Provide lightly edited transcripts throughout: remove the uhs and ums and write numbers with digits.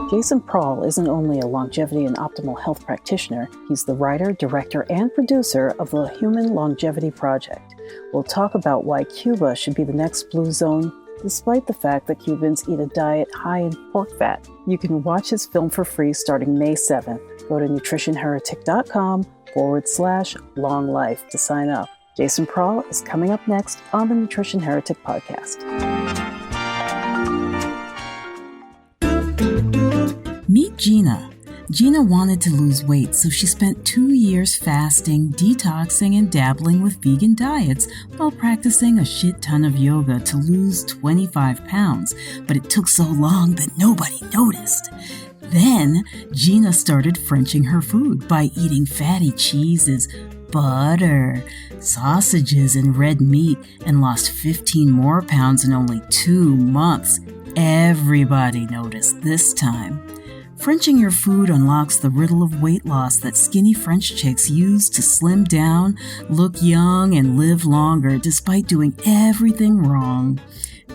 Jason Prall isn't only a longevity and optimal health practitioner, he's the writer, director, and producer of the Human Longevity Project. We'll talk about why Cuba should be the next blue zone, despite the fact that Cubans eat a diet high in pork fat. You can watch his film for free starting May 7th. Go to nutritionheretic.com/long life to sign up. Jason Prall is coming up next on the Nutrition Heretic podcast. Meet Gina. Gina wanted to lose weight, so she spent 2 years fasting, detoxing, and dabbling with vegan diets while practicing a shit ton of yoga to lose 25 pounds. But it took so long that nobody noticed. Then, Gina started Frenching her food by eating fatty cheeses, butter, sausages, and red meat, and lost 15 more pounds in only 2 months. Everybody noticed this time. Frenching your food unlocks the riddle of weight loss that skinny French chicks use to slim down, look young, and live longer despite doing everything wrong.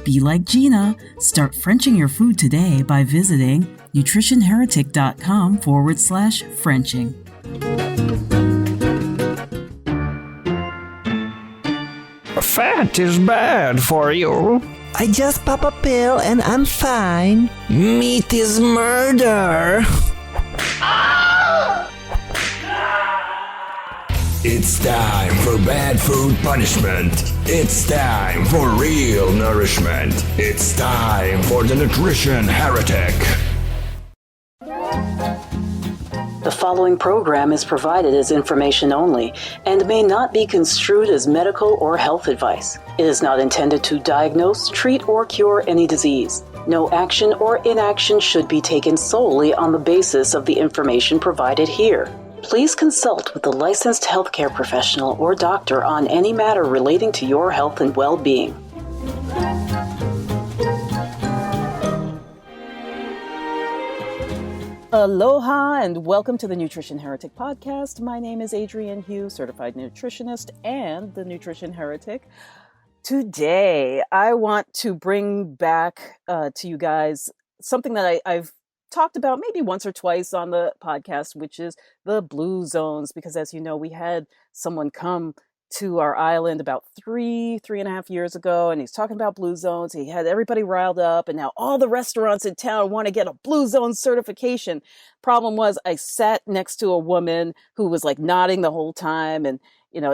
Be like Gina. Start Frenching your food today by visiting nutritionheretic.com/Frenching. Fat is bad for you. I just pop a pill and I'm fine. Meat is murder. It's time for bad food punishment. It's time for real nourishment. It's time for the Nutrition Heretic. The following program is provided as information only and may not be construed as medical or health advice. It is not intended to diagnose, treat, or cure any disease. No action or inaction should be taken solely on the basis of the information provided here. Please consult with a licensed healthcare professional or doctor on any matter relating to your health and well-being. Aloha and welcome to the Nutrition Heretic podcast. My name is Adrienne Hughes, certified nutritionist and the Nutrition Heretic. Today, I want to bring back to you guys something that I've talked about maybe once or twice on the podcast, which is the blue zones, because as you know, we had someone come to our island about three and a half years ago, and he's talking about blue zones. He had everybody riled up, and now all the restaurants in town want to get a blue zone certification. Problem was, I sat next to a woman who was like nodding the whole time, and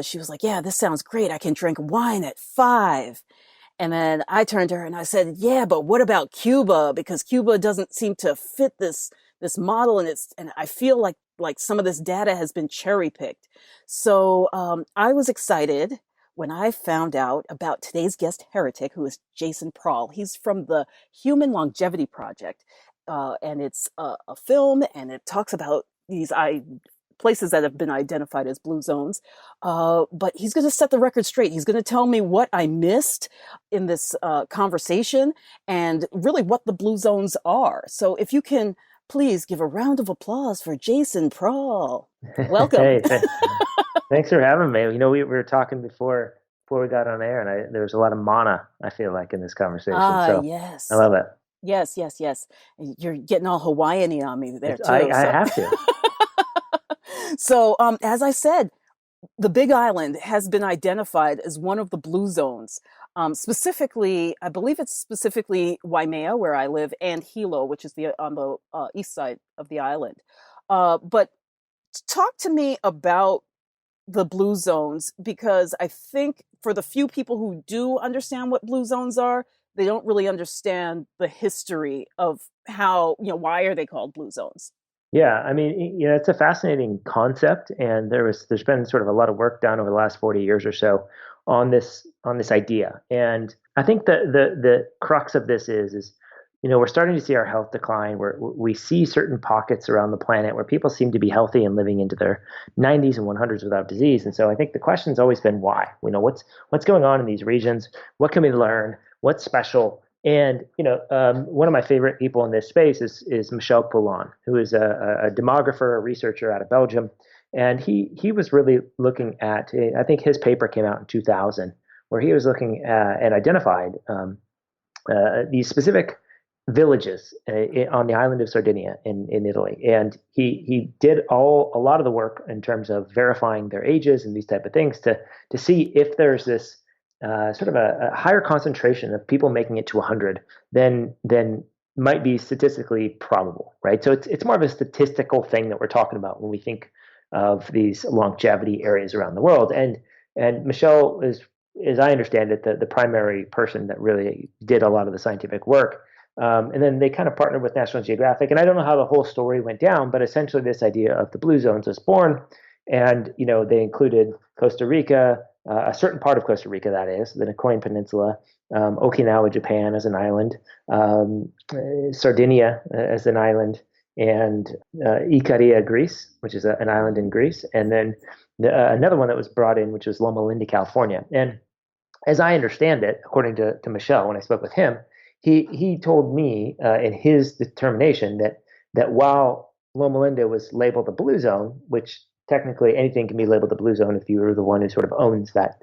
she was like, "Yeah, this sounds great. I can drink wine at 5." And then I turned to her and I said, "Yeah, but what about Cuba? Because Cuba doesn't seem to fit this model, and I feel like some of this data has been cherry picked." So I was excited when I found out about today's guest heretic, who is Jason Prall. He's from the Human Longevity Project, and it's a film, and it talks about these places that have been identified as blue zones. But he's going to set the record straight. He's going to tell me what I missed in this conversation and really what the blue zones are. So if you can please give a round of applause for Jason Prall. Welcome. Hey, thanks for having me. We were talking before we got on air, and there was a lot of mana, I feel like, in this conversation. So yes. I love it. Yes. You're getting all Hawaiian-y on me there, too. I have to. So, as I said, the Big Island has been identified as one of the blue zones. Specifically, I believe it's specifically Waimea, where I live, and Hilo, which is on the east side of the island. But talk to me about the blue zones, because I think for the few people who do understand what blue zones are, they don't really understand the history of how, why are they called blue zones? Yeah, I mean, it's a fascinating concept, and there's been sort of a lot of work done over the last 40 years or so on this idea. And I think the crux of this is we're starting to see our health decline, where we see certain pockets around the planet where people seem to be healthy and living into their 90s and 100s without disease. And so I think the question's always been why. What's going on in these regions? What can we learn? What's special? And one of my favorite people in this space is Michel Poulin, who is a demographer, a researcher out of Belgium, and he was really looking at, I think his paper came out in 2000, where he was looking at and identified these specific villages on the island of Sardinia in Italy, and he did a lot of the work in terms of verifying their ages and these type of things to see if there's this sort of a higher concentration of people making it to 100 than might be statistically probable, right? So it's more of a statistical thing that we're talking about when we think of these longevity areas around the world. And Michelle is, as I understand it, the primary person that really did a lot of the scientific work. And then they kind of partnered with National Geographic. And I don't know how the whole story went down, but essentially this idea of the blue zones was born. And, they included Costa Rica, a certain part of Costa Rica, that is, the Nicoyan Peninsula, Okinawa, Japan as an island, Sardinia as an island, and Ikaria, Greece, which is an island in Greece. And then another one that was brought in, which was Loma Linda, California. And as I understand it, according to Michelle, when I spoke with him, he told me in his determination that while Loma Linda was labeled a blue zone, which technically anything can be labeled a blue zone if you are the one who sort of owns that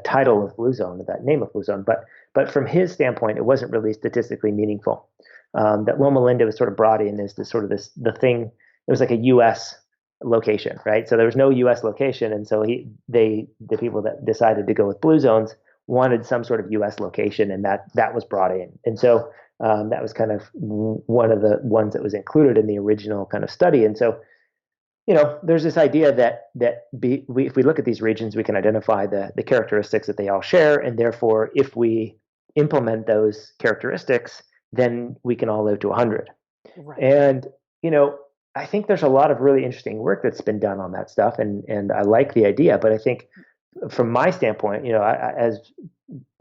title of blue zone, that name of blue zone. But from his standpoint, it wasn't really statistically meaningful. That Loma Linda was sort of brought in as the thing. It was like a U.S. location, right? So there was no U.S. location, and so the people that decided to go with blue zones wanted some sort of U.S. location, and that was brought in. And so that was kind of one of the ones that was included in the original kind of study. And so, there's this idea that if we look at these regions, we can identify the characteristics that they all share, and therefore, if we implement those characteristics, then we can all live to 100. Right. And I think there's a lot of really interesting work that's been done on that stuff, and I like the idea. But I think, from my standpoint, as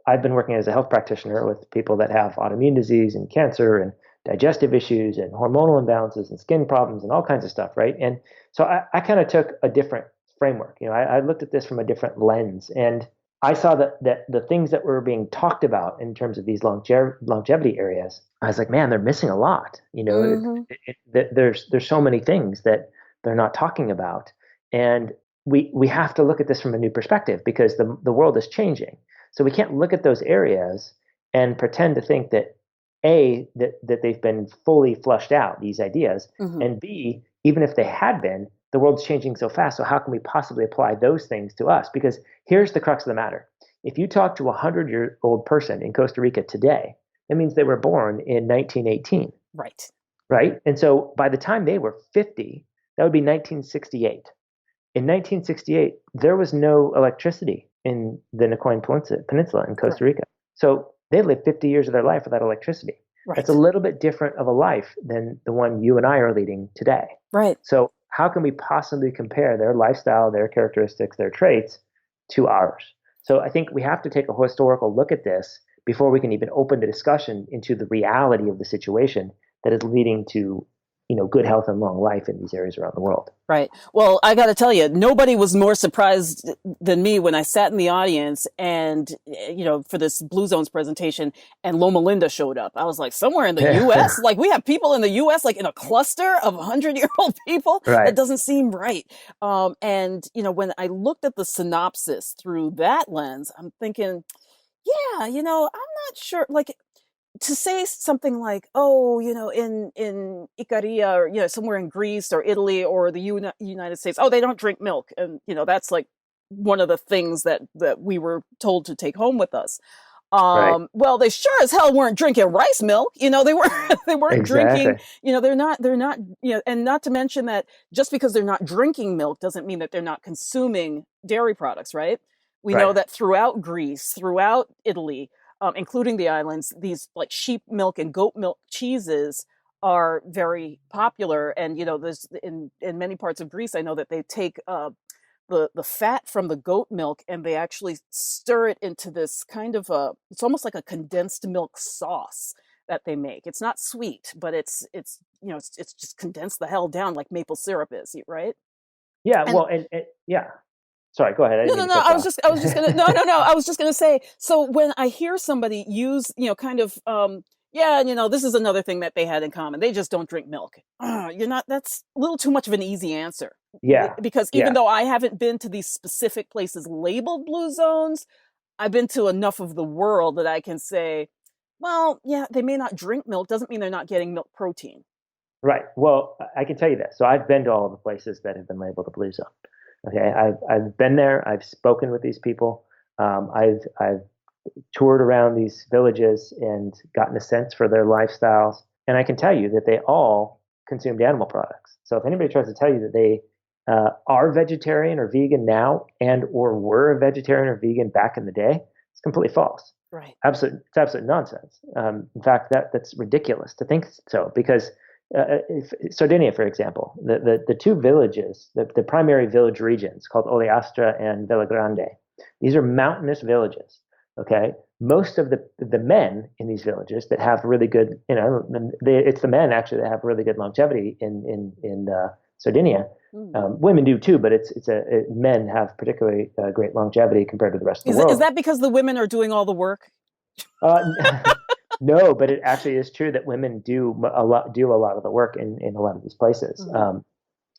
I've been working as a health practitioner with people that have autoimmune disease and cancer and digestive issues and hormonal imbalances and skin problems and all kinds of stuff, right? And so I kind of took a different framework. I looked at this from a different lens, and I saw that the things that were being talked about in terms of these longevity areas, I was like, man, they're missing a lot. There's so many things that they're not talking about, and we have to look at this from a new perspective because the world is changing. So we can't look at those areas and pretend to think that that they've been fully flushed out, these ideas, and B, even if they had been, the world's changing so fast. So how can we possibly apply those things to us? Because here's the crux of the matter. If you talk to a 100-year-old person in Costa Rica today, that means they were born in 1918. Right. Right? And so by the time they were 50, that would be 1968. In 1968, there was no electricity in the Nicoyan Peninsula in Costa Rica. So they lived 50 years of their life without electricity. Right. That's a little bit different of a life than the one you and I are leading today. Right. So how can we possibly compare their lifestyle, their characteristics, their traits to ours? So I think we have to take a historical look at this before we can even open the discussion into the reality of the situation that is leading to good health and long life in these areas around the world. Right. Well, I got to tell you, nobody was more surprised than me when I sat in the audience and, for this Blue Zones presentation and Loma Linda showed up. I was like, somewhere in the U.S., like we have people in the U.S., like in a cluster of 100-year-old people. Right. That doesn't seem right. And, when I looked at the synopsis through that lens, I'm thinking, yeah, I'm not sure, like, to say something like, in Ikaria or, somewhere in Greece or Italy or the United States, they don't drink milk. And, that's like one of the things that we were told to take home with us. Right. Well, they sure as hell weren't drinking rice milk. They weren't drinking, they're not, and not to mention that just because they're not drinking milk doesn't mean that they're not consuming dairy products, right? We know that throughout Greece, throughout Italy, including the islands, these like sheep milk and goat milk cheeses are very popular. And, there's in many parts of Greece, I know that they take the fat from the goat milk and they actually stir it into this kind of it's almost like a condensed milk sauce that they make. It's not sweet, but it's just condensed the hell down like maple syrup is, right? Yeah. And yeah. Sorry, go ahead. No. I was just gonna say. So when I hear somebody use, kind of, this is another thing that they had in common. They just don't drink milk. That's a little too much of an easy answer. Yeah. Because even though I haven't been to these specific places labeled blue zones, I've been to enough of the world that I can say, Well, yeah, they may not drink milk. Doesn't mean they're not getting milk protein. Right. Well, I can tell you this. So I've been to all the places that have been labeled a blue zone. Okay. I've been there. I've spoken with these people. I've toured around these villages and gotten a sense for their lifestyles. And I can tell you that they all consumed animal products. So if anybody tries to tell you that they are vegetarian or vegan now and or were a vegetarian or vegan back in the day, it's completely false. Right. It's absolute nonsense. In fact, that's ridiculous to think so because Sardinia, for example, the two villages, the primary village regions called Oleastra and Villagrande, these are mountainous villages. Okay, most of the men in these villages that have really good, it's the men actually that have really good longevity in Sardinia. Women do too, but men have particularly great longevity compared to the rest of the world. Is that because the women are doing all the work? No, but it actually is true that women do a lot of the work in a lot of these places.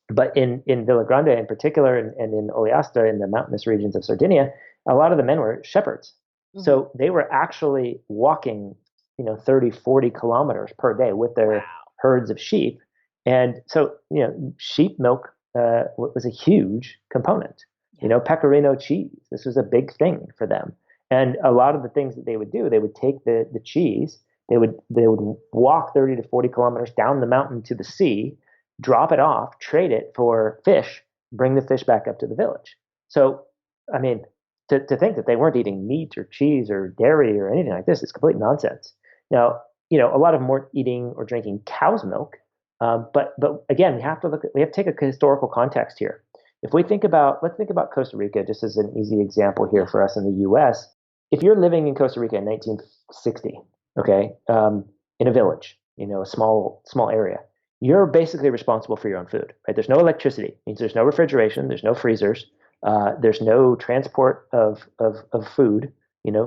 But in Villagrande in particular, and in Oleasta in the mountainous regions of Sardinia, a lot of the men were shepherds. So they were actually walking, 30, 40 kilometers per day with their herds of sheep. And so, sheep milk was a huge component. Pecorino cheese. This was a big thing for them. And a lot of the things that they would do, they would take the cheese, they would walk 30 to 40 kilometers down the mountain to the sea, drop it off, trade it for fish, bring the fish back up to the village. So, I mean, to think that they weren't eating meat or cheese or dairy or anything like this is complete nonsense. Now, a lot of them weren't eating or drinking cow's milk, but again, we have to take a historical context here. If let's think about Costa Rica just as an easy example here for us in the U.S. If you're living in Costa Rica in 1960, okay, in a village, a small area, you're basically responsible for your own food, right? There's no electricity, it means there's no refrigeration, there's no freezers, there's no transport of food.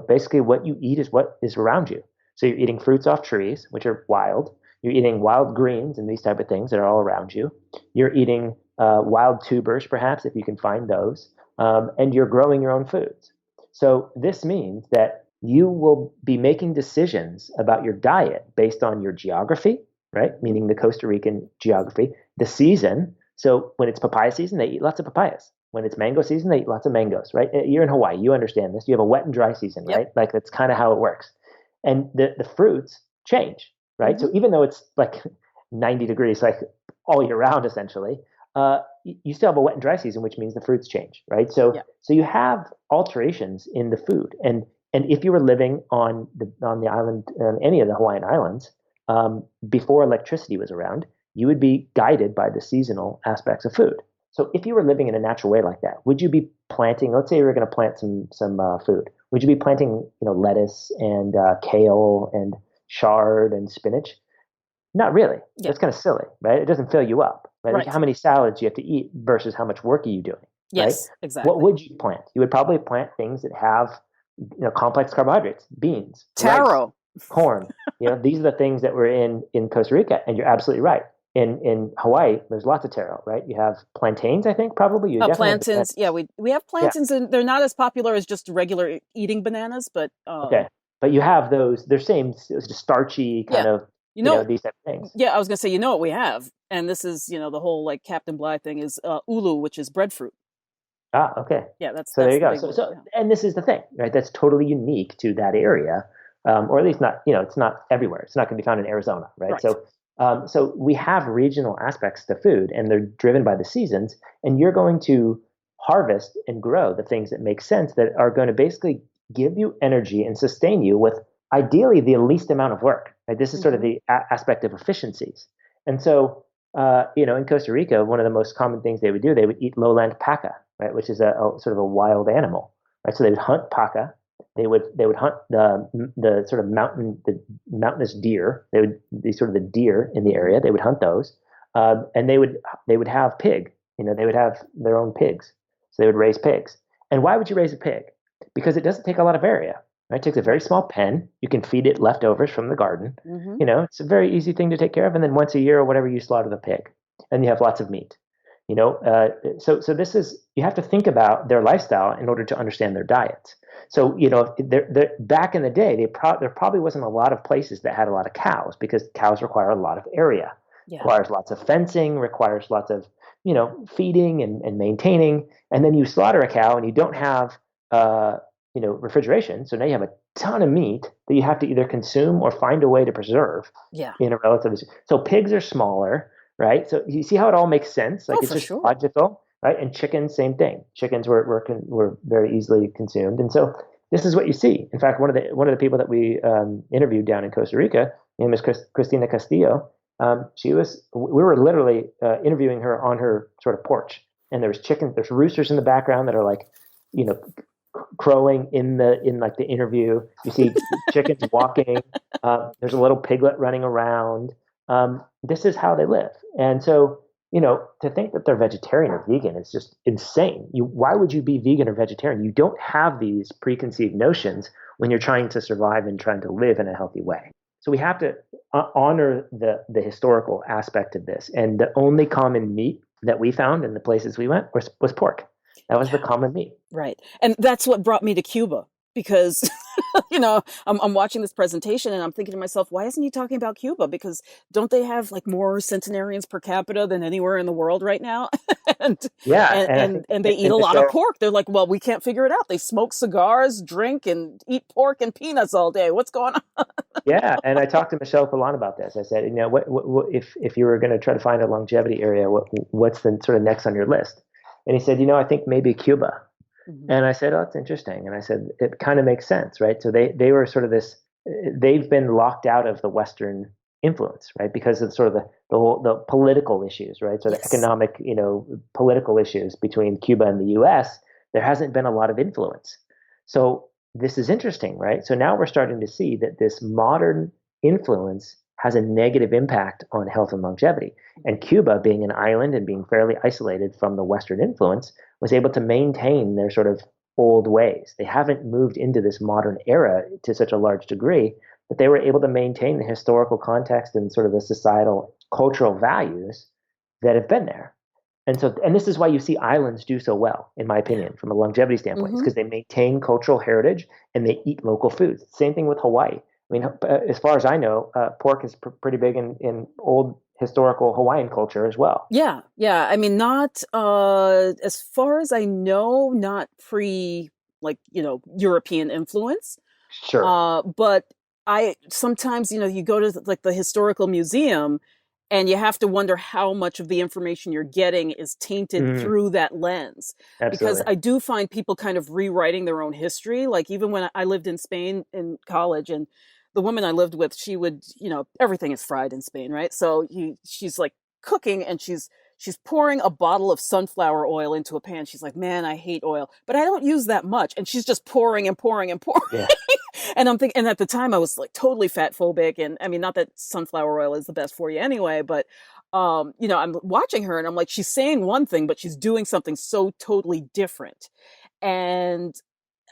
Basically what you eat is what is around you. So you're eating fruits off trees, which are wild. You're eating wild greens and these type of things that are all around you. You're eating wild tubers, perhaps, if you can find those, and you're growing your own foods. So this means that you will be making decisions about your diet based on your geography, right? Meaning the Costa Rican geography, the season. So when it's papaya season, they eat lots of papayas. When it's mango season, they eat lots of mangoes, right? You're in Hawaii, you understand this. You have a wet and dry season, right? Like that's kind of how it works. And the fruits change, right? So even though it's like 90 degrees, like all year round, essentially, you still have a wet and dry season, which means the fruits change, right? So you have alterations in the food, and if you were living on the island, on any of the Hawaiian islands, before electricity was around, you would be guided by the seasonal aspects of food. So if you were living in a natural way like that, would you be planting? Let's say you were going to plant some food. Would you be planting, lettuce and kale and chard and spinach? Not really. That's kind of silly, right? It doesn't fill you up, right? Like how many salads you have to eat versus how much work are you doing? Yes, right? exactly. What would you plant? You would probably plant things that have, complex carbohydrates, beans, taro, rice, corn. These are the things that were in Costa Rica, and you're absolutely right. In Hawaii, there's lots of taro, right? You have plantains, I think, probably. You plantains. Yeah, we have plantains, and they're not as popular as just regular eating bananas, but okay. But you have those. They're same, just starchy kind of. These type of things. Yeah, I was gonna say, what we have, and this is, the whole like Captain Bligh thing is ulu, which is breadfruit. Ah, okay. Yeah, that's there you go. So, and this is the thing, right? That's totally unique to that area, or at least not. It's not everywhere. It's not going to be found in Arizona, right? So we have regional aspects to food, and they're driven by the seasons. And you're going to harvest and grow the things that make sense, that are going to basically give you energy and sustain you with ideally the least amount of work. Right? This is sort of the aspect of efficiencies. And so, in Costa Rica, one of the most common things they would do, they would eat lowland paca, right, which is a sort of a wild animal, right? So they would hunt paca. They would hunt the sort of mountainous deer. They would be sort of the deer in the area. They would hunt those, and they would have pig. They would have their own pigs. So they would raise pigs. And why would you raise a pig? Because it doesn't take a lot of area. Right? It takes a very small pen. You can feed it leftovers from the garden. It's a very easy thing to take care of. And then once a year or whatever, you slaughter the pig, and you have lots of meat. So this is, you have to think about their lifestyle in order to understand their diets. So they're back in the day, there probably wasn't a lot of places that had a lot of cows because cows require a lot of area, Yeah. requires lots of fencing, requires lots of feeding and maintaining. And then you slaughter a cow and you don't have refrigeration, so now you have a ton of meat that you have to either consume or find a way to preserve Yeah. in a relatively. So pigs are smaller, right? So you see how it all makes sense? Like Oh, it's for just sure. logical, right? And chickens, same thing. Chickens were very easily consumed, and so this is what you see. In fact, one of the people that we interviewed down in Costa Rica, her name is Cristina Castillo. We were literally interviewing her on her sort of porch, and there's roosters in the background that are like, you know, crowing in like the interview. You see chickens walking. There's a little piglet running around. This is how they live, and so to think that they're vegetarian or vegan is just insane. Why would you be vegan or vegetarian? You don't have these preconceived notions when you're trying to survive and trying to live in a healthy way. So we have to honor the historical aspect of this. And the only common meat that we found in the places we went was pork. That was the common meat. Right. And that's what brought me to Cuba because, I'm watching this presentation and I'm thinking to myself, why isn't he talking about Cuba? Because don't they have like more centenarians per capita than anywhere in the world right now? and, Yeah, and, and I and, think and they eat in a the lot of show, pork. They're like, well, we can't figure it out. They smoke cigars, drink, and eat pork and peanuts all day. What's going on? yeah, and I talked to Michel Polan about this. I said, what if you were going to try to find a longevity area, what's the sort of next on your list? And he said, I think maybe Cuba. Mm-hmm. And I said, oh, that's interesting. And I said, it kind of makes sense, right? So they were sort of they've been locked out of the Western influence, right? Because of sort of the political issues, right? So the economic, political issues between Cuba and the US, there hasn't been a lot of influence. So this is interesting, right? So now we're starting to see that this modern influence has a negative impact on health and longevity. And Cuba, being an island and being fairly isolated from the Western influence, was able to maintain their sort of old ways. They haven't moved into this modern era to such a large degree, but they were able to maintain the historical context and sort of the societal, cultural values that have been there. And this is why you see islands do so well, in my opinion, from a longevity standpoint. It's because they maintain cultural heritage and they eat local foods. Same thing with Hawaii. I mean, as far as I know, pork is pretty big in old historical Hawaiian culture as well. Yeah, yeah. I mean, not as far as I know, not pre European influence. Sure. But I sometimes, you go to like the historical museum and you have to wonder how much of the information you're getting is tainted through that lens. Because Absolutely. I do find people kind of rewriting their own history. Like even when I lived in Spain in college, and the woman I lived with, she would, everything is fried in Spain, right? So she's like cooking and she's pouring a bottle of sunflower oil into a pan. She's like, man, I hate oil, but I don't use that much. And she's just pouring and pouring and pouring. Yeah. And I'm thinking, and at the time I was like totally fat phobic. And I mean, not that sunflower oil is the best for you anyway, but, I'm watching her and I'm like, she's saying one thing, but she's doing something so totally different. And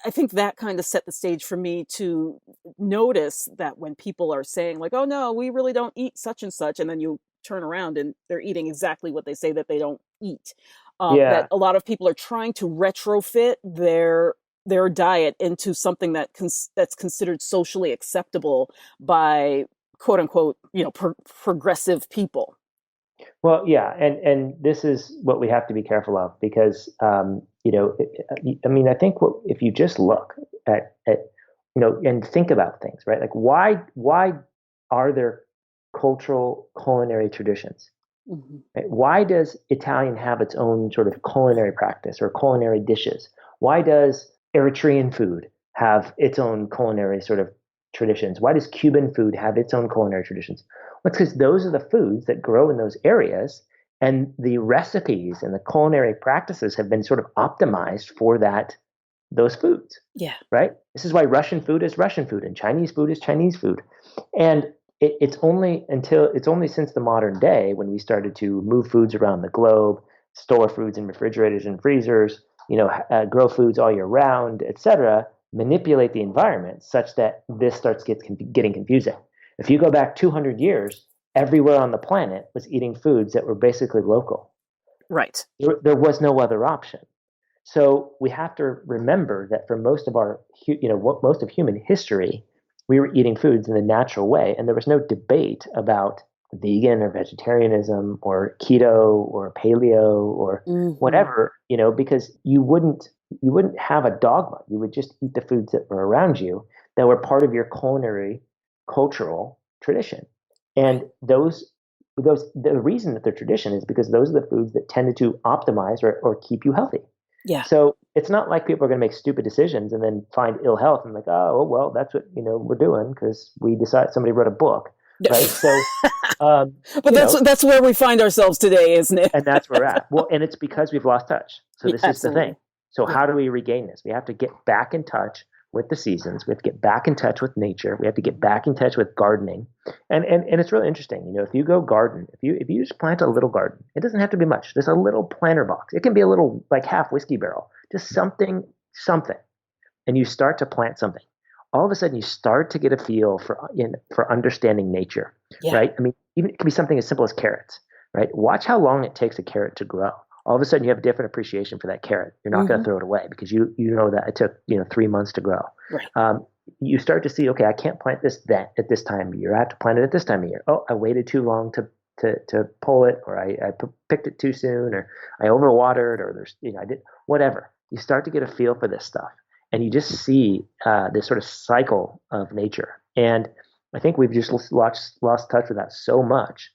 I think that kind of set the stage for me to notice that when people are saying like, oh no, we really don't eat such and such. And then you turn around and they're eating exactly what they say that they don't eat. That Yeah. a lot of people are trying to retrofit their diet into something that's considered socially acceptable by quote unquote, progressive people. Well, yeah, and this is what we have to be careful of because I mean, I think if you just look at and think about things, right? Like why are there cultural culinary traditions? Mm-hmm. Right? Why does Italian have its own sort of culinary practice or culinary dishes? Why does Eritrean food have its own culinary sort of traditions? Why does Cuban food have its own culinary traditions? Well, it's because those are the foods that grow in those areas, and the recipes and the culinary practices have been sort of optimized for those foods. Yeah. Right? This is why Russian food is Russian food and Chinese food is Chinese food. And it's only since the modern day when we started to move foods around the globe, store foods in refrigerators and freezers, grow foods all year round, etc., manipulate the environment such that this starts getting confusing. If you go back 200 years, everywhere on the planet was eating foods that were basically local. Right. There was no other option. So we have to remember that for most of most of human history, we were eating foods in the natural way, and there was no debate about vegan or vegetarianism or keto or paleo or Hmm. whatever, because you wouldn't have a dogma. You would just eat the foods that were around you that were part of your culinary cultural tradition. Right. And the reason that they're tradition is because those are the foods that tended to optimize or keep you healthy. Yeah. So it's not like people are going to make stupid decisions and then find ill health and like, oh, well, that's what, we're doing because we decide somebody wrote a book, right? So, um, But you know, that's where we find ourselves today, isn't it? and that's where we're at. Well, and it's because we've lost touch. So Yeah, this is the thing. absolutely. So Yeah. how do we regain this? We have to get back in touch with the seasons. We have to get back in touch with nature. We have to get back in touch with gardening. And it's really interesting. If you go garden, if you just plant a little garden, it doesn't have to be much. Just a little planter box. It can be a little like half whiskey barrel. Just something. And you start to plant something. All of a sudden you start to get a feel for understanding nature, Yeah. right? I mean, even it can be something as simple as carrots, right? Watch how long it takes a carrot to grow. All of a sudden you have a different appreciation for that carrot. You're not going to Hmm. throw it away because you know that it took 3 months to grow. Right. You start to see, okay, I can't plant this then at this time of year. I have to plant it at this time of year. Oh, I waited too long to pull it, or I picked it too soon, or I overwatered, or I did whatever. You start to get a feel for this stuff, and you just see this sort of cycle of nature. And I think we've just lost touch with that so much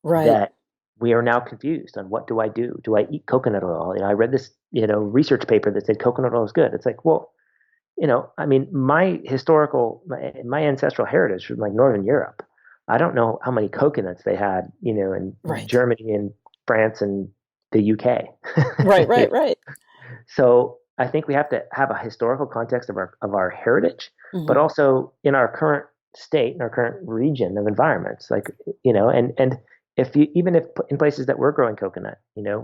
Right. that we are now confused on what do I do? Do I eat coconut oil? I read this, research paper that said coconut oil is good. It's like, well, I mean, my ancestral heritage from like Northern Europe. I don't know how many coconuts they had, in Right. Germany and France and the UK. Right. Right. Right. So I think we have to have a historical context of our heritage, but Hmm. also in our current state, in our current region of environments, like and even if in places that were growing coconut,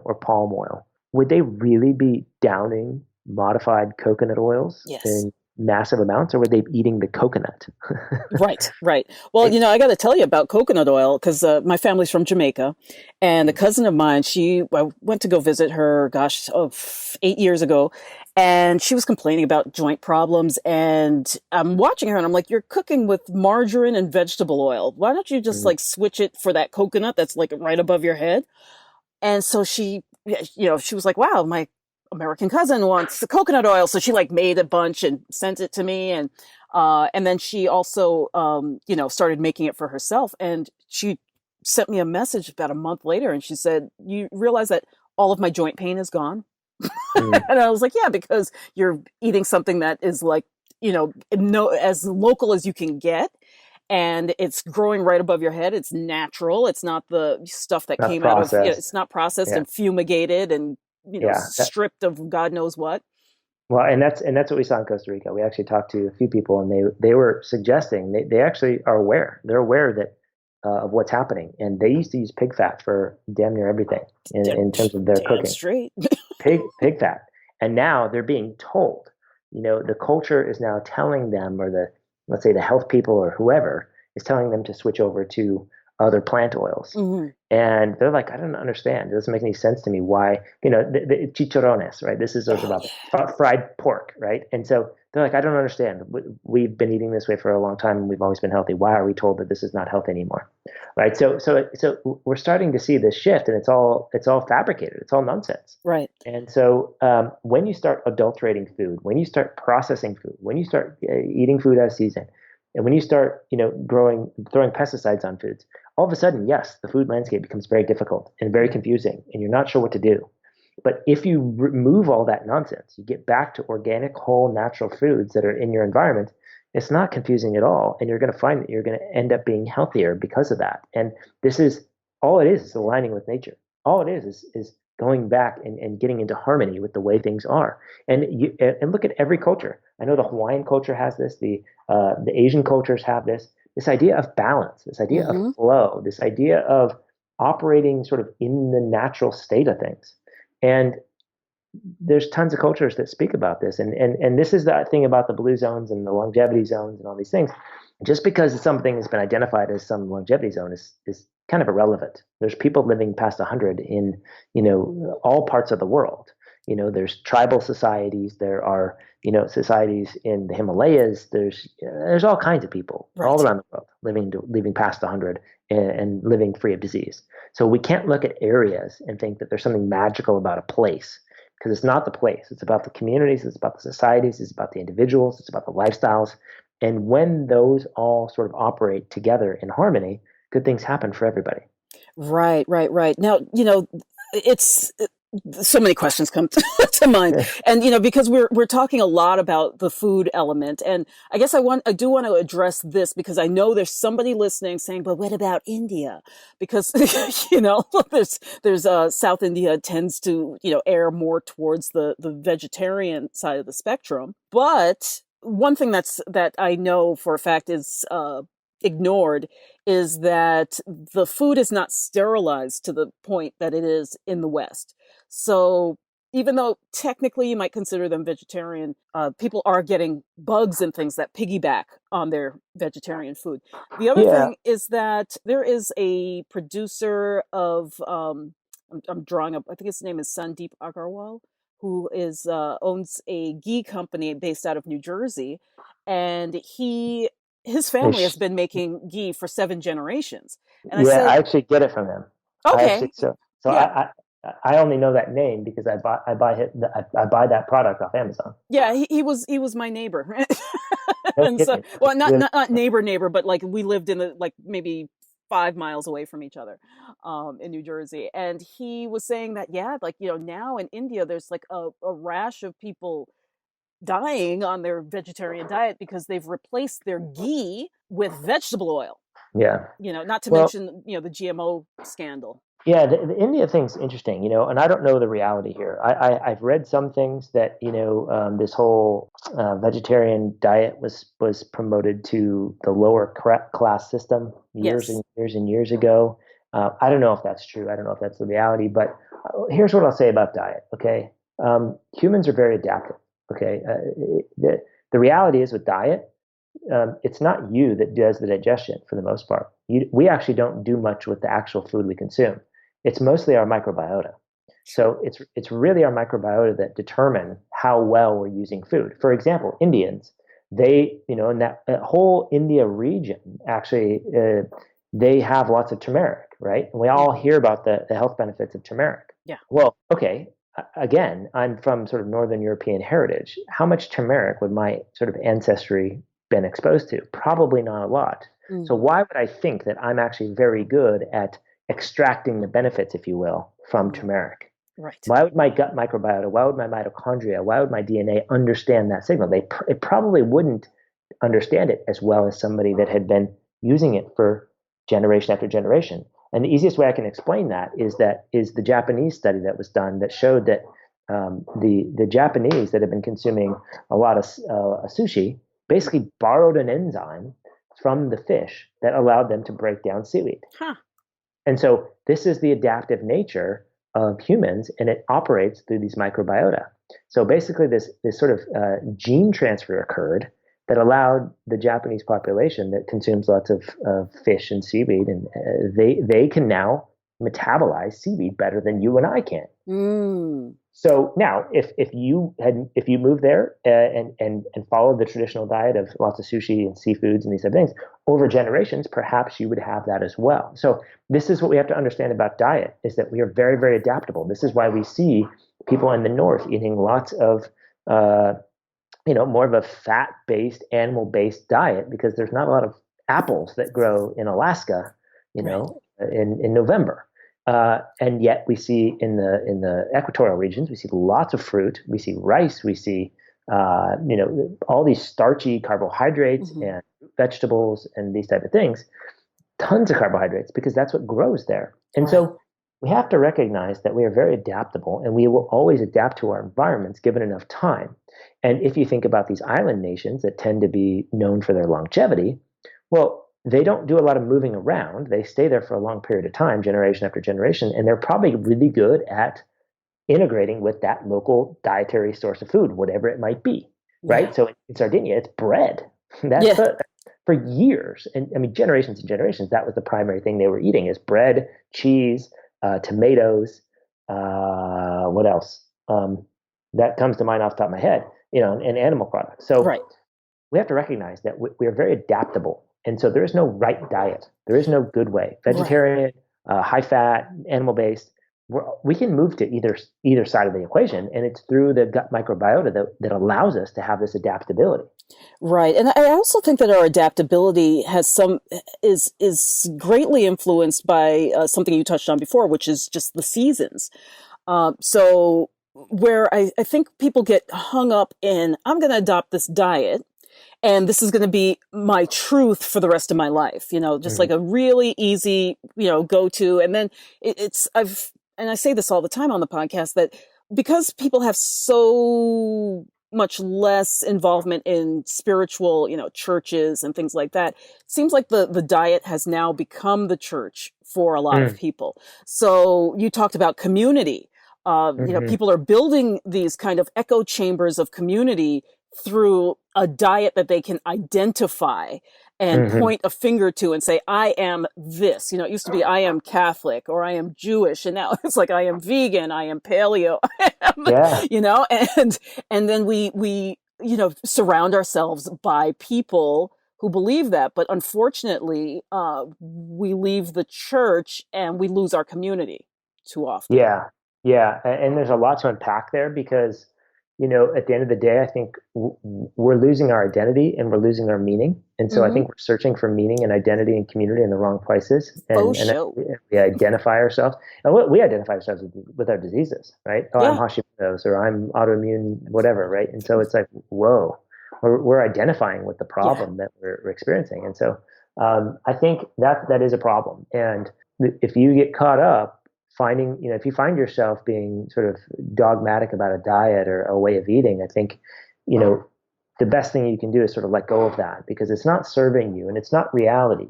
or palm oil, would they really be downing modified coconut oils Yes. in massive amounts, or were they eating the coconut? Right, right. Well, Right? I got to tell you about coconut oil because my family's from Jamaica, and a cousin of mine, I went to go visit her, gosh, 8 years ago, and she was complaining about joint problems. And I'm watching her, and I'm like, "You're cooking with margarine and vegetable oil. Why don't you just Mm, like switch it for that coconut that's like right above your head?" And so she was like, wow, my American cousin wants the coconut oil. So she like made a bunch and sent it to me. And then she also, started making it for herself. And she sent me a message about a month later and she said, you realize that all of my joint pain is gone? mm, And I was like, yeah, because you're eating something that is like, no, as local as you can get, and it's growing right above your head. It's natural. It's not the stuff that not came out of, processed. it's not processed Yeah, and fumigated and, yeah. stripped of God knows what. Well, and that's what we saw in Costa Rica. We actually talked to a few people, and they were suggesting they actually are aware. They're aware that of what's happening, and they used to use pig fat for damn near everything in terms of their Damn cooking. straight. Pig fat, and now they're being told. The culture is now telling them, or let's say the health people or whoever is telling them to switch over to other plant oils. Hmm. And they're like, I don't understand. It doesn't make any sense to me why, the chicharrones, right? This is sort of Oh, about yeah. fried pork, right? And so they're like, I don't understand. We've been eating this way for a long time and we've always been healthy. Why are we told that this is not healthy anymore? Right. So we're starting to see this shift, and it's all fabricated. It's all nonsense. Right. And so when you start adulterating food, when you start processing food, when you start eating food out of season, and when you start, throwing pesticides on foods, all of a sudden, yes, the food landscape becomes very difficult and very confusing, and you're not sure what to do. But if you remove all that nonsense, you get back to organic, whole, natural foods that are in your environment, it's not confusing at all. And you're going to find that you're going to end up being healthier because of that. And this is all it is aligning with nature. All it is going back and getting into harmony with the way things are. And look at every culture. I know the Hawaiian culture has this, the Asian cultures have this idea of balance, this idea of Hmm. flow, this idea of operating sort of in the natural state of things. And there's tons of cultures that speak about this. And this is the thing about the blue zones and the longevity zones and all these things. Just because something has been identified as some longevity zone is kind of irrelevant. There's people living past 100 in, all parts of the world. There's tribal societies. There are, societies in the Himalayas. There's all kinds of people all around the world living past 100 and living free of disease. So we can't look at areas and think that there's something magical about a place, because it's not the place. It's about the communities. It's about the societies. It's about the individuals. It's about the lifestyles. And when those all sort of operate together in harmony, good things happen for everybody. Right. Now, it's so many questions come to mind, and because we're talking a lot about the food element, and I guess I do want to address this, because I know there's somebody listening saying, but what about India? Because there's South India tends to err more towards the vegetarian side of the spectrum, but one thing that I know for a fact is ignored is that the food is not sterilized to the point that it is in the West. So even though technically you might consider them vegetarian, people are getting bugs and things that piggyback on their vegetarian food. The other thing is that there is a producer of, I'm drawing up, I think his name is Sandeep Agarwal, who owns a ghee company based out of New Jersey, and his family has been making ghee for 7 generations. And I actually get it from him. Okay. I only know that name because I buy that product off Amazon. Yeah, he was my neighbor. And so, well, not neighbor, but like we lived in maybe 5 miles away from each other, in New Jersey. And he was saying that, now in India, there's like a rash of people dying on their vegetarian diet because they've replaced their ghee with vegetable oil. Yeah. Not to mention, the GMO scandal. Yeah, the India thing's interesting, and I don't know the reality here. I've read some things that, this whole vegetarian diet was promoted to the lower class system years and years and years ago. I don't know if that's true. I don't know if that's the reality, but here's what I'll say about diet, okay? Humans are very adaptive, okay? The reality is with diet, it's not you that does the digestion for the most part. We actually don't do much with the actual food we consume. It's mostly our microbiota. So it's really our microbiota that determine how well we're using food. For example, Indians, they, in that whole India region, actually, they have lots of turmeric, right? And we all hear about the health benefits of turmeric. Yeah. Well, okay. Again, I'm from sort of Northern European heritage. How much turmeric would my sort of ancestry been exposed to? Probably not a lot. Mm. So why would I think that I'm actually very good at extracting the benefits, if you will, from turmeric? Right. Why would my gut microbiota, why would my mitochondria, why would my DNA understand that signal? It probably wouldn't understand it as well as somebody that had been using it for generation after generation. And the easiest way I can explain that is the Japanese study that was done that showed that the Japanese that have been consuming a lot of sushi basically borrowed an enzyme from the fish that allowed them to break down seaweed. Huh. And so this is the adaptive nature of humans, and it operates through these microbiota. So basically this sort of gene transfer occurred that allowed the Japanese population that consumes lots of fish and seaweed, and they can now metabolize seaweed better than you and I can. Mm. So now, if you moved there and followed the traditional diet of lots of sushi and seafoods and these other things over generations, perhaps you would have that as well. So this is what we have to understand about diet: is that we are very, very adaptable. This is why we see people in the north eating lots of more of a fat-based, animal-based diet, because there's not a lot of apples that grow in Alaska, in November. And yet we see in the equatorial regions, we see lots of fruit, we see rice, we see all these starchy carbohydrates mm-hmm. and vegetables and these type of things, tons of carbohydrates, because that's what grows there. And so we have to recognize that we are very adaptable, and we will always adapt to our environments given enough time. And if you think about these island nations that tend to be known for their longevity, well, they don't do a lot of moving around. They stay there for a long period of time, generation after generation, and they're probably really good at integrating with that local dietary source of food, whatever it might be, right? Yeah. So in Sardinia, it's bread. That's for years, and I mean generations and generations, that was the primary thing they were eating is bread, cheese, tomatoes. What else? That comes to mind off the top of my head, and animal products. So Right. we have to recognize that we are very adaptable. And so there is no right diet. There is no good way. Vegetarian, high fat, animal based. We can move to either side of the equation, and it's through the gut microbiota that allows us to have this adaptability. Right. And I also think that our adaptability is greatly influenced by something you touched on before, which is just the seasons. So where I think people get hung up in, I'm going to adopt this diet and this is going to be my truth for the rest of my life, just like a really easy, go to. And then and I say this all the time on the podcast, that because people have so much less involvement in spiritual, churches and things like that, it seems like the diet has now become the church for a lot of people. So you talked about community. People are building these kind of echo chambers of community through a diet that they can identify and point a finger to and say, I am this. It used to be, I am Catholic or I am Jewish. And now it's like, I am vegan, I am paleo, and then we surround ourselves by people who believe that. But unfortunately, we leave the church and we lose our community too often. Yeah. Yeah. And there's a lot to unpack there because, at the end of the day, I think we're losing our identity and we're losing our meaning. And so I think we're searching for meaning and identity and community in the wrong places. And we identify ourselves. And we identify ourselves with our diseases, right? Oh, I'm Hashimoto's or I'm autoimmune, whatever, right? And so it's like, whoa, we're identifying with the problem that we're experiencing. And so I think that is a problem. And if you get caught up, if you find yourself being sort of dogmatic about a diet or a way of eating, I think, the best thing you can do is sort of let go of that because it's not serving you and it's not reality.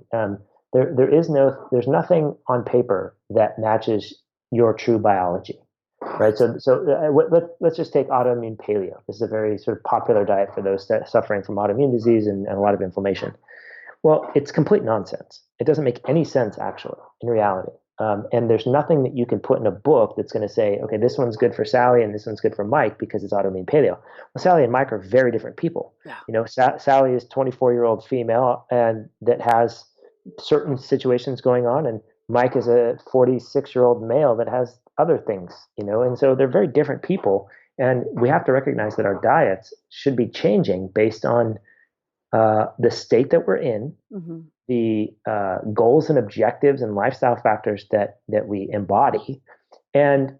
There's nothing on paper that matches your true biology, right? So let's just take autoimmune paleo. This is a very sort of popular diet for those suffering from autoimmune disease and a lot of inflammation. Well, it's complete nonsense. It doesn't make any sense actually in reality. And there's nothing that you can put in a book that's going to say, okay, this one's good for Sally and this one's good for Mike because it's autoimmune paleo. Well, Sally and Mike are very different people. Yeah. Sally is 24-year-old female and that has certain situations going on, and Mike is a 46-year-old male that has other things, and so they're very different people. And we have to recognize that our diets should be changing based on the state that we're in, the goals and objectives and lifestyle factors that we embody, and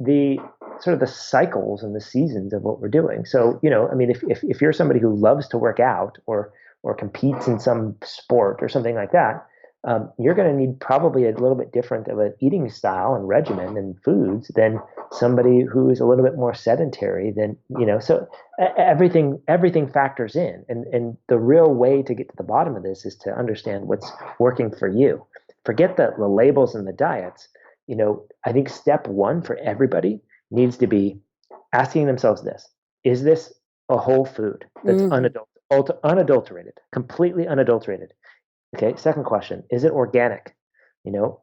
the sort of the cycles and the seasons of what we're doing. So, I mean, if you're somebody who loves to work out or competes in some sport or something like that, you're going to need probably a little bit different of an eating style and regimen and foods than somebody who is a little bit more sedentary than, so everything factors in. And the real way to get to the bottom of this is to understand what's working for you. Forget the labels and the diets. I think step one for everybody needs to be asking themselves this: is this a whole food that's unadulterated, completely unadulterated? Okay. Second question: is it organic?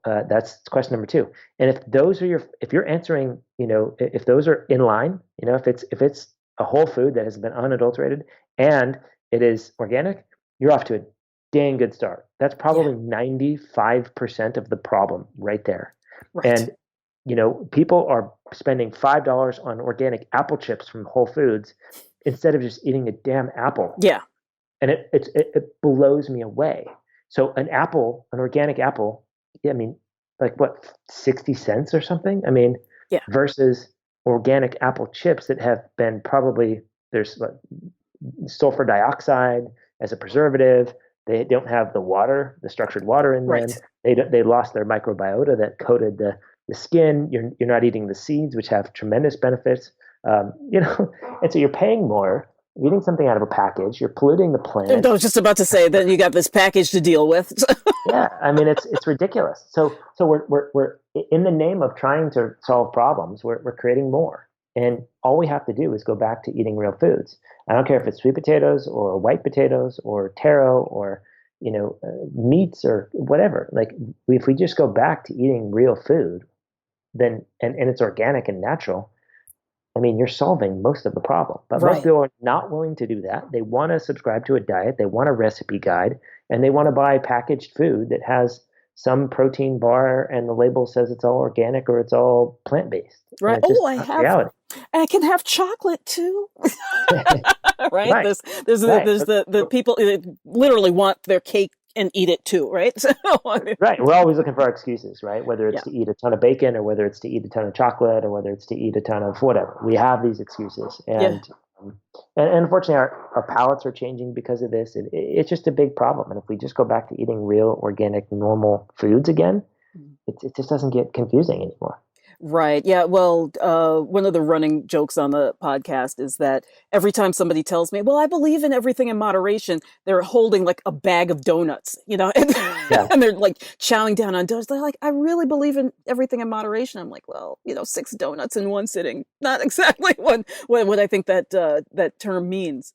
That's question number two. And if you're answering, if those are in line, if it's a whole food that has been unadulterated and it is organic, you're off to a dang good start. That's probably 95% of the problem right there. Right. And, people are spending $5 on organic apple chips from Whole Foods instead of just eating a damn apple. Yeah. And it blows me away. So an organic apple, I mean, like what, 60 cents or something? I mean, versus organic apple chips that have been there's sulfur dioxide as a preservative. They don't have the structured water in them. They lost their microbiota that coated the skin. You're not eating the seeds, which have tremendous benefits. And so you're paying more. You're eating something out of a package. You're polluting the planet. I was just about to say that you got this package to deal with. Yeah, I mean it's ridiculous. So we're in the name of trying to solve problems, we're creating more. And all we have to do is go back to eating real foods. I don't care if it's sweet potatoes or white potatoes or taro or meats or whatever. Like if we just go back to eating real food, then and it's organic and natural, I mean, you're solving most of the problem. But most Right. people are not willing to do that. They want to subscribe to a diet, they want a recipe guide, and they want to buy packaged food that has some protein bar and the label says it's all organic or it's all plant based. And Right. it's just Oh, not reality. I can have chocolate too. Right. Right. Right. There's the people that literally want their cake and eat it too. Right. So, Right. We're always looking for excuses, right? Whether it's yeah. to eat a ton of bacon or whether it's to eat a ton of chocolate or whether it's to eat a ton of whatever. We have these excuses. Yeah. And unfortunately, our palates are changing because of this. It's just a big problem. And if we just go back to eating real, organic, normal foods again, it just doesn't get confusing anymore. Right. Yeah. Well, one of the running jokes on the podcast is that every time somebody tells me, well, I believe in everything in moderation, they're holding like a bag of donuts, and, Yeah. and they're like chowing down on donuts. They're like, I really believe in everything in moderation. I'm like, well, 6 donuts in one sitting. Not exactly what I think that term means.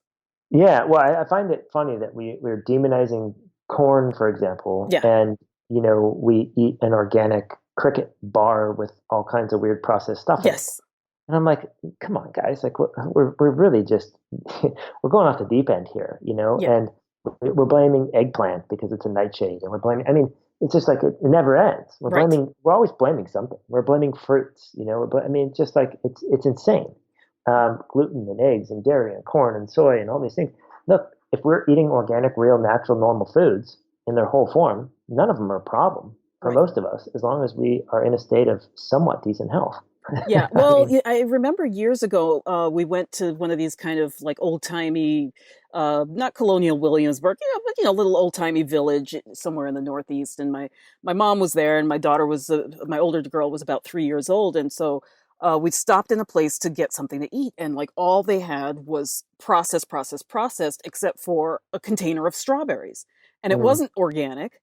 Yeah. Well, I find it funny that we're demonizing corn, for example, Yeah. and, we eat an organic cricket bar with all kinds of weird processed stuff in it. Yes. And I'm like, come on, guys! Like we're really just we're going off the deep end here, Yeah. And we're blaming eggplant because it's a nightshade, and we're blaming. I mean, it's just like it never ends. Right. We're always blaming something. We're blaming fruits, But I mean, it's just like it's insane. Gluten and eggs and dairy and corn and soy and all these things. Look, if we're eating organic, real, natural, normal foods in their whole form, none of them are a problem for Right. most of us, as long as we are in a state of somewhat decent health. Yeah. I Well, mean, I remember years ago, we went to one of these kind of like old timey, not colonial Williamsburg, but little old timey village somewhere in the Northeast. And my mom was there, and my daughter was my older girl was about 3 years old, and so we stopped in a place to get something to eat, and like all they had was processed, except for a container of strawberries, and it mm, wasn't organic.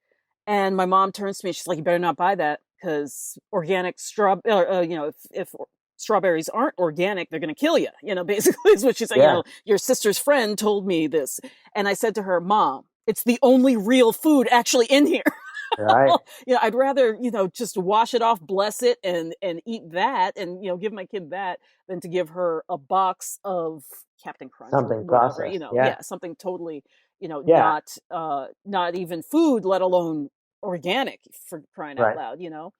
And my mom turns to me, she's like, "You better not buy that because organic if strawberries aren't organic, they're going to kill you." Basically is what she's like. yeah, Your sister's friend told me this, and I said to her, "Mom, it's the only real food actually in here." right. I'd rather just wash it off, bless it, and eat that, and give my kid that than to give her a box of Captain Crunch or Something whatever. processed. Yeah, something totally Yeah, not even food, let alone organic, for crying out right, loud.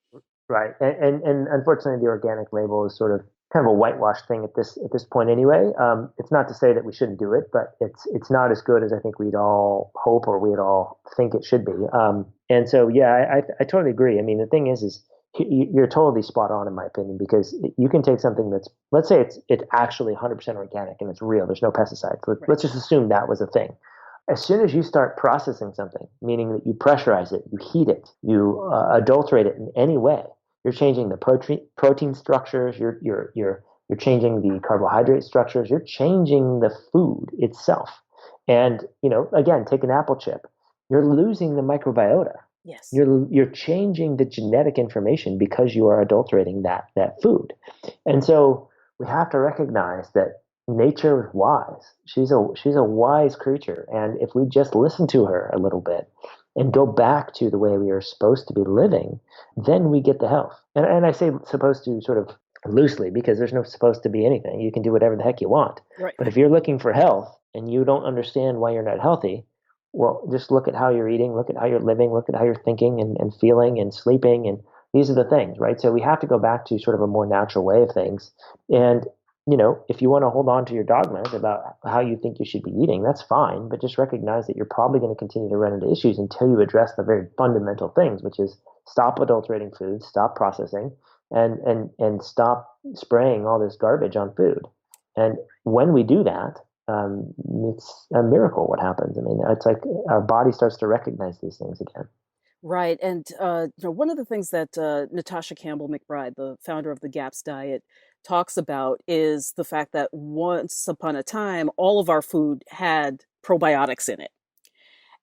right. And unfortunately, the organic label is sort of kind of a whitewash thing at this point anyway. It's not to say that we shouldn't do it, but it's not as good as I think we'd all hope or we'd all think it should be. And so yeah, I totally agree. I mean, the thing is you're totally spot on in my opinion, because you can take something that's, let's say it's actually 100% organic and it's real. There's no pesticides. Right. Let's just assume that was a thing. As soon as you start processing something, meaning that you pressurize it, you heat it, you adulterate it in any way, you're changing the protein structures. You're changing the carbohydrate structures. You're changing the food itself. And again, take an apple chip. You're losing the microbiota. Yes. You're changing the genetic information because you are adulterating that food. And so we have to recognize that nature is wise. She's a wise creature, and if we just listen to her a little bit and go back to the way we are supposed to be living, then we get the health. And I say supposed to sort of loosely, because there's no supposed to be anything. You can do whatever the heck you want. Right. But if you're looking for health and you don't understand why you're not healthy, well, just look at how you're eating, look at how you're living, look at how you're thinking and feeling and sleeping. And these are the things, right? So we have to go back to sort of a more natural way of things. And if you want to hold on to your dogmas about how you think you should be eating, that's fine. But just recognize that you're probably going to continue to run into issues until you address the very fundamental things, which is stop adulterating food, stop processing, and stop spraying all this garbage on food. And when we do that, it's a miracle what happens. I mean, it's like our body starts to recognize these things again. Right. And one of the things that Natasha Campbell McBride, the founder of the GAPS diet, talks about is the fact that once upon a time, all of our food had probiotics in it.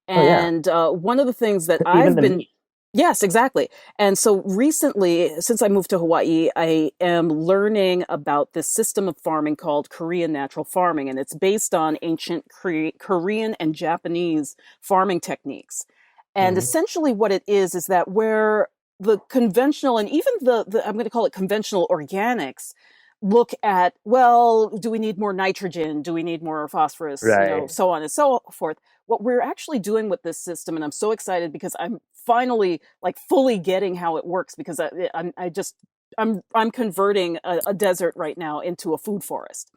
Oh yeah, And one of the things that even I've the been, meat. Yes, exactly. And so recently, since I moved to Hawaii, I am learning about this system of farming called Korean natural farming, and it's based on ancient Korean and Japanese farming techniques. And Hmm. essentially, what it is that where the conventional and even the I'm going to call it conventional organics look at, well, do we need more nitrogen? Do we need more phosphorus? Right. So on and so forth. What we're actually doing with this system, and I'm so excited because I'm finally like fully getting how it works because I'm converting a desert right now into a food forest.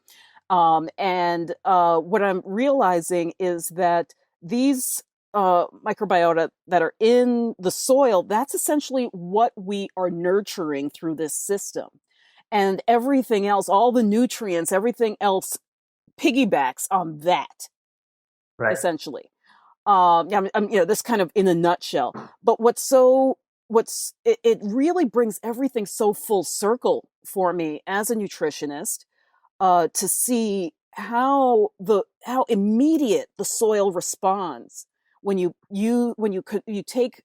And what I'm realizing is that these microbiota that are in the soil, that's essentially what we are nurturing through this system. And everything else, all the nutrients, everything else piggybacks on that, Right. essentially. Yeah, this kind of in a nutshell. But it really brings everything so full circle for me as a nutritionist, to see how immediate the soil responds when you take,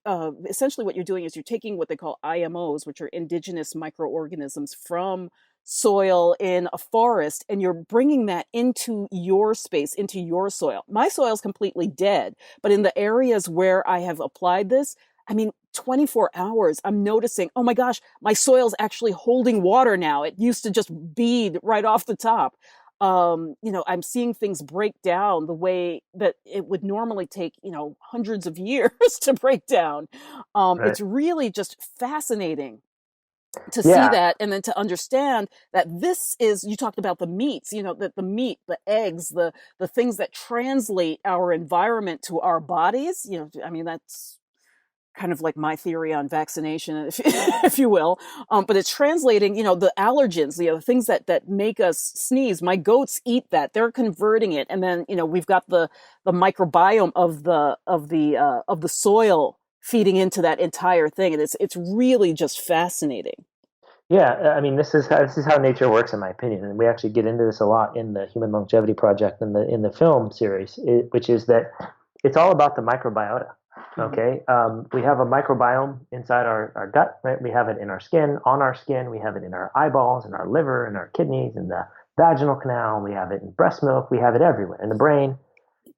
essentially what you're doing is you're taking what they call IMOs, which are indigenous microorganisms from soil in a forest, and you're bringing that into your space, into your soil. My soil's completely dead, but in the areas where I have applied this, I mean, 24 hours, I'm noticing, oh my gosh, my soil's actually holding water now. It used to just bead right off the top. I'm seeing things break down the way that it would normally take, hundreds of years to break down. Right. It's really just fascinating to see Yeah. that, and then to understand that this is, you talked about the meats, that the meat, the eggs, the things that translate our environment to our bodies, I mean, that's kind of like my theory on vaccination, if you will. But it's translating, the allergens, the things that make us sneeze. My goats eat that; they're converting it, and then we've got the microbiome of the soil feeding into that entire thing, and it's really just fascinating. Yeah, I mean, this is how nature works, in my opinion, and we actually get into this a lot in the Human Longevity Project and the film series, which is that it's all about the microbiota. Mm-hmm. Okay, we have a microbiome inside our gut, right? We have it in our skin, on our skin. We have it in our eyeballs, in our liver, in our kidneys, in the vaginal canal. We have it in breast milk. We have it everywhere in the brain.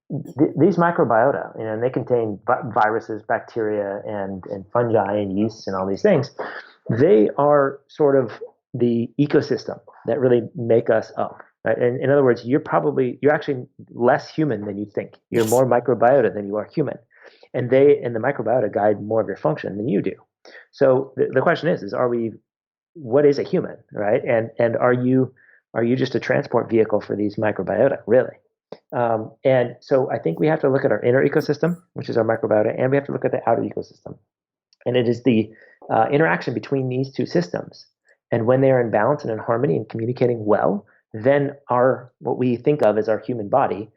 These microbiota, and they contain viruses, bacteria, and fungi and yeasts and all these things. They are sort of the ecosystem that really make us up. Right? And in other words, you're actually less human than you think. You're Yes. more microbiota than you are human, and the microbiota guide more of your function than you do. So the question is what is a human, right? And are you just a transport vehicle for these microbiota, really? And so I think we have to look at our inner ecosystem, which is our microbiota, and we have to look at the outer ecosystem. And it is the interaction between these two systems. And when they are in balance and in harmony and communicating well, then what we think of as our human body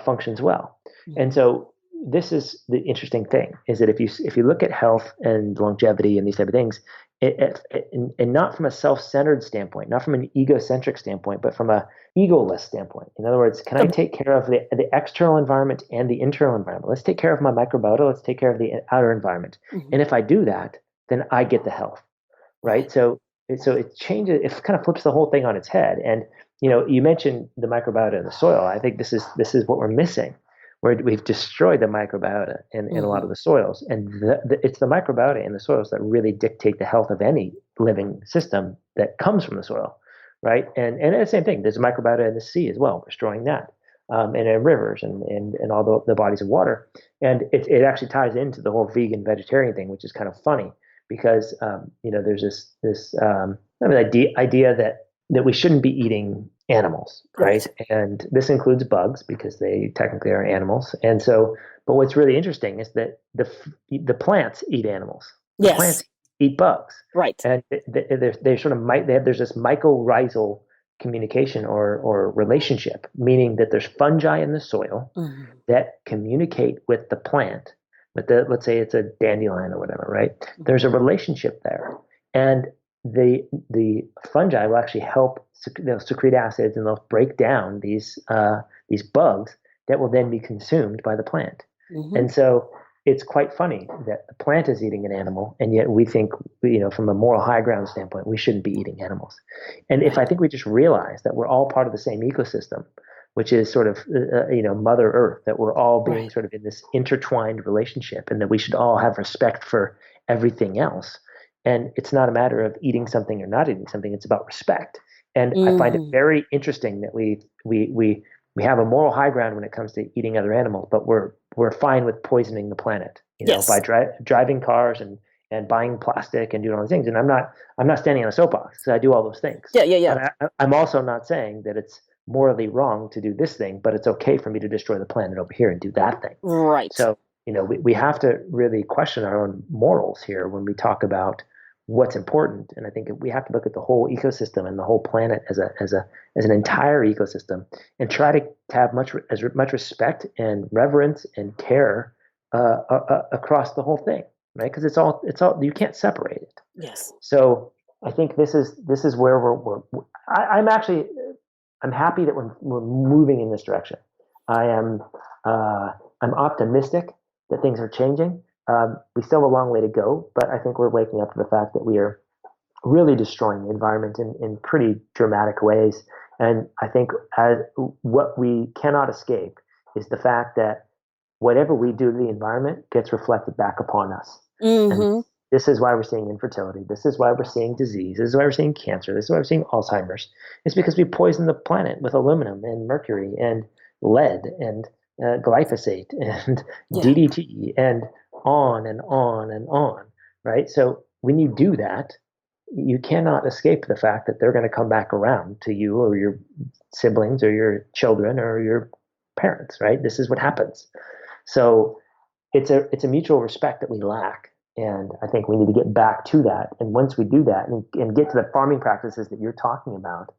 functions well. And Mm-hmm. so this is the interesting thing: is that if you look at health and longevity and these type of things, and not from a self-centered standpoint, not from an egocentric standpoint, but from a egoless standpoint. In other words, can I take care of the external environment and the internal environment? Let's take care of my microbiota. Let's take care of the outer environment. Mm-hmm. And if I do that, then I get the health, Right. right? So it changes. It kind of flips the whole thing on its head. And you mentioned the microbiota in the soil. I think this is what we're missing. We've destroyed the microbiota in a lot Mm-hmm. of the soils, and it's the microbiota in the soils that really dictate the health of any living system that comes from the soil, right? And the same thing. There's a microbiota in the sea as well, destroying that, and in rivers and all the bodies of water. And it actually ties into the whole vegan vegetarian thing, which is kind of funny because there's this idea that we shouldn't be eating animals, right? Right. And this includes bugs because they technically are animals. And so, but what's really interesting is that the plants eat animals. The Yes. plants eat bugs, Right. and they sort of there's this mycorrhizal communication or relationship, meaning that there's fungi in the soil Mm-hmm. that communicate with the plant. Let's say it's a dandelion or whatever, right? There's a relationship there, and the fungi will actually help. They'll secrete acids and they'll break down these bugs that will then be consumed by the plant. Mm-hmm. And so it's quite funny that the plant is eating an animal, and yet we think, from a moral high ground standpoint, we shouldn't be eating animals. And if I Right. think we just realize that we're all part of the same ecosystem, which is sort of, Mother Earth, that we're all being Right. sort of in this intertwined relationship, and that we should all have respect for everything else. And it's not a matter of eating something or not eating something; it's about respect. And I find it Hmm. very interesting that we have a moral high ground when it comes to eating other animals, but we're fine with poisoning the planet, by Yes. driving cars and buying plastic and doing all these things. And I'm not standing on a soapbox because I do all those things. Yeah. Yeah. Yeah. But I'm also not saying that it's morally wrong to do this thing, but it's okay for me to destroy the planet over here and do that thing. Right. So, we have to really question our own morals here when we talk about what's important. And I think we have to look at the whole ecosystem and the whole planet as an entire ecosystem, and try to have as much respect and reverence and care across the whole thing, right? Because it's all you can't separate it. Yes. So I think this is where I'm actually I'm happy that we're moving in this direction. I am I'm optimistic that things are changing. We still have a long way to go, but I think we're waking up to the fact that we are really destroying the environment in pretty dramatic ways. And I think what we cannot escape is the fact that whatever we do to the environment gets reflected back upon us. And Hmm. this is why we're seeing infertility. This is why we're seeing disease. This is why we're seeing cancer. This is why we're seeing Alzheimer's. It's because we poison the planet with aluminum and mercury and lead and glyphosate and Yeah. DDT and on and on and on, right? So when you do that, you cannot escape the fact that they're going to come back around to you or your siblings or your children or your parents, right? This is what happens. So it's a mutual respect that we lack. And I think we need to get back to that. And once we do that and get to the farming practices that you're talking about,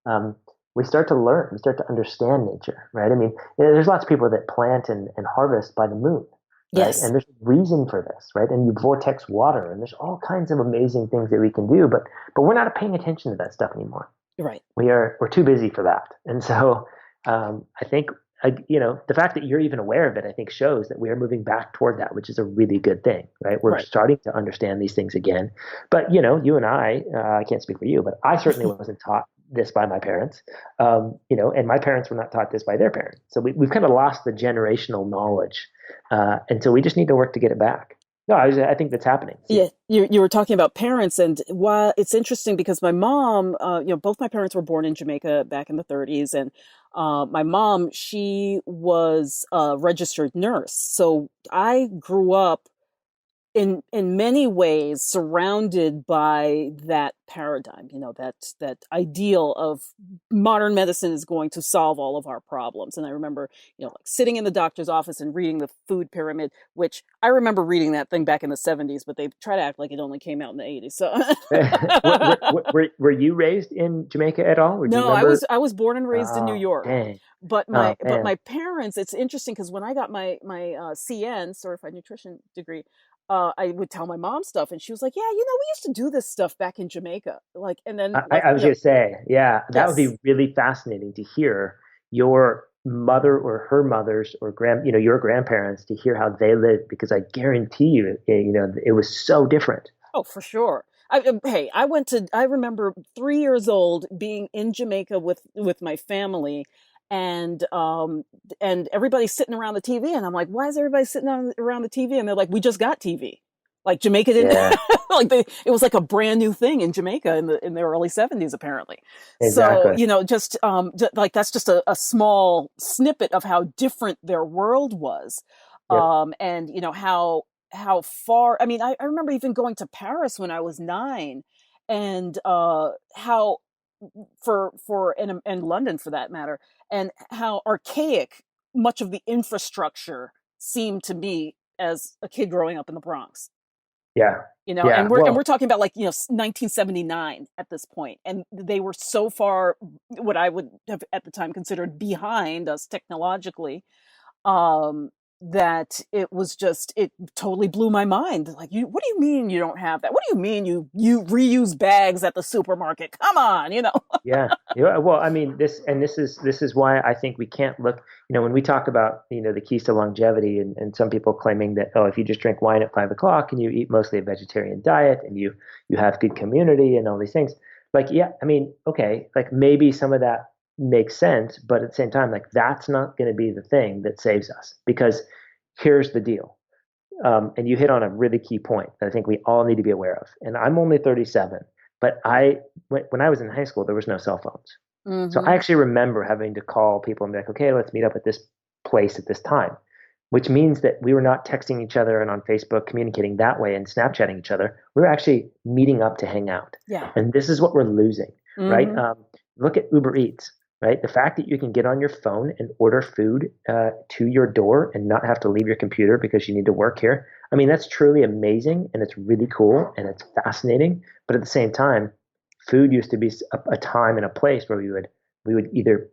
um, we start to learn, we start to understand nature, right? I mean, there's lots of people that plant and harvest by the moon, right? Yes. And there's a reason for this, right? And you vortex water, and there's all kinds of amazing things that we can do, but we're not paying attention to that stuff anymore. Right. We're too busy for that. And so I think the fact that you're even aware of it, I think shows that we are moving back toward that, which is a really good thing, right? We're Right. starting to understand these things again. But you and I can't speak for you, but I certainly wasn't taught this by my parents, and my parents were not taught this by their parents. So we've kind of lost the generational knowledge, and so we just need to work to get it back. No, I think that's happening. Yeah. Yeah, you were talking about parents, and while it's interesting because my mom, both my parents were born in Jamaica back in the 30s, and my mom, she was a registered nurse, so I grew up in many ways surrounded by that paradigm, that ideal of modern medicine is going to solve all of our problems. And I remember, like sitting in the doctor's office and reading the food pyramid, which I remember reading that thing back in the 70s, but they try to act like it only came out in the 80s. So were you raised in Jamaica at all, or do you no, remember? I was born and raised in New Oh, York. dang. But my Oh, but man. my parents, it's interesting because when I got my CN, certified nutrition degree, I would tell my mom stuff, and she was like, "Yeah, we used to do this stuff back in Jamaica." Like, and then I was going to say, yeah, that would yes, be really fascinating to hear your mother or her mother's or your grandparents, to hear how they lived, because I guarantee you, it was so different. oh, for sure. Hey, I remember 3 years old being in Jamaica with my family, and everybody's sitting around the TV, and I'm like, why is everybody sitting around the TV? And they're like, we just got TV. Like Jamaica didn't Yeah, like it was like a brand new thing in Jamaica in the early 70s apparently. So, exactly. like that's just a small snippet of how different their world was. Yep. And how far, I mean, I remember even going to Paris when I was 9, and how and London for that matter, and how archaic much of the infrastructure seemed to me as a kid growing up in the Bronx. Yeah. And Yeah. we're Well, talking about, like, 1979 at this point, and they were so far, what I would have at the time considered behind us technologically. that it totally blew my mind. Like, what do you mean you don't have that? What do you mean you reuse bags at the supermarket? Come on, Yeah. Yeah. Well, I mean, this is why I think we can't look, when we talk about, the keys to longevity and some people claiming that, oh, if you just drink wine at 5 o'clock and you eat mostly a vegetarian diet and you have good community and all these things, like, yeah, I mean, okay, like maybe some of that makes sense, but at the same time, like that's not going to be the thing that saves us because here's the deal. And you hit on a really key point that I think we all need to be aware of. And I'm only 37, but when I was in high school, there was no cell phones. So I Mm-hmm. actually remember having to call people and be like, okay, let's meet up at this place at this time, which means that we were not texting each other and on Facebook communicating that way and Snapchatting each other. We were actually meeting up to hang out. Yeah. And this is what we're losing, right? Mm-hmm. Look at Uber Eats, right? The fact that you can get on your phone and order food to your door and not have to leave your computer because you need to work here. I mean, that's truly amazing and it's really cool and it's fascinating. But at the same time, food used to be a time and a place where we would either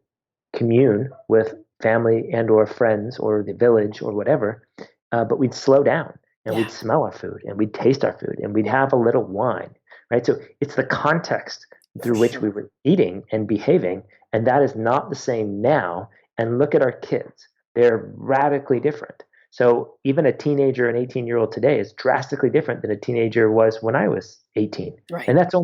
commune with family and or friends or the village or whatever, but we'd slow down and Yeah. we'd smell our food and we'd taste our food and we'd have a little wine, right? So it's the context For through which we sure. were eating and behaving, and that is not the same now. And look at our kids; they're radically different. So even a teenager, an 18-year-old today, is drastically different than a teenager was when I was 18, Right. and that's a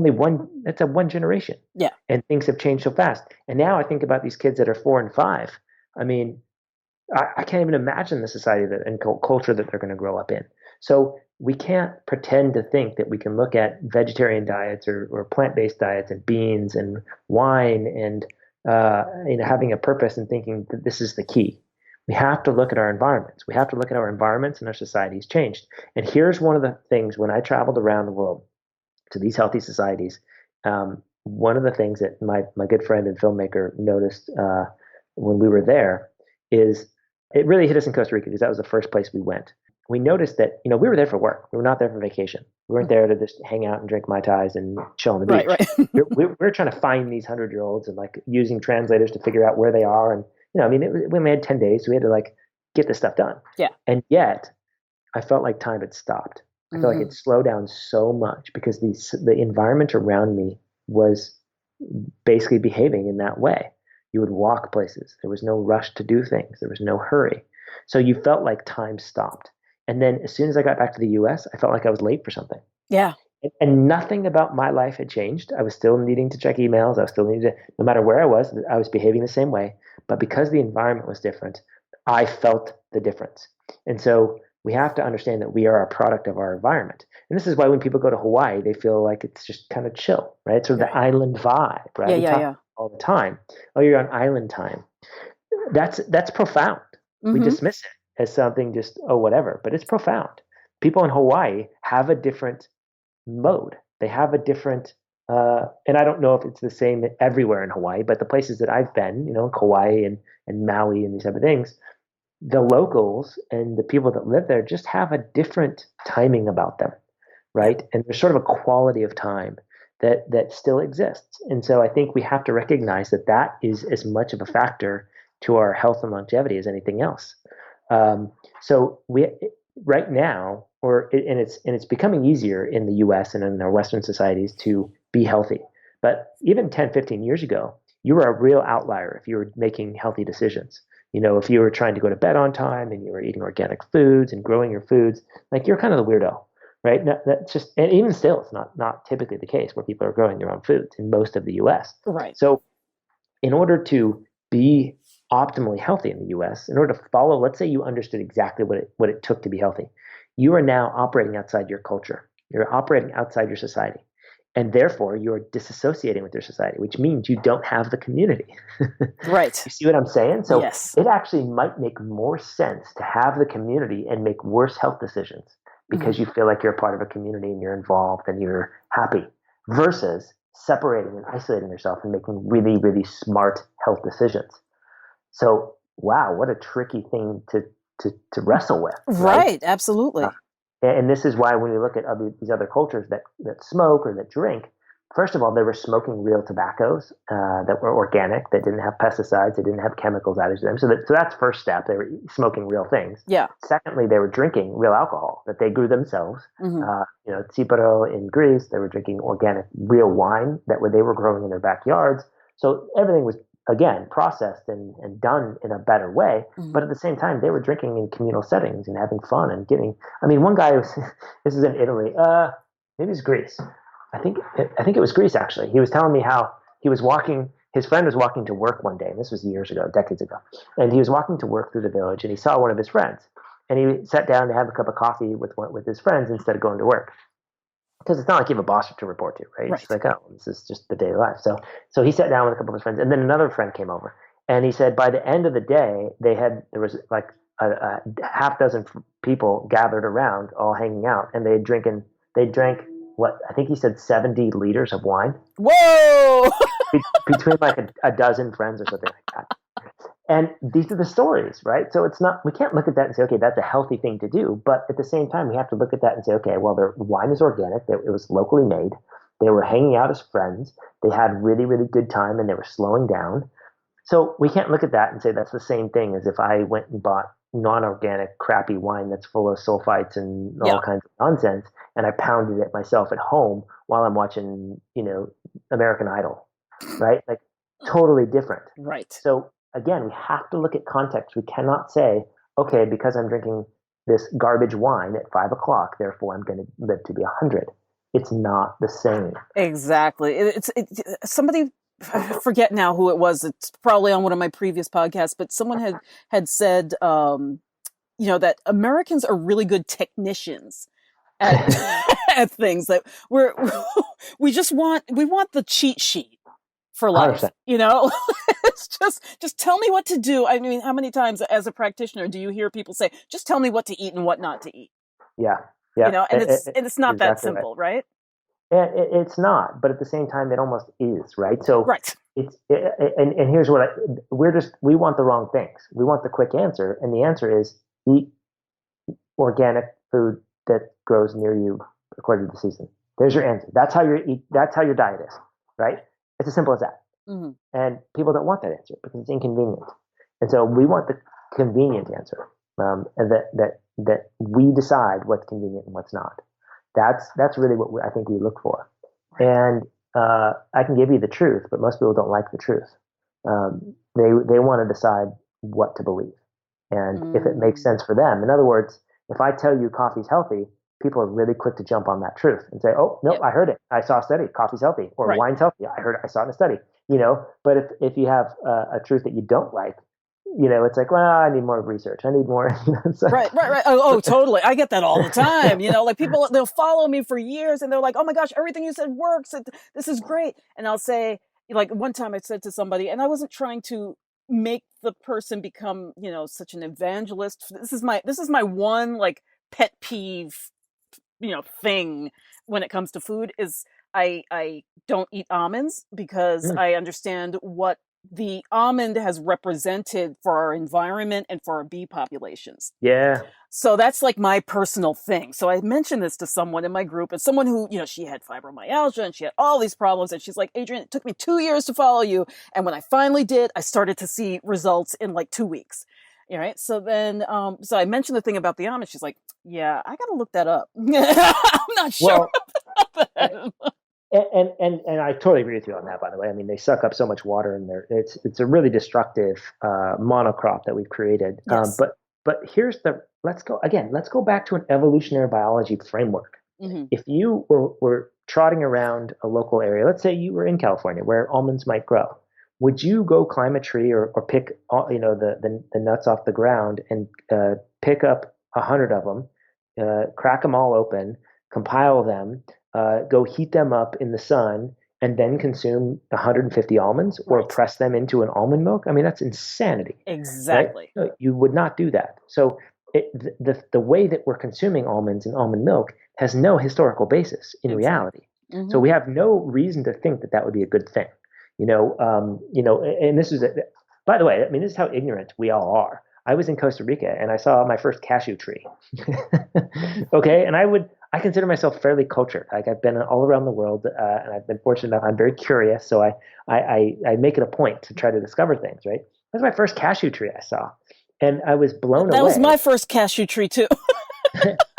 one generation, Yeah. and things have changed so fast. And now I think about these kids that are 4 and 5. I mean, I can't even imagine the society that and culture that they're going to grow up in. So we can't pretend to think that we can look at vegetarian diets or plant-based diets and beans and wine and having a purpose and thinking that this is the key. We have to look at our environments. We have to look at our environments and our societies changed. And here's one of the things when I traveled around the world to these healthy societies. One of the things that my good friend and filmmaker noticed when we were there is it really hit us in Costa Rica because that was the first place we went. We noticed that we were there for work. We were not there for vacation. We weren't there to just hang out and drink mai tais and chill on the Right. beach. Right. We're trying to find these 100-year-olds and like using translators to figure out where they are. And I mean, we only had 10 days, so we had to like get this stuff done. Yeah. And yet, I felt like time had stopped. I felt like Mm-hmm. it slowed down so much because the environment around me was basically behaving in that way. You would walk places. There was no rush to do things. There was no hurry. So you felt like time stopped. And then as soon as I got back to the US, I felt like I was late for something. Yeah. And nothing about my life had changed. I was still needing to check emails. I was still needing to, no matter where I was behaving the same way. But because the environment was different, I felt the difference. And so we have to understand that we are a product of our environment. And this is why when people go to Hawaii, they feel like it's just kind of chill, right? So the island vibe, right? Yeah. We Yeah. talk Yeah. all the time. Oh, you're on island time. That's profound. We Mm-hmm. dismiss it as something just, oh, whatever, but it's profound. People in Hawaii have a different mode. They have a different, and I don't know if it's the same everywhere in Hawaii, but the places that I've been, Kauai and Maui and these type of things, the locals and the people that live there just have a different timing about them, right? And there's sort of a quality of time that still exists. And so I think we have to recognize that that is as much of a factor to our health and longevity as anything else. So we right now, and it's becoming easier in the U.S. and in our Western societies to be healthy. But even 10, 15 years ago, you were a real outlier if you were making healthy decisions. If you were trying to go to bed on time and you were eating organic foods and growing your foods, like you're kind of the weirdo, right? That's just, and even still, it's not typically the case where people are growing their own foods in most of the U.S. Right. So, in order to be optimally healthy in the U.S., in order to follow, let's say you understood exactly what it took to be healthy, you are now operating outside your culture. You're operating outside your society. And therefore, you're disassociating with your society, which means you don't have the community. Right. You see what I'm saying? So Yes. it actually might make more sense to have the community and make worse health decisions because you feel like you're a part of a community and you're involved and you're happy versus separating and isolating yourself and making really, really smart health decisions. So, wow, what a tricky thing to wrestle with, right? Right. Absolutely. And this is why when we look at these other cultures that smoke or that drink, first of all, they were smoking real tobaccos that were organic, that didn't have pesticides, that didn't have chemicals added to them. So that's first step. They were smoking real things. Yeah. Secondly, they were drinking real alcohol that they grew themselves. Mm-hmm. Tsiparo in Greece, they were drinking organic real wine that they were growing in their backyards. So everything was, again, processed and done in a better way. Mm-hmm. But at the same time, they were drinking in communal settings and having fun and one guy was, this is in Italy, maybe it's Greece. I think it was Greece, actually. He was telling me how he was walking, his friend was walking to work one day, and this was years ago, decades ago. And he was walking to work through the village, and he saw one of his friends. And he sat down to have a cup of coffee with his friends instead of going to work. Because it's not like you have a boss to report to, right? It's like, oh, this is just the daily life. So he sat down with a couple of his friends, and then another friend came over. And he said by the end of the day, there was like a half dozen people gathered around, all hanging out, and they drank what I think he said 70 liters of wine. Whoa! Between like a dozen friends or something like that. And these are the stories, right? So we can't look at that and say, okay, that's a healthy thing to do. But at the same time, we have to look at that and say, okay, well, their wine is organic. It was locally made. They were hanging out as friends. They had really, really good time, and they were slowing down. So we can't look at that and say that's the same thing as if I went and bought non-organic, crappy wine that's full of sulfites and all kinds of nonsense, and I pounded it myself at home while I'm watching, American Idol, right? Like totally different. Right. So again, we have to look at context. We cannot say, okay, because I'm drinking this garbage wine at 5 o'clock, therefore I'm going to live to be 100. It's not the same. Exactly. Somebody, I forget now who it was. It's probably on one of my previous podcasts, but someone had said, that Americans are really good technicians at at things that we want the cheat sheet for life. 100%. It's just tell me what to do. I mean, how many times as a practitioner do you hear people say, just tell me what to eat and what not to eat? Yeah. And it's not that simple, right? It's not, but at the same time, it almost is, right? So right. And here's what we want the wrong things. We want the quick answer, and the answer is eat organic food that grows near you according to the season. There's your answer. That's how your diet is, right? It's as simple as that. Mm-hmm. And people don't want that answer because it's inconvenient, and so we want the convenient answer, and that we decide what's convenient and what's not. That's really what I think we look for. And I can give you the truth, but most people don't like the truth. They want to decide what to believe, and if it makes sense for them. In other words, if I tell you coffee's healthy, people are really quick to jump on that truth and say, "Oh, no, I heard it. I saw a study. Coffee's healthy, or wine's healthy. I saw it in a study." But if you have a truth that you don't like, it's like, well, I need more research. I need more. Right. Oh, totally. I get that all the time. Like people, they'll follow me for years and they're like, oh my gosh, everything you said works. This is great. And I'll say, like one time I said to somebody, and I wasn't trying to make the person become, such an evangelist. This is my one like pet peeve, thing when it comes to food is I don't eat almonds because I understand what the almond has represented for our environment and for our bee populations. Yeah. So that's like my personal thing. So I mentioned this to someone in my group, and someone who, she had fibromyalgia and she had all these problems. And she's like, Adrian, it took me 2 years to follow you. And when I finally did, I started to see results in like 2 weeks. All right. So then, so I mentioned the thing about the almond. She's like, yeah, I got to look that up. I'm not sure about that. And I totally agree with you on that, by the way. I mean, they suck up so much water, and it's a really destructive monocrop that we've created. Yes. But let's go back to an evolutionary biology framework. Mm-hmm. If you were trotting around a local area, let's say you were in California where almonds might grow, would you go climb a tree or pick the nuts off the ground and pick up 100 of them, crack them all open, compile them, go heat them up in the sun, and then consume 150 almonds or press them into an almond milk? I mean, that's insanity. Exactly. Right? No, you would not do that. So the way that we're consuming almonds and almond milk has no historical basis in reality. Mm-hmm. So we have no reason to think that would be a good thing. And this is, by the way, I mean, this is how ignorant we all are. I was in Costa Rica and I saw my first cashew tree. Okay, and I consider myself fairly cultured. Like I've been all around the world, and I've been fortunate enough. I'm very curious, so I make it a point to try to discover things. Right, that was my first cashew tree I saw, and I was blown That was away. my first cashew tree too.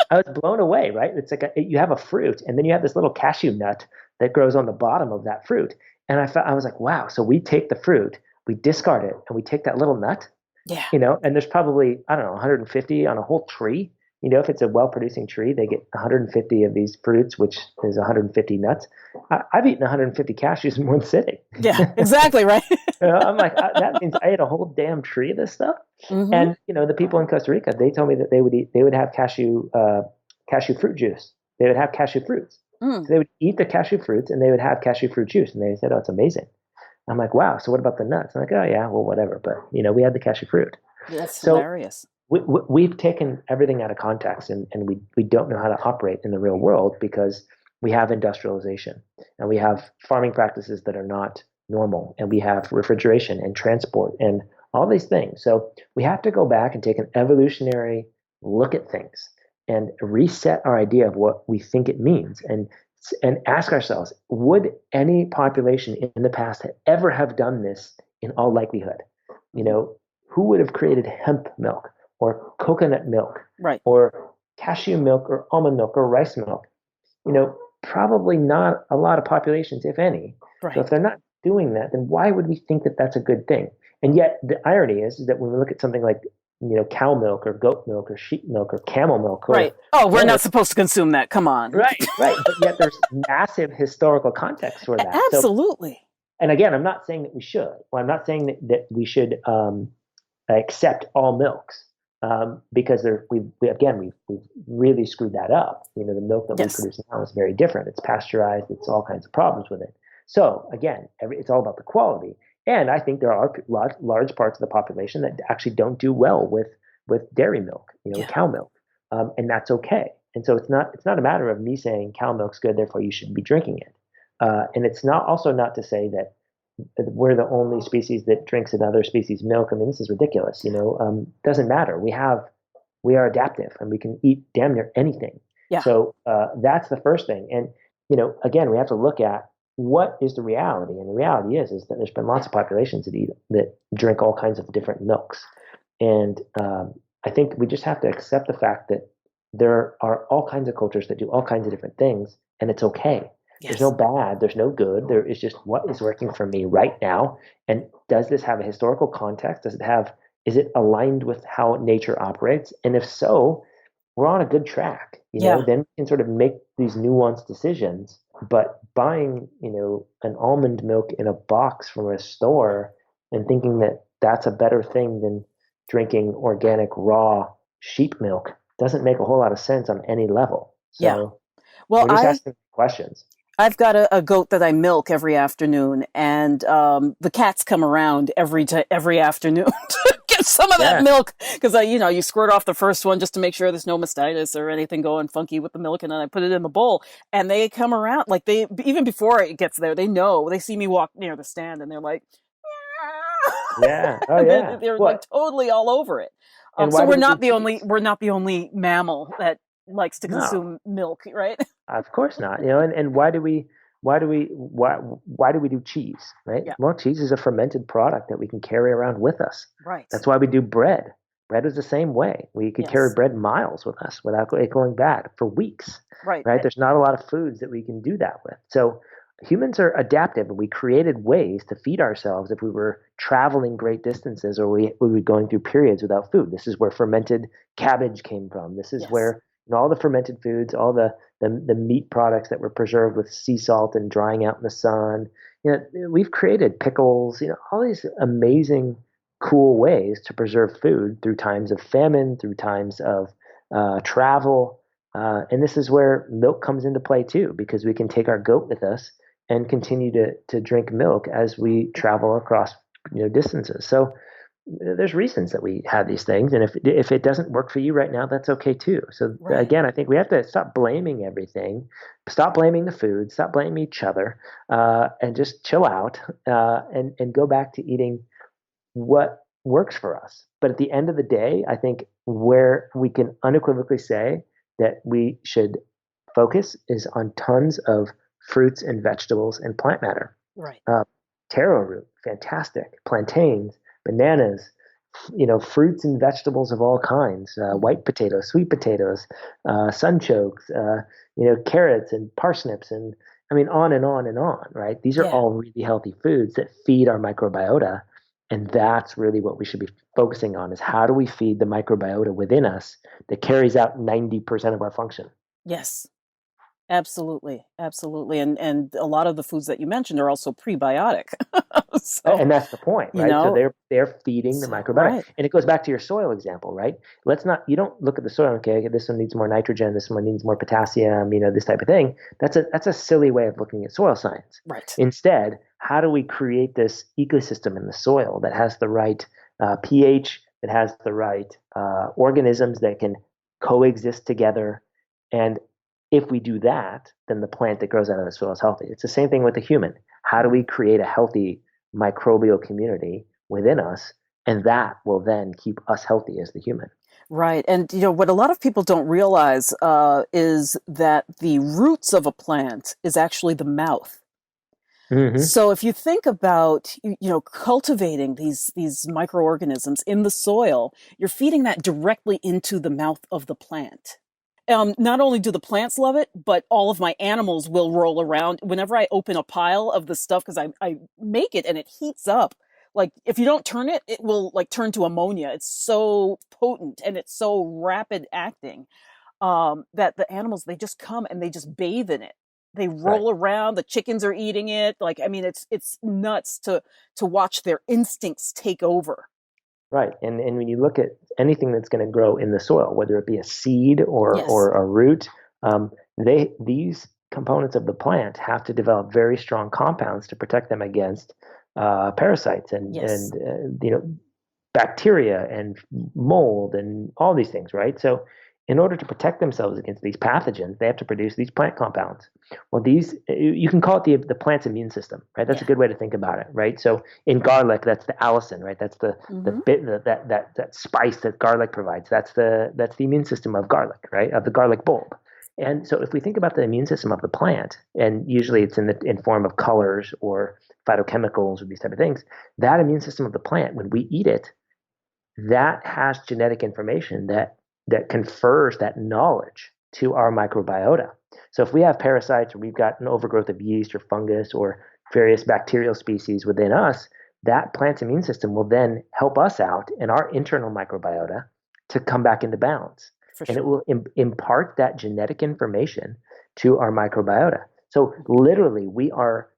I was blown away. Right, it's like you have a fruit, and then you have this little cashew nut that grows on the bottom of that fruit, and I was like, wow. So we take the fruit, we discard it, and we take that little nut, Yeah. and there's probably, I don't know, 150 on a whole tree. If it's a well-producing tree, they get 150 of these fruits, which is 150 nuts. I've eaten 150 cashews in one sitting. Yeah, exactly, right? I'm like, that means I ate a whole damn tree of this stuff. Hmm. And the people in Costa Rica, they told me that they would have cashew fruit juice. They would have cashew fruits. Mm, So they would eat the cashew fruits and they would have cashew fruit juice. And they said, oh, it's amazing. I'm like, wow. So what about the nuts? I'm like, oh yeah, well, whatever. But we had the cashew fruit. that's So hilarious. we've taken everything out of context, and we don't know how to operate in the real world because we have industrialization and we have farming practices that are not normal, and we have refrigeration and transport and all these things. So we have to go back and take an evolutionary look at things and reset our idea of what we think it means, and ask ourselves, would any population in the past ever have done this in all likelihood? Who would have created hemp milk or coconut milk Right. or cashew milk or almond milk or rice milk? Probably not a lot of populations, if any. So Right. if they're not doing that, then why would we think that that's a good thing? And yet the irony is that when we look at something like cow milk or goat milk or sheep milk or camel milk, or Right. Oh, we're not supposed to consume that. Come on. right, but yet there's massive historical context for that. So, Absolutely. and again, I'm not saying that we should. Well, I'm not saying that we should accept all milks, because we've really screwed that up. The milk that we Yes. produce now is very different. It's pasteurized. It's all kinds of problems with it. So again, it's all about the quality. And I think there are large parts of the population that actually don't do well with dairy milk, Yeah. cow milk, and that's okay. And so it's not a matter of me saying cow milk's good, therefore you should be drinking it. And it's not to say that we're the only species that drinks another species' milk. I mean, this is ridiculous. Doesn't matter. We are adaptive, and we can eat damn near anything. Yeah. So that's the first thing. And again, we have to look at what is the reality. And the reality is that there's been lots of populations that drink all kinds of different milks. And I think we just have to accept the fact that there are all kinds of cultures that do all kinds of different things, and it's okay. Yes. There's no bad, there's no good. There is just what is working for me right now. And does this have a historical context? Is it aligned with how nature operates? And if so, we're on a good track. Then we can sort of make these nuanced decisions. But buying, an almond milk in a box from a store and thinking that that's a better thing than drinking organic raw sheep milk doesn't make a whole lot of sense on any level. So Yeah. Well, we're just asking questions. I've got a goat that I milk every afternoon, and the cats come around every afternoon to get some of that milk, because you squirt off the first one just to make sure there's no mastitis or anything going funky with the milk, and then I put it in the bowl, and they come around, like, they, even before it gets there, they see me walk near the stand, and they're like, yeah, oh yeah, they're like totally all over it. So we're not the only mammal that likes to consume milk, right? Of course not. And why do we do cheese, right? Yeah. Well, cheese is a fermented product that we can carry around with us. Right. That's why we do bread. Bread is the same way. We could carry bread miles with us without it going bad for weeks. Right. There's not a lot of foods that we can do that with. So humans are adaptive, and we created ways to feed ourselves if we were traveling great distances, or we were going through periods without food. This is where fermented cabbage came from. This is where all the fermented foods, all the meat products that were preserved with sea salt and drying out in the sun. We've created pickles, all these amazing, cool ways to preserve food through times of famine, through times of travel. And this is where milk comes into play too, because we can take our goat with us and continue to drink milk as we travel across distances. So there's reasons that we have these things, and if it doesn't work for you right now, that's okay too. So again, I think we have to stop blaming everything, stop blaming the food, stop blaming each other, and just chill out, and go back to eating what works for us. But at the end of the day, I think where we can unequivocally say that we should focus is on tons of fruits and vegetables and plant matter. Right. Taro root, fantastic. Plantains, bananas, fruits and vegetables of all kinds. White potatoes, sweet potatoes, sunchokes, carrots and parsnips, and I mean on and on and on. Right? These are Yeah. all really healthy foods that feed our microbiota, and that's really what we should be focusing on: is how do we feed the microbiota within us that carries out 90% of our function. Yes. Absolutely, absolutely, and a lot of the foods that you mentioned are also prebiotic. So, And that's the point, you right? So know, they're feeding the microbiota, right, and it goes back to your soil example, right? You don't look at the soil, okay, this one needs more nitrogen, this one needs more potassium, this type of thing. That's a silly way of looking at soil science. right. Instead, how do we create this ecosystem in the soil that has the right pH, that has the right organisms that can coexist together, and if we do that, then the plant that grows out of the soil is healthy. It's the same thing with the human. How do we create a healthy microbial community within us? And that will then keep us healthy as the human. Right. And, what a lot of people don't realize is that the roots of a plant is actually the mouth. Mm-hmm. So if you think about, cultivating these microorganisms in the soil, you're feeding that directly into the mouth of the plant. Not only do the plants love it, but all of my animals will roll around whenever I open a pile of the stuff, because I make it and it heats up. Like if you don't turn it, it will like turn to ammonia. It's so potent and it's so rapid acting that the animals, they just come and they just bathe in it. They roll around. The chickens are eating it. Like, I mean, it's nuts to watch their instincts take over. Right. And when you look at anything that's going to grow in the soil, whether it be a seed or Yes. or a root, these components of the plant have to develop very strong compounds to protect them against parasites and Yes. bacteria and mold and all these things, right? So in order to protect themselves against these pathogens, they have to produce these plant compounds. Well, these, you can call it the plant's immune system, right? That's a good way to think about it, right? So in garlic, that's the allicin, right? That's the bit that spice that garlic provides. That's the immune system of garlic, right? Of the garlic bulb. And so if we think about the immune system of the plant, and usually it's in form of colors or phytochemicals or these type of things, that immune system of the plant, when we eat it, that has genetic information that confers that knowledge to our microbiota. So if we have parasites or we've got an overgrowth of yeast or fungus or various bacterial species within us, that plant's immune system will then help us out in our internal microbiota to come back into balance. And it will impart that genetic information to our microbiota. So literally, we are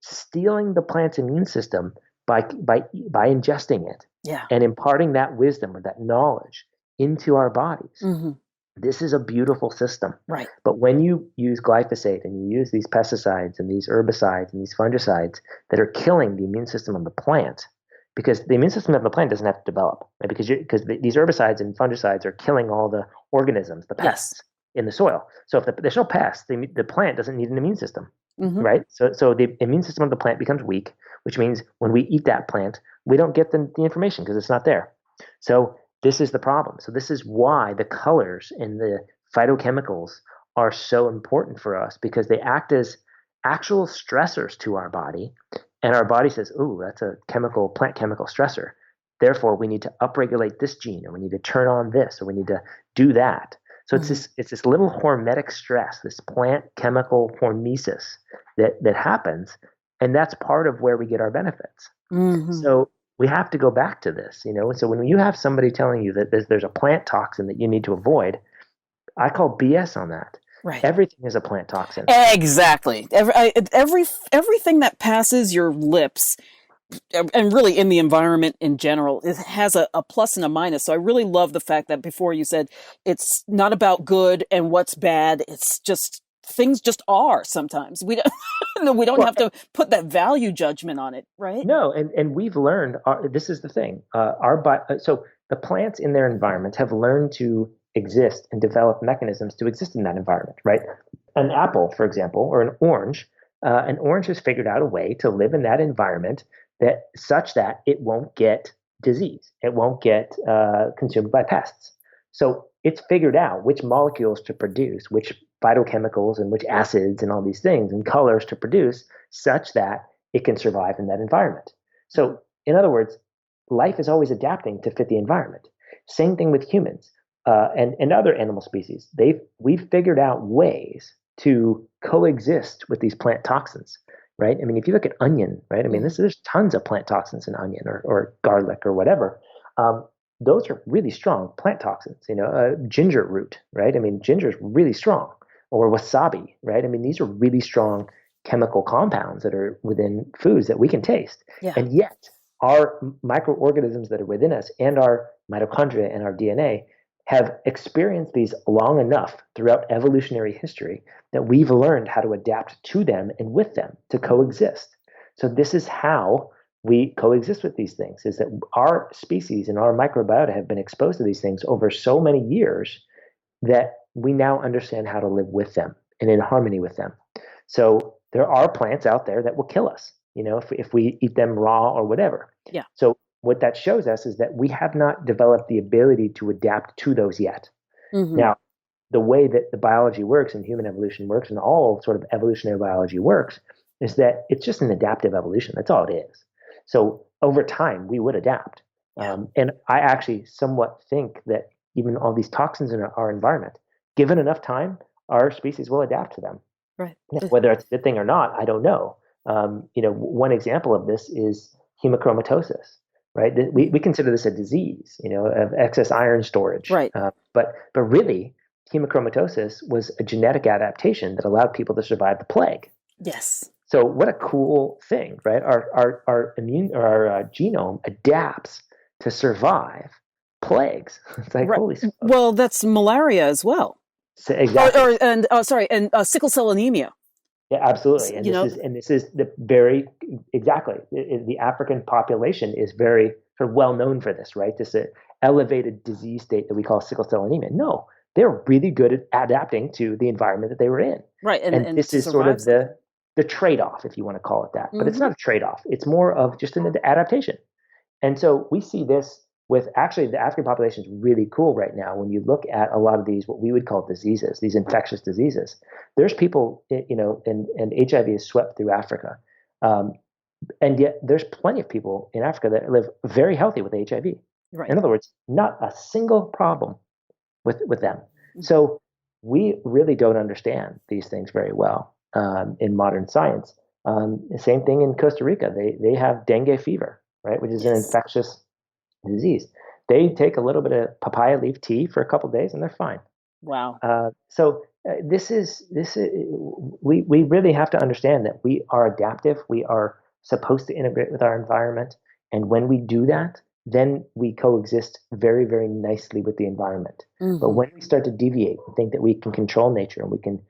stealing the plant's immune system by ingesting it and imparting that wisdom or that knowledge into our bodies. Mm-hmm. This is a beautiful system. Right. But when you use glyphosate and you use these pesticides and these herbicides and these fungicides that are killing the immune system of the plant, because the immune system of the plant doesn't have to develop, right? Because these herbicides and fungicides are killing all the organisms, the pests in the soil. So if there's no pests, the plant doesn't need an immune system, right? So the immune system of the plant becomes weak, which means when we eat that plant, we don't get the information because it's not there. So this is the problem. So this is why the colors and the phytochemicals are so important for us, because they act as actual stressors to our body. And our body says, "Ooh, that's a plant chemical stressor. Therefore, we need to upregulate this gene, or we need to turn on this, or we need to do that." So it's this little hormetic stress, this plant chemical hormesis that happens, and that's part of where we get our benefits. So we have to go back to this, So when you have somebody telling you that there's a plant toxin that you need to avoid, I call BS on that. Right. Everything is a plant toxin. Exactly. Everything that passes your lips, and really in the environment in general, it has a plus and a minus. So I really love the fact that before you said it's not about good and what's bad. It's just things just are sometimes. We don't have to put that value judgment on it, right? No, and we've learned, this is the thing, so the plants in their environment have learned to exist and develop mechanisms to exist in that environment, right? An apple, for example, or an orange has figured out a way to live in that environment such that it won't get disease. It won't get consumed by pests. So it's figured out which molecules to produce, which phytochemicals and which acids and all these things and colors to produce such that it can survive in that environment. So in other words, life is always adapting to fit the environment. Same thing with humans and other animal species. We've figured out ways to coexist with these plant toxins, right? I mean, if you look at onion, right? I mean, there's tons of plant toxins in onion or garlic or whatever. Those are really strong plant toxins. Ginger root, right? I mean, ginger is really strong, or wasabi, right? I mean, these are really strong chemical compounds that are within foods that we can taste. Yeah. And yet, our microorganisms that are within us and our mitochondria and our DNA have experienced these long enough throughout evolutionary history that we've learned how to adapt to them and with them to coexist. So this is how we coexist with these things, is that our species and our microbiota have been exposed to these things over so many years that we now understand how to live with them and in harmony with them. So there are plants out there that will kill us, if we eat them raw or whatever. Yeah. So what that shows us is that we have not developed the ability to adapt to those yet. Mm-hmm. Now, the way that the biology works and human evolution works and all sort of evolutionary biology works is that it's just an adaptive evolution. That's all it is. So over time, we would adapt. And I actually somewhat think that even all these toxins in our environment, given enough time, our species will adapt to them. Right. Whether it's a good thing or not, I don't know. One example of this is hemochromatosis, right? We consider this a disease, of excess iron storage. Right. But really, hemochromatosis was a genetic adaptation that allowed people to survive the plague. Yes. So what a cool thing, right? Our genome adapts to survive plagues. It's like, holy smokes. Well, that's malaria as well. So, exactly. And sickle cell anemia. Yeah, absolutely. And this is the very exactly the African population is very sort of well known for this, right? This elevated disease state that we call sickle cell anemia. No, they're really good at adapting to the environment that they were in. Right. And this is sort of the trade-off, if you want to call it that. But it's not a trade-off. It's more of just an adaptation. And so we see this with actually the African population is really cool right now. When you look at a lot of these, what we would call diseases, these infectious diseases, there's people, and HIV is swept through Africa. And yet there's plenty of people in Africa that live very healthy with HIV. Right. In other words, not a single problem with them. Mm-hmm. So we really don't understand these things very well in modern science. Same thing in Costa Rica. They have dengue fever, right, which is an infectious disease. They take a little bit of papaya leaf tea for a couple of days and they're fine. Wow. We really have to understand that we are adaptive. We are supposed to integrate with our environment. And when we do that, then we coexist very, very nicely with the environment. Mm-hmm. But when we start to deviate and think that we can control nature and we can,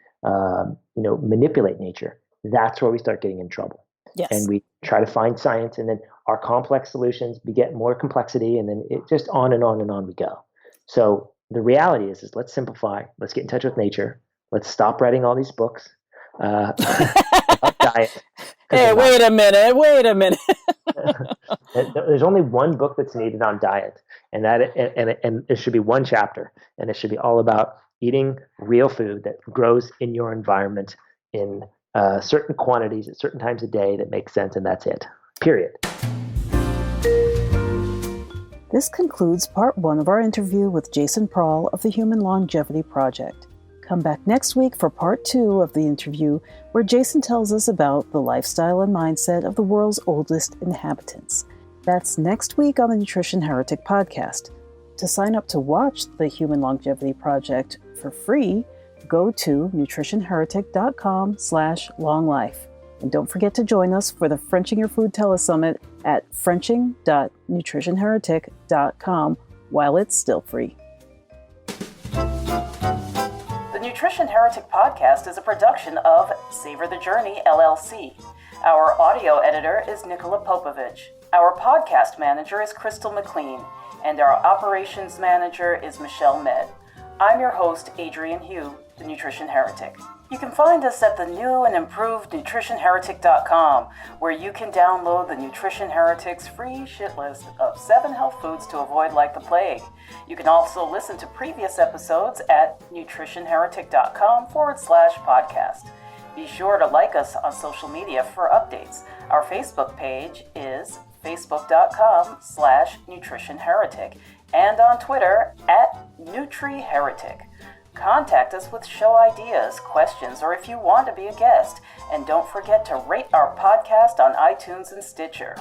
manipulate nature, that's where we start getting in trouble. Yes. And we try to find science, and then our complex solutions beget more complexity, and then it just on and on and on we go. So the reality is let's simplify. Let's get in touch with nature. Let's stop writing all these books about diet. Hey, wait a minute. There's only one book that's needed on diet, and it should be one chapter, and it should be all about eating real food that grows in your environment in certain quantities at certain times of day that make sense, and that's it. Period. This concludes part 1 of our interview with Jason Prall of the Human Longevity Project. Come back next week for part 2 of the interview, where Jason tells us about the lifestyle and mindset of the world's oldest inhabitants. That's next week on the Nutrition Heretic podcast. To sign up to watch the Human Longevity Project for free, go to nutritionheretic.com/longlife. And don't forget to join us for the Frenching Your Food Telesummit at frenching.nutritionheretic.com while it's still free. The Nutrition Heretic podcast is a production of Savor the Journey, LLC. Our audio editor is Nicola Popovich. Our podcast manager is Crystal McLean. And our operations manager is Michelle Med. I'm your host, Adrian Hugh, the Nutrition Heretic. You can find us at the new and improved nutritionheretic.com, where you can download the Nutrition Heretic's free shit list of 7 health foods to avoid like the plague. You can also listen to previous episodes at nutritionheretic.com/podcast. Be sure to like us on social media for updates. Our Facebook page is facebook.com/nutritionheretic and on Twitter @NutriHeretic. Contact us with show ideas, questions, or if you want to be a guest. And don't forget to rate our podcast on iTunes and Stitcher.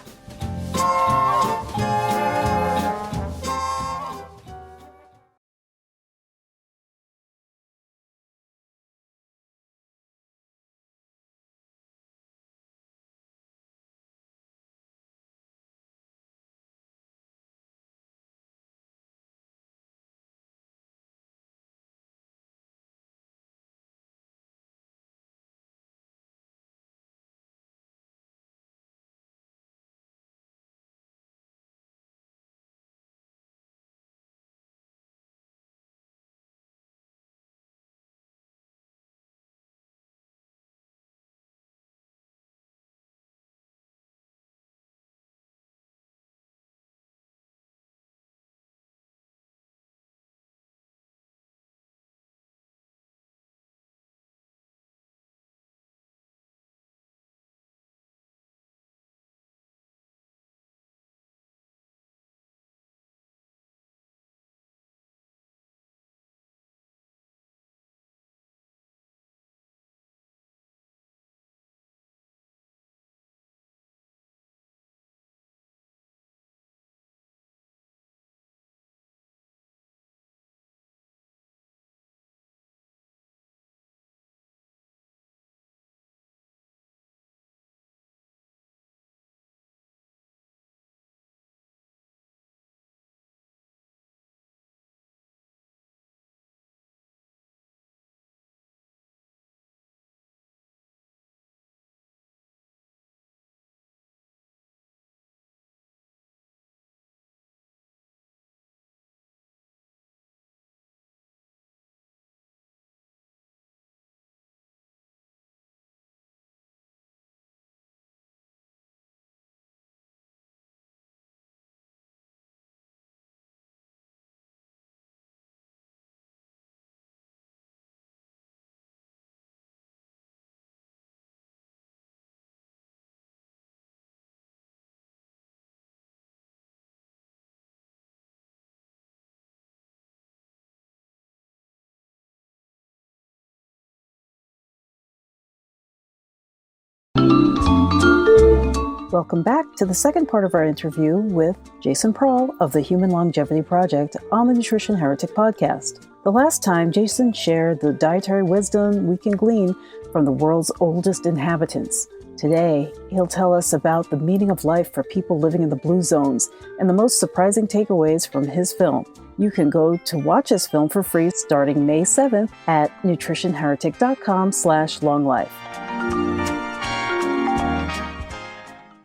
Welcome back to the second part of our interview with Jason Prall of the Human Longevity Project on the Nutrition Heretic podcast. The last time, Jason shared the dietary wisdom we can glean from the world's oldest inhabitants. Today, he'll tell us about the meaning of life for people living in the blue zones and the most surprising takeaways from his film. You can go to watch his film for free starting May 7th at nutritionheretic.com/longlife.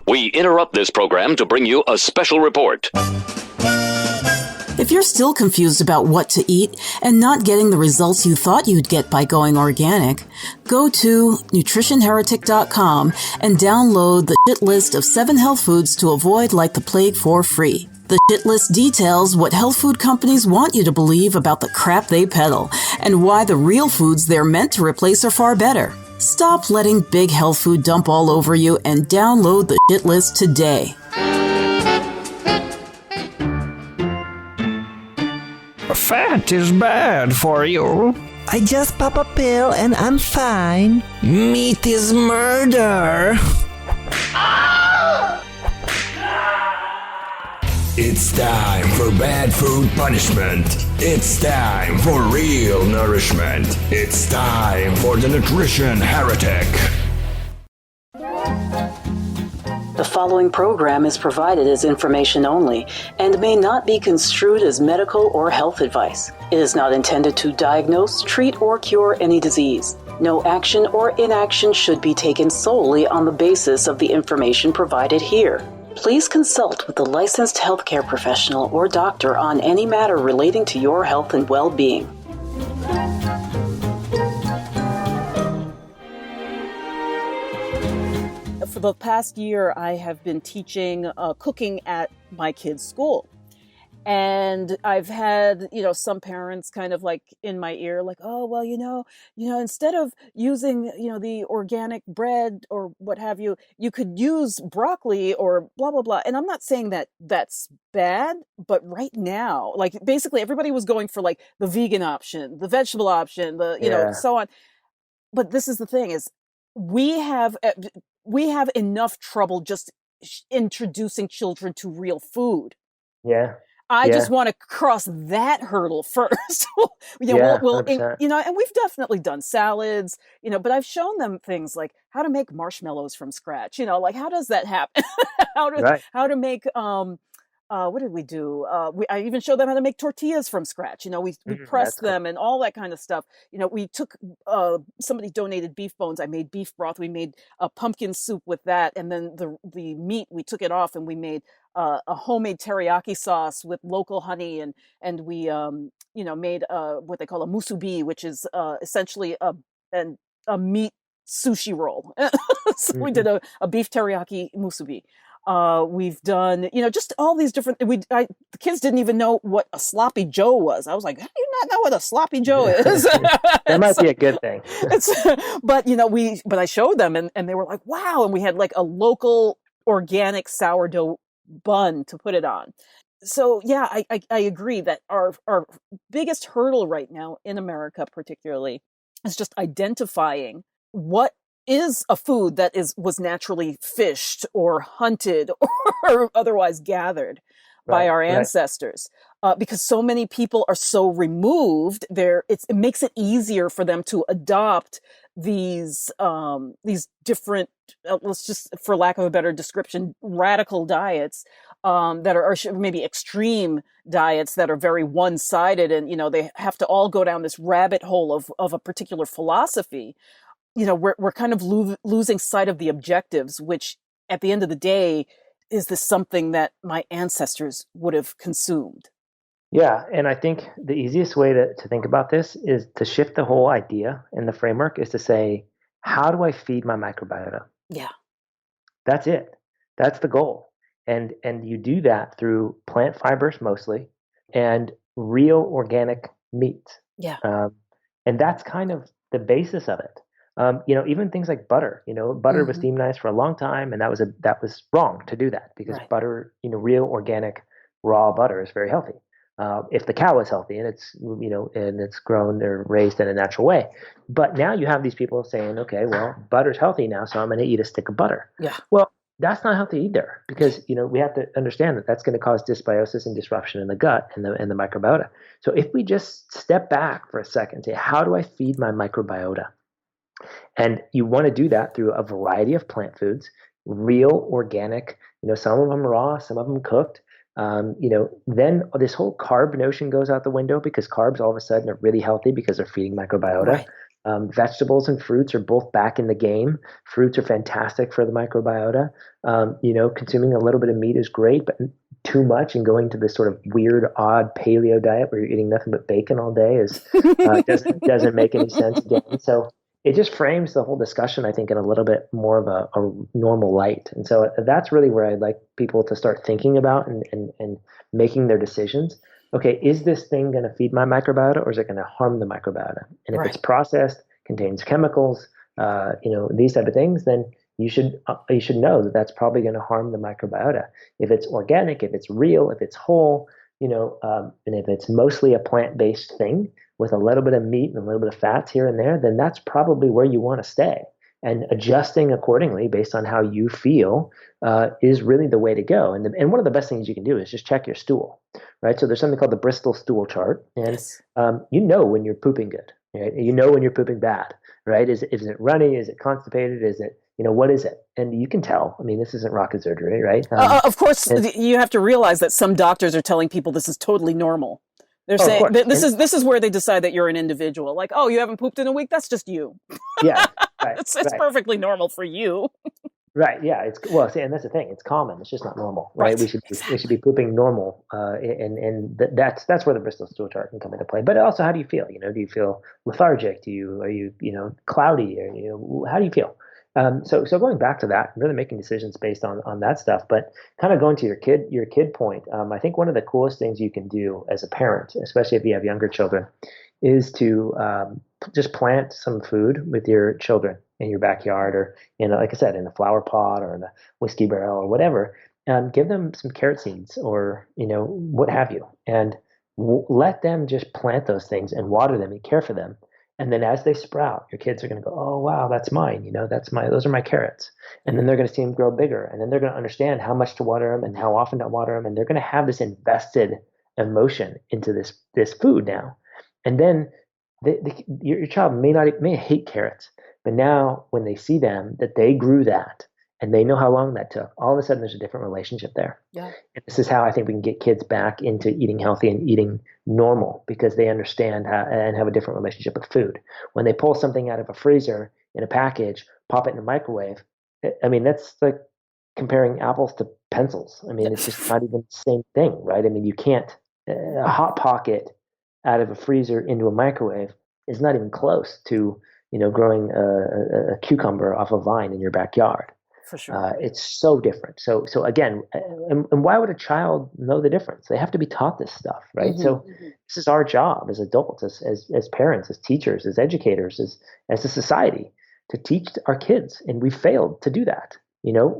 We interrupt this program to bring you a special report. If you're still confused about what to eat and not getting the results you thought you'd get by going organic, go to nutritionheretic.com and download the shit list of 7 health foods to avoid like the plague for free. The shit list details what health food companies want you to believe about the crap they peddle and why the real foods they're meant to replace are far better. Stop letting big health food dump all over you and download the shit list today. Fat is bad for you. I just pop a pill and I'm fine. Meat is murder. It's time for bad food punishment. It's time for real nourishment. It's time for the Nutrition Heretic. The following program is provided as information only and may not be construed as medical or health advice. It is not intended to diagnose, treat, or cure any disease. No action or inaction should be taken solely on the basis of the information provided here. Please consult with a licensed healthcare professional or doctor on any matter relating to your health and well-being. for the past year, I have been teaching cooking at my kids' school. And I've had, some parents kind of like in my ear, like, oh, well, instead of using, the organic bread or what have you, you could use broccoli or blah, blah, blah. And I'm not saying that that's bad, but right now, like basically everybody was going for like the vegan option, the vegetable option, Yeah. so on. But this is the thing is we have enough trouble just introducing children to real food. Yeah. I Yeah. just want to cross that hurdle first. Yeah. We'll, 100%. and we've definitely done salads, but I've shown them things like how to make marshmallows from scratch, like how does that happen? Right. How to make, what did we do? I even showed them how to make tortillas from scratch. We pressed That's cool. them and all that kind of stuff. We took, somebody donated beef bones. I made beef broth. We made a pumpkin soup with that. And then the meat, we took it off and we made a homemade teriyaki sauce with local honey, and we made what they call a musubi, which is essentially a meat sushi roll. So we did a beef teriyaki musubi. We've done, just all these different. The kids didn't even know what a sloppy Joe was. I was like, how do you not know what a sloppy Joe is? That might be a good thing. But I showed them, and they were like, wow. And we had like a local organic sourdough bun to put it on. So yeah, I agree that our biggest hurdle right now in America particularly is just identifying what is a food that was naturally fished or hunted or otherwise gathered by our ancestors. Because so many people are so removed, it makes it easier for them to adopt these different, let's just, for lack of a better description, radical diets that are maybe extreme diets that are very one-sided, and they have to all go down this rabbit hole of a particular philosophy. We're kind of losing sight of the objectives, which at the end of the day, is this something that my ancestors would have consumed? Yeah, and I think the easiest way to think about this is to shift the whole idea and the framework is to say, how do I feed my microbiota? Yeah. That's it. That's the goal. And you do that through plant fibers mostly and real organic meat. Yeah. And that's kind of the basis of it. Even things like butter, butter was demonized for a long time, and that was wrong to do that because butter, real organic raw butter is very healthy. If the cow is healthy and it's grown or raised in a natural way. But now you have these people saying, okay, well, butter's healthy now, so I'm going to eat a stick of butter. Yeah. Well, that's not healthy either because, we have to understand that that's going to cause dysbiosis and disruption in the gut and the microbiota. So if we just step back for a second and say, how do I feed my microbiota? And you want to do that through a variety of plant foods, real, organic, some of them raw, some of them cooked. Then this whole carb notion goes out the window because carbs all of a sudden are really healthy because they're feeding microbiota. Right. Vegetables and fruits are both back in the game. Fruits are fantastic for the microbiota. Consuming a little bit of meat is great, but too much and going to this sort of weird, odd paleo diet where you're eating nothing but bacon all day doesn't make any sense again. So it just frames the whole discussion, I think, in a little bit more of a normal light. And so that's really where I'd like people to start thinking about and making their decisions. Okay, is this thing going to feed my microbiota or is it going to harm the microbiota? And if it's processed, contains chemicals, these type of things, then you should know that that's probably going to harm the microbiota. If it's organic, if it's real, if it's whole, and if it's mostly a plant-based thing with a little bit of meat and a little bit of fats here and there, then that's probably where you want to stay. And adjusting accordingly based on how you feel is really the way to go. And one of the best things you can do is just check your stool, right? So there's something called the Bristol stool chart, and when you're pooping good, right? When you're pooping bad, right? Is it runny? Is it constipated? Is it what is it? And you can tell. I mean, this isn't rocket surgery, right? Of course, you have to realize that some doctors are telling people this is totally normal. They're saying this is where they decide that you're an individual. Like, oh, you haven't pooped in a week? That's just you. Yeah, right, it's perfectly normal for you. Right. Yeah. And that's the thing. It's common. It's just not normal, right? We should be pooping normal, and that's where the Bristol stool chart can come into play. But also, how do you feel? Do you feel lethargic? Are you cloudy? Or how do you feel? So going back to that, really making decisions based on that stuff, but kind of going to your kid point. I think one of the coolest things you can do as a parent, especially if you have younger children, is to just plant some food with your children in your backyard, or like I said, in a flower pot or in a whiskey barrel or whatever. Give them some carrot seeds, or what have you, and let them just plant those things and water them and care for them. And then as they sprout, your kids are going to go, oh, wow, that's mine. Those are my carrots. And then they're going to see them grow bigger. And then they're going to understand how much to water them and how often to water them. And they're going to have this invested emotion into this food now. And then your child may hate carrots, but now when they see them, that they grew that and they know how long that took, all of a sudden there's a different relationship there. Yeah. And this is how I think we can get kids back into eating healthy and eating normal, because they understand how, and have a different relationship with food. When they pull something out of a freezer in a package, pop it in a microwave, I mean, that's like comparing apples to pencils. I mean, it's just not even the same thing, right? I mean, you can't, a Hot Pocket out of a freezer into a microwave is not even close to, growing a cucumber off a vine in your backyard. For sure. It's so different. So again, and why would a child know the difference? They have to be taught this stuff, right? Mm-hmm. So this is our job as adults, as parents, as teachers, as educators, as a society, to teach our kids. And we failed to do that.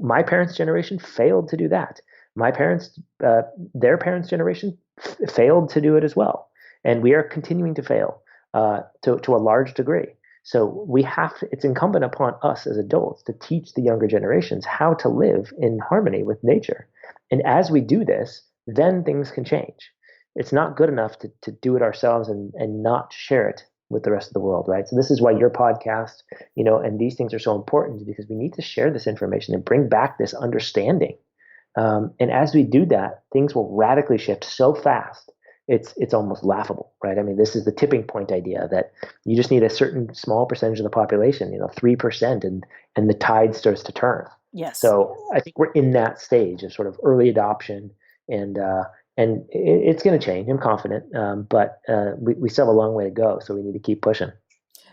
My parents' generation failed to do that. My parents, their parents' generation failed to do it as well. And we are continuing to fail to a large degree. So it's incumbent upon us as adults to teach the younger generations how to live in harmony with nature. And as we do this, then things can change. It's not good enough to do it ourselves and not share it with the rest of the world, right? So this is why your podcast, and these things are so important, because we need to share this information and bring back this understanding. And as we do that, things will radically shift so fast. It's almost laughable, right? I mean, this is the tipping point idea, that you just need a certain small percentage of the population, 3%, and the tide starts to turn. Yes. So I think we're in that stage of sort of early adoption, and it's going to change. I'm confident, but we still have a long way to go. So we need to keep pushing.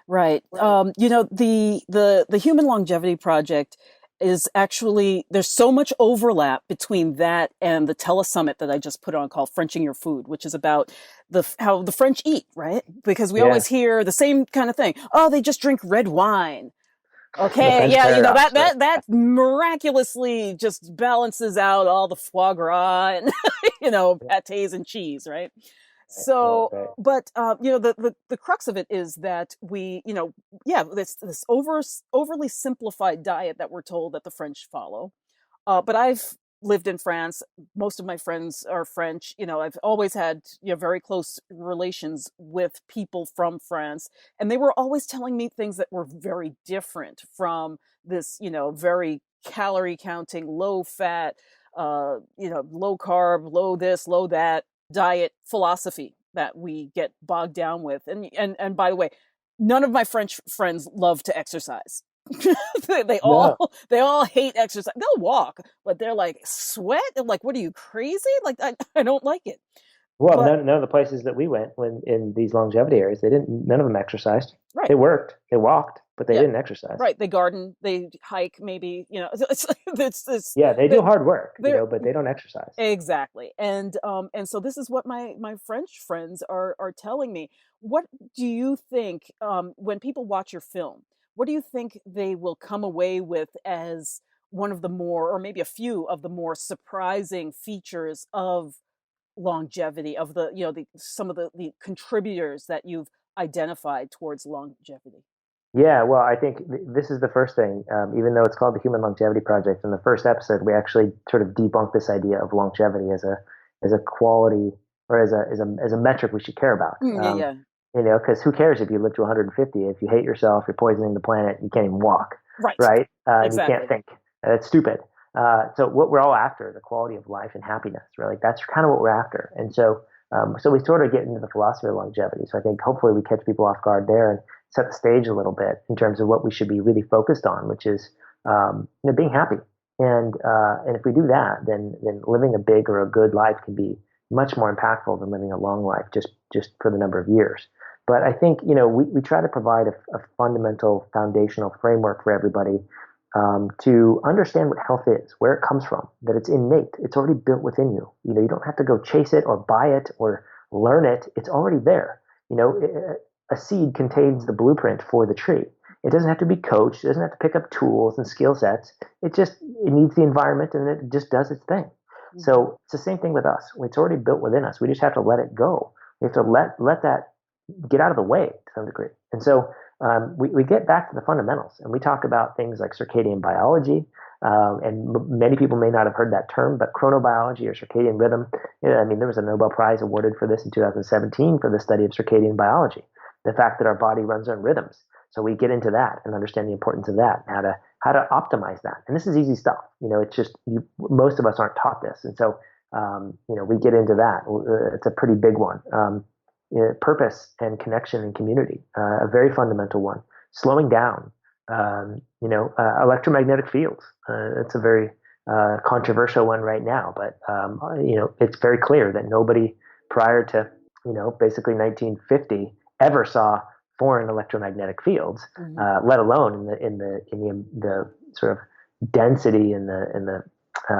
Right. The Human Longevity Project is actually, there's so much overlap between that and the telesummit that I just put on called Frenching Your Food, which is about how the French eat, right? Because we always hear the same kind of thing. Oh, they just drink red wine. Okay, yeah, that miraculously just balances out all the foie gras and pâtés and cheese, right? So, but the crux of it is that we, this overly simplified diet that we're told that the French follow. But I've lived in France. Most of my friends are French. I've always had very close relations with people from France, and they were always telling me things that were very different from this, very calorie counting, low fat, low carb, low this, low that diet philosophy that we get bogged down with. And by the way, none of my French friends love to exercise. they all hate exercise. They'll walk, but they're like, sweat? I'm like, what are you, crazy? Like, I don't like it. Well, none of the places that we went when in these longevity areas, none of them exercised. Right. They worked, they walked, but they didn't exercise. Right. They garden, they hike, maybe, it's they do hard work, but they don't exercise. Exactly. And so this is what my French friends are telling me. What do you think, when people watch your film, what do you think they will come away with as one of the more, or maybe a few of the more surprising features of longevity, of some of the contributors that you've identified towards longevity? Yeah, well, I think this is the first thing. Even though it's called the Human Longevity Project, in the first episode, we actually sort of debunked this idea of longevity as a quality, or as a metric we should care about. Because who cares if you live to 150? If you hate yourself, you're poisoning the planet, you can't even walk. Right. Exactly. You can't think. It's stupid. So what we're all after, the quality of life and happiness, really. That's kind of what we're after. And so we sort of get into the philosophy of longevity. So I think hopefully we catch people off guard there and set the stage a little bit in terms of what we should be really focused on, which is being happy. And if we do that, then living a big or a good life can be much more impactful than living a long life just for the number of years. But I think we try to provide a fundamental foundational framework for everybody to understand what health is, where it comes from, that it's innate, it's already built within you. You don't have to go chase it or buy it or learn it. It's already there. A seed contains the blueprint for the tree. It doesn't have to be coached. It doesn't have to pick up tools and skill sets. It needs the environment and it just does its thing. Mm-hmm. So it's the same thing with us. It's already built within us. We just have to let it go. We have to let that get out of the way to some degree. And so we get back to the fundamentals and we talk about things like circadian biology. Many people may not have heard that term, but chronobiology or circadian rhythm. There was a Nobel Prize awarded for this in 2017 for the study of circadian biology, the fact that our body runs on rhythms. So we get into that and understand the importance of that, and how to optimize that. And this is easy stuff. It's just most of us aren't taught this, and so we get into that. It's a pretty big one. Purpose and connection and community, a very fundamental one. Slowing down, electromagnetic fields. It's a very controversial one right now, but it's very clear that nobody prior to basically 1950 ever saw foreign electromagnetic fields, let alone in the sort of density and the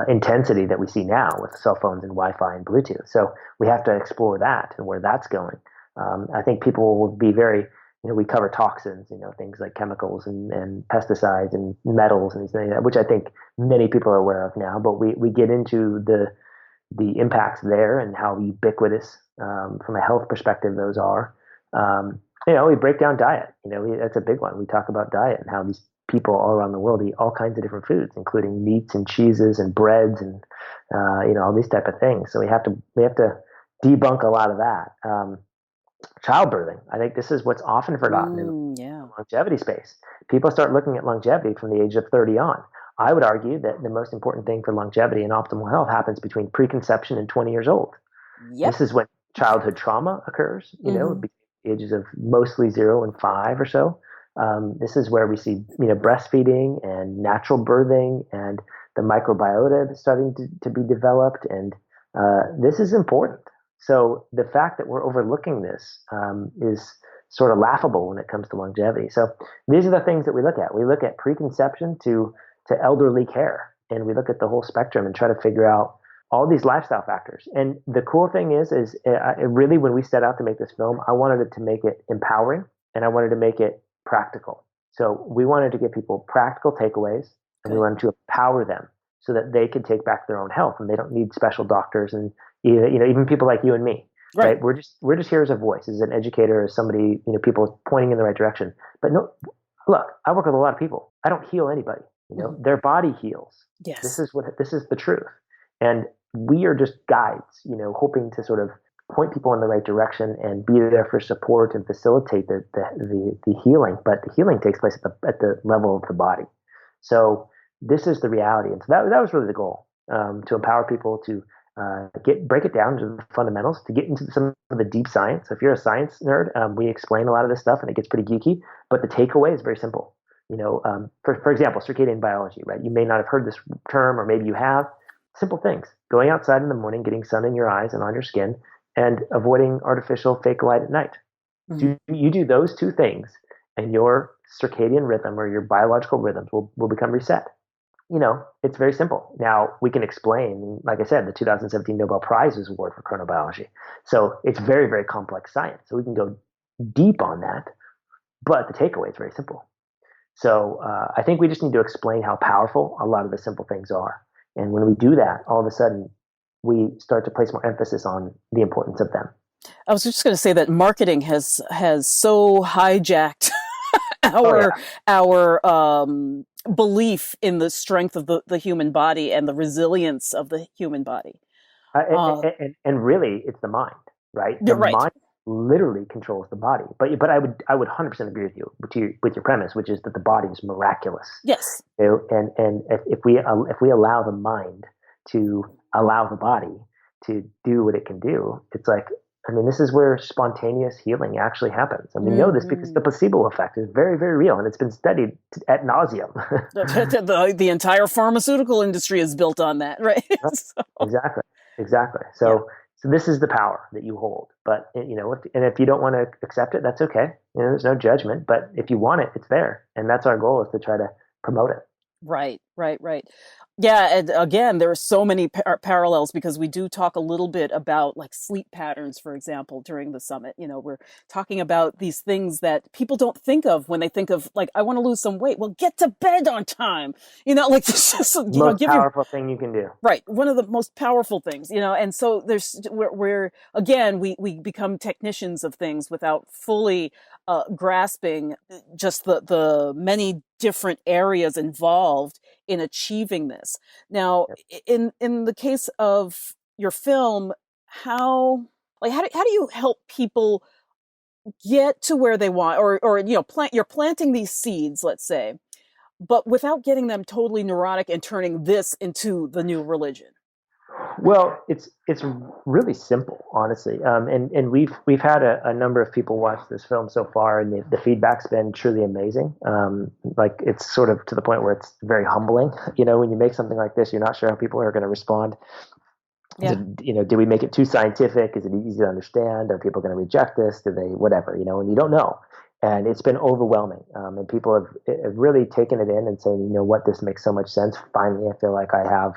intensity that we see now with cell phones and Wi-Fi and Bluetooth. So we have to explore that and where that's going. I think people will be very, we cover toxins, things like chemicals and pesticides and metals and things like that, which I think many people are aware of now. But we get into the impacts there and how ubiquitous, from a health perspective, those are. We break down diet. That's a big one. We talk about diet and how these people all around the world eat all kinds of different foods, including meats and cheeses and breads and all these type of things. So we have to debunk a lot of that. Childbirthing. I think this is what's often forgotten in the longevity space. People start looking at longevity from the age of 30 on. I would argue that the most important thing for longevity and optimal health happens between preconception and 20 years old. Yep. This is when childhood trauma occurs, between the ages of mostly 0 and 5 or so. This is where we see, breastfeeding and natural birthing and the microbiota starting to be developed. And this is important. So the fact that we're overlooking this is sort of laughable when it comes to longevity. So these are the things that we look at. We look at preconception to elderly care, and we look at the whole spectrum and try to figure out all these lifestyle factors. And the cool thing is really, when we set out to make this film, I wanted it to make it empowering and I wanted to make it practical. So we wanted to give people practical takeaways, and we wanted to empower them so that they could take back their own health and they don't need special doctors and even people like you and me. Right? We're just here as a voice, as an educator, as somebody, people pointing in the right direction. But no, look, I work with a lot of people. I don't heal anybody. Their body heals. Yes. This is the truth. And we are just guides, hoping to sort of point people in the right direction and be there for support and facilitate the healing. But the healing takes place at the level of the body. So this is the reality. And so that was really the goal, to empower people to break it down to the fundamentals, to get into some of the deep science. So if you're a science nerd, we explain a lot of this stuff and it gets pretty geeky, but the takeaway is very simple. For example, circadian biology, right? You may not have heard this term, or maybe you have. Simple things: going outside in the morning, getting sun in your eyes and on your skin, and avoiding artificial fake light at night. You do those two things, and your circadian rhythm or your biological rhythms will become reset. It's very simple. Now we can explain, like I said, the 2017 Nobel Prize was awarded for chronobiology. So it's very, very complex science. So we can go deep on that, but the takeaway is very simple. So I think we just need to explain how powerful a lot of the simple things are. And when we do that, all of a sudden, we start to place more emphasis on the importance of them. I was just going to say that marketing has so hijacked our belief in the strength of the human body and the resilience of the human body. And really, it's the mind, right? The mind literally controls the body. But I would 100% agree with you with your premise, which is that the body is miraculous. Yes. And if we allow the mind to allow the body to do what it can do, it's like, this is where spontaneous healing actually happens. And we know this because the placebo effect is very, very real, and it's been studied ad nauseum. the entire pharmaceutical industry is built on that, right? Exactly. So this is the power that you hold. But if you don't want to accept it, that's okay. There's no judgment. But if you want it, it's there, and that's our goal, is to try to promote it. Right, right, right. Yeah, and again, there are so many parallels because we do talk a little bit about like sleep patterns, for example, during the summit. We're talking about these things that people don't think of when they think of like, I want to lose some weight. Well, get to bed on time. Like just, Most give your powerful thing you can do. right, one of the most powerful things, and so we're again, we become technicians of things without fully grasping just the many different areas involved in achieving this. Now, in the case of your film, how do you help people get to where they want, or you're planting these seeds, let's say, but without getting them totally neurotic and turning this into the new religion? Well, it's really simple, honestly, and we've had a number of people watch this film so far, and the feedback's been truly amazing. Like it's sort of to the point where it's very humbling. When you make something like this, you're not sure how people are going to respond. Is Yeah. it, do we make it too scientific? Is it easy to understand? Are people going to reject this? Do they, whatever, and you don't know. And it's been overwhelming. And people have really taken it in and saying, what, this makes so much sense. Finally, I feel like I have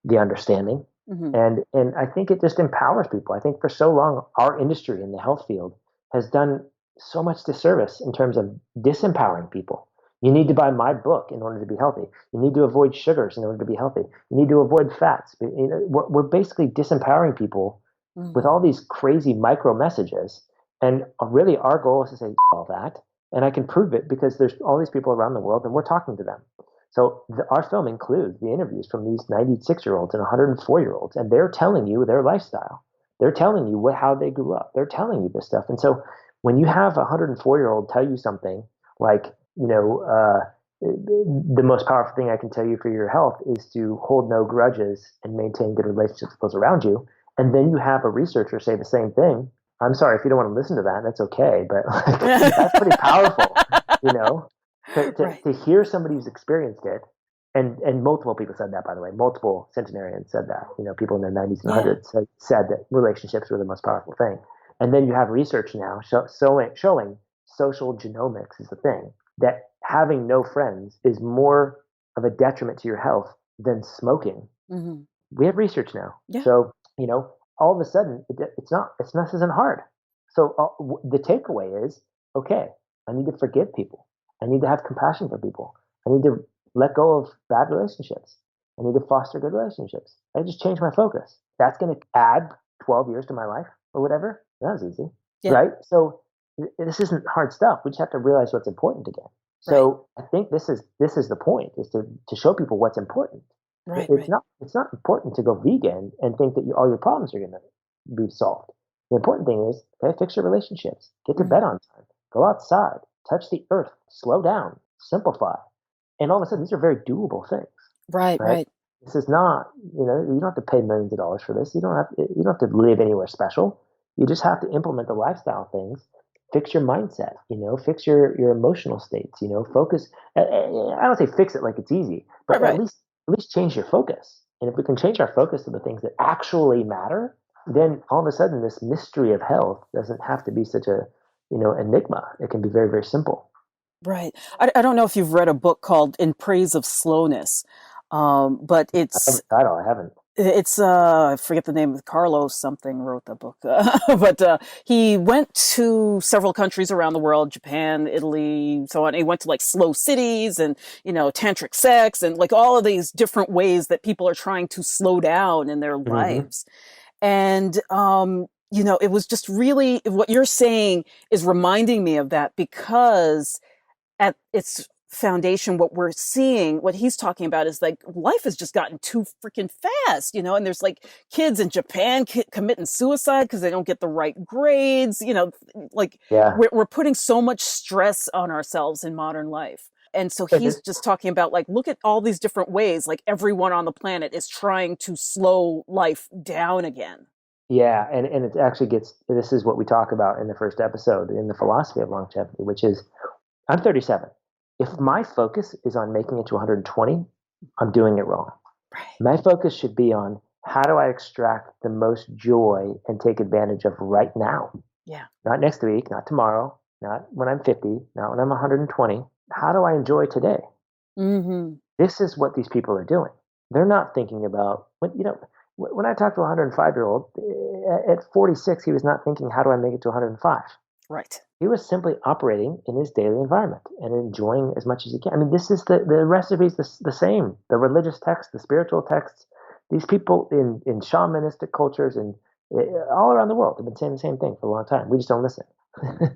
the understanding. Hmm. And I think it just empowers people. I think for so long, our industry in the health field has done so much disservice in terms of disempowering people. You need to buy my book in order to be healthy. You need to avoid sugars in order to be healthy. You need to avoid fats. We're basically disempowering people with Hmm. all these crazy micro messages. And really, our goal is to say all that. And I can prove it because there's all these people around the world and we're talking to them. So our film includes the interviews from these 96-year-olds and 104-year-olds, and they're telling you their lifestyle. They're telling you how they grew up. They're telling you this stuff. And so when you have a 104-year-old tell you something like, the most powerful thing I can tell you for your health is to hold no grudges and maintain good relationships with those around you. And then you have a researcher say the same thing. I'm sorry if you don't want to listen to that. That's okay, but that's pretty powerful, you know. Right. To hear somebody who's experienced it, and multiple people said that, by the way, multiple centenarians said that, people in their 90s and Yeah. 100s said that relationships were the most powerful thing. And then you have research now showing social genomics is the thing, that having no friends is more of a detriment to your health than smoking. Hmm. We have research now. Yeah. So, all of a sudden this isn't hard. So the takeaway is, okay, I need to forgive people. I need to have compassion for people. I need to let go of bad relationships. I need to foster good relationships. I just change my focus. That's going to add 12 years to my life or whatever. That was easy, Yeah. right? So this isn't hard stuff. We just have to realize what's important again. Right. So I think this is the point, is to show people what's important. Right. It's Right. not important to go vegan and think that all your problems are going to be solved. The important thing is, okay, fix your relationships, get to bed Hmm. on time, go outside, touch the earth, slow down, simplify, and all of a sudden these are very doable things, Right. right? Right. This is not, you don't have to pay millions of dollars for this. You don't have to live anywhere special. You just have to implement the lifestyle things, fix your mindset, fix your emotional states, focus. I don't say fix it like it's easy, Right. but Right. at least change your focus. And if we can change our focus to the things that actually matter, then all of a sudden this mystery of health doesn't have to be such a, enigma. It can be very, very simple. Right. I don't know if you've read a book called In Praise of Slowness, but I haven't tried all. I haven't. it's I forget the name of Carlos something wrote the book, but he went to several countries around the world, Japan, Italy, so on. He went to like slow cities and tantric sex and like all of these different ways that people are trying to slow down in their Mm-hmm. lives. And it was just really what you're saying is reminding me of that, because at its foundation, what he's talking about is like life has just gotten too freaking fast, and there's like kids in Japan committing suicide because they don't get the right grades, like Yeah. we're putting so much stress on ourselves in modern life. And so But he's just talking about like, look at all these different ways, like everyone on the planet is trying to slow life down again. Yeah, and it actually this is what we talk about in the first episode in the philosophy of longevity, which is, I'm 37. If my focus is on making it to 120, I'm doing it wrong. Right. My focus should be on, how do I extract the most joy and take advantage of right now? Yeah. Not next week, not tomorrow, not when I'm 50, not when I'm 120. How do I enjoy today? Mm-hmm. This is what these people are doing. They're not thinking about when I talk to a 105-year-old at 46, he was not thinking, how do I make it to 105? Right. He was simply operating in his daily environment and enjoying as much as he can. I mean, this is the recipe's the same. The religious texts, the spiritual texts, these people in shamanistic cultures and all around the world have been saying the same thing for a long time. We just don't listen.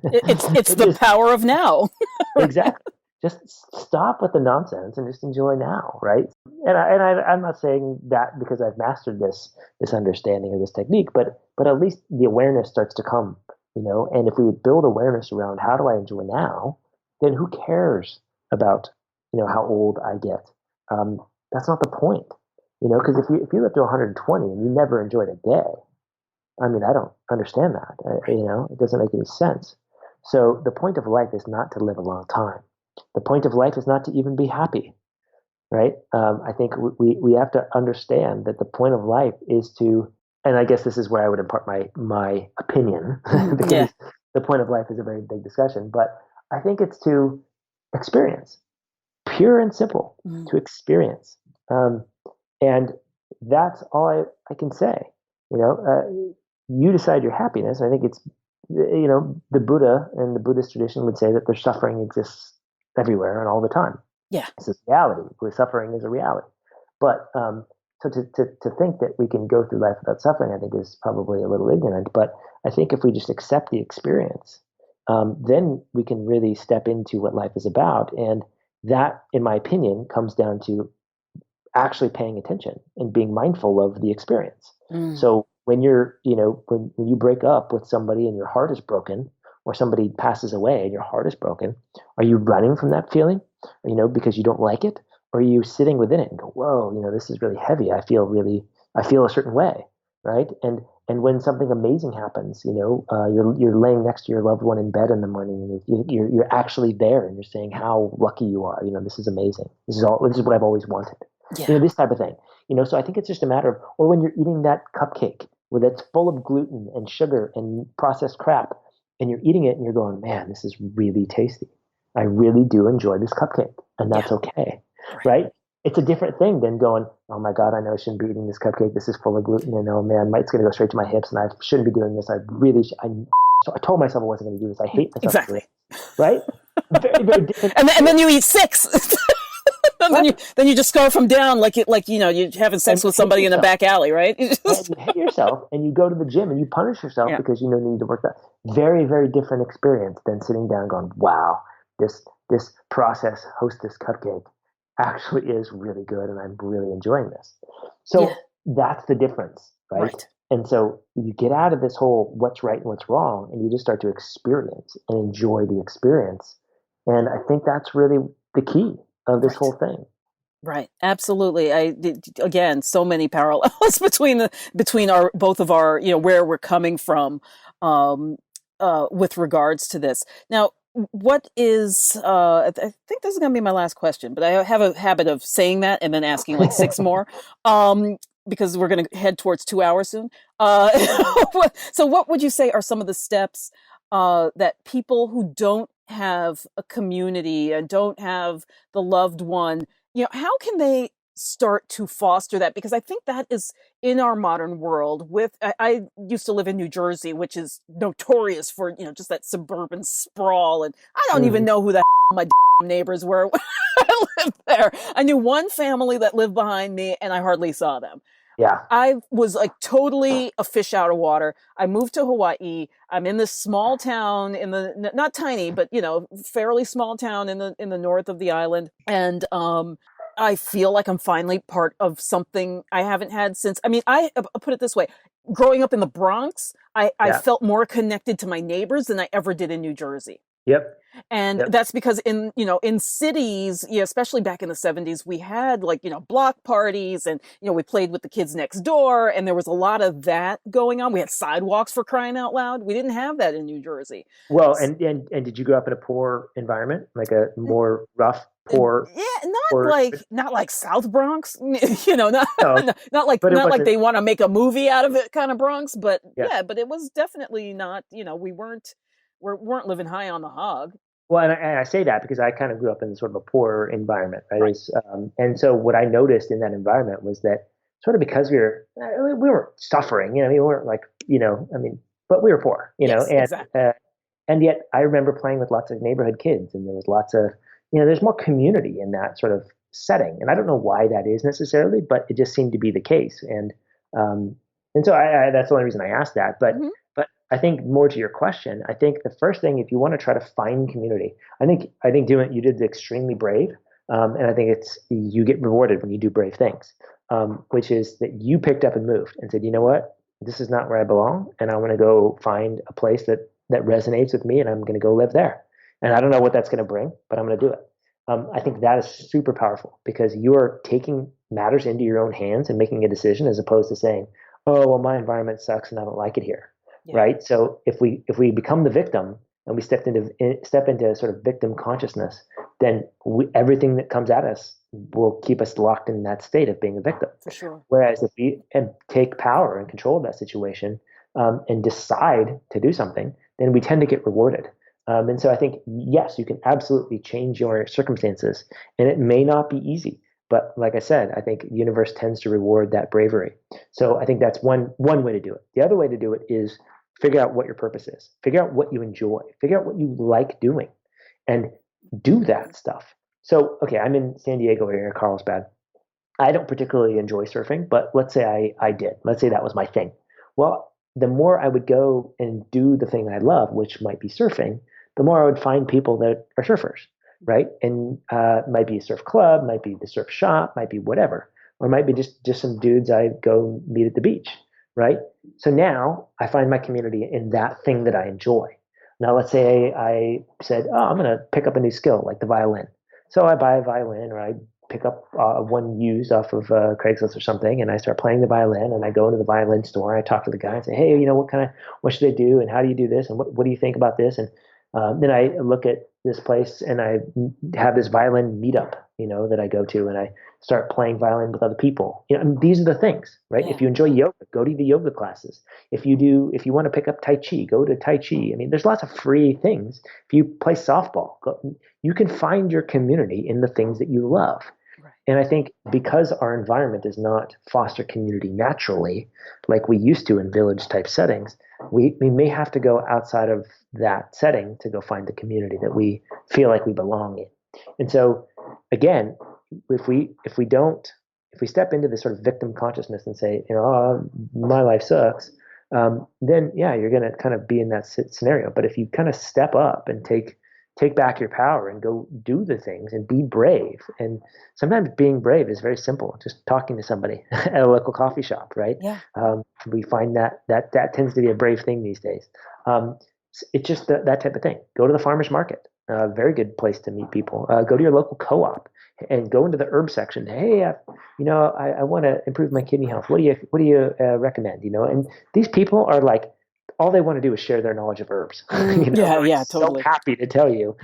It's the power of now. Exactly. Just stop with the nonsense and just enjoy now, right? I'm not saying that because I've mastered this understanding of this technique, but at least the awareness starts to come, And if we build awareness around how do I enjoy now, then who cares about how old I get? That's not the point, Because if you live to 120 and you never enjoyed a day, I mean, I don't understand that. It doesn't make any sense. So the point of life is not to live a long time. The point of life is not to even be happy, right? I think we have to understand that the point of life is to, and I guess this is where I would impart my opinion, because the point of life is a very big discussion, but I think it's to experience, pure and simple, to experience. And that's all I can say. You decide your happiness. I think it's, the Buddha and the Buddhist tradition would say that their suffering exists everywhere and all the time. Yeah. It's a reality. Where suffering is a reality. But so to think that we can go through life without suffering, I think is probably a little ignorant. But I think if we just accept the experience, then we can really step into what life is about. And that, in my opinion, comes down to actually paying attention and being mindful of the experience. So when you're, when you break up with somebody and your heart is broken, or somebody passes away and your heart is broken, are you running from that feeling, because you don't like it? Or are you sitting within it and go, whoa, this is really heavy. I feel a certain way, right? And when something amazing happens, you're laying next to your loved one in bed in the morning, and you're actually there, and you're saying how lucky you are. This is amazing. This is what I've always wanted. Yeah. This type of thing. So I think it's just a matter of, or when you're eating that cupcake where that's full of gluten and sugar and processed crap, and you're eating it and you're going, man, this is really tasty. I really do enjoy this cupcake, and that's okay, right? It's a different thing than going, oh my God, I know I shouldn't be eating this cupcake. This is full of gluten, and oh man, it's going to go straight to my hips, and I shouldn't be doing this. So I told myself I wasn't going to do this. I hate myself. Exactly. Right? Very, very different. And then you eat 6. And then you just go from down like you're having sex with somebody in a back alley, right? You hit yourself, and you go to the gym and you punish yourself because you need to work that. Very, very different experience than sitting down going, wow, this process hostess cupcake actually is really good, and I'm really enjoying this. So that's the difference, right? And so you get out of this whole what's right and what's wrong, and you just start to experience and enjoy the experience. And I think that's really the key of this whole thing. Right. Absolutely. Again, so many parallels between our both of our, where we're coming from, with regards to this. Now, what is, I think this is going to be my last question, but I have a habit of saying that and then asking like 6 more, because we're going to head towards 2 hours soon. So what would you say are some of the steps, that people who don't have a community and don't have the loved one, how can they start to foster that? Because I think that is in our modern world I used to live in New Jersey, which is notorious for, just that suburban sprawl. And I don't even know who the my neighbors were when I lived there. I knew one family that lived behind me and I hardly saw them. Yeah. I was like totally a fish out of water. I moved to Hawaii. I'm in this small town not tiny, but fairly small town in the north of the island. And, I feel like I'm finally part of something I haven't had since. I mean, I put it this way. Growing up in the Bronx, I felt more connected to my neighbors than I ever did in New Jersey. Yep. And that's because in cities, especially back in the 70s, we had block parties, and, we played with the kids next door, and there was a lot of that going on. We had sidewalks, for crying out loud. We didn't have that in New Jersey. Well, and did you grow up in a poor environment, like a more rough, poor? Yeah, not like South Bronx, not like they want to make a movie out of it kind of Bronx, but but it was definitely not, we weren't living high on the hog. Well, and I say that because I kind of grew up in sort of a poor environment, right? And so what I noticed in that environment was that sort of because we weren't suffering, I mean, we weren't like, I mean, but we were poor, Yes, exactly. and yet I remember playing with lots of neighborhood kids, and there was lots of, there's more community in that sort of setting, and I don't know why that is necessarily, but it just seemed to be the case, um, and so that's the only reason I asked that, but. Hmm. But I think more to your question, I think the first thing, if you want to try to find community, I think doing you did extremely brave, and I think it's you get rewarded when you do brave things, which is that you picked up and moved and said, you know what, this is not where I belong, and I want to go find a place that resonates with me, and I'm going to go live there. And I don't know what that's going to bring, but I'm going to do it. I think that is super powerful because you're taking matters into your own hands and making a decision as opposed to saying, oh well, my environment sucks and I don't like it here, Yeah, right? So if we become the victim and we step into sort of victim consciousness, then everything that comes at us will keep us locked in that state of being a victim. for sure. Whereas if we take power and control of that situation, and decide to do something, then we tend to get rewarded. And so I think, yes, you can absolutely change your circumstances, and it may not be easy. But like I said, I think the universe tends to reward that bravery. So I think that's one way to do it. The other way to do it is figure out what your purpose is. Figure out what you enjoy. Figure out what you like doing, and do that stuff. So okay, I'm in San Diego area, Carlsbad. I don't particularly enjoy surfing, but let's say I did. Let's say that was my thing. Well, the more I would go and do the thing I love, which might be surfing, the more I would find people that are surfers, right? And might be a surf club, might be the surf shop, might be whatever, or it might be just some dudes I go meet at the beach, right? So now I find my community in that thing that I enjoy. Now, let's say I said, oh, I'm going to pick up a new skill like the violin. So I buy a violin or I pick up one used off of Craigslist or something, and I start playing the violin. And I go into the violin store. And I talk to the guy and say, "Hey, what should I do? And how do you do this? And what do you think about this?" And then I look at this place and I have this violin meetup, that I go to, and I start playing violin with other people. And these are the things, right? Yeah. If you enjoy yoga, go to the yoga classes. If you want to pick up Tai Chi, go to Tai Chi. I mean, there's lots of free things. If you play softball, you can find your community in the things that you love. Right. And I think because our environment does not foster community naturally, like we used to in village type settings, we may have to go outside of that setting to go find the community that we feel like we belong in. And so again, if we step into this sort of victim consciousness and say, oh, my life sucks, then yeah, you're going to kind of be in that scenario. But if you kind of step up and take back your power and go do the things and be brave. And sometimes being brave is very simple, just talking to somebody at a local coffee shop, right? Yeah. We find that tends to be a brave thing these days. It's just that type of thing. Go to the farmer's market, very good place to meet people. Go to your local co-op and go into the herb section. Hey, I want to improve my kidney health. What do you recommend? And these people are like, all they want to do is share their knowledge of herbs. Yeah, So totally. happy to tell you,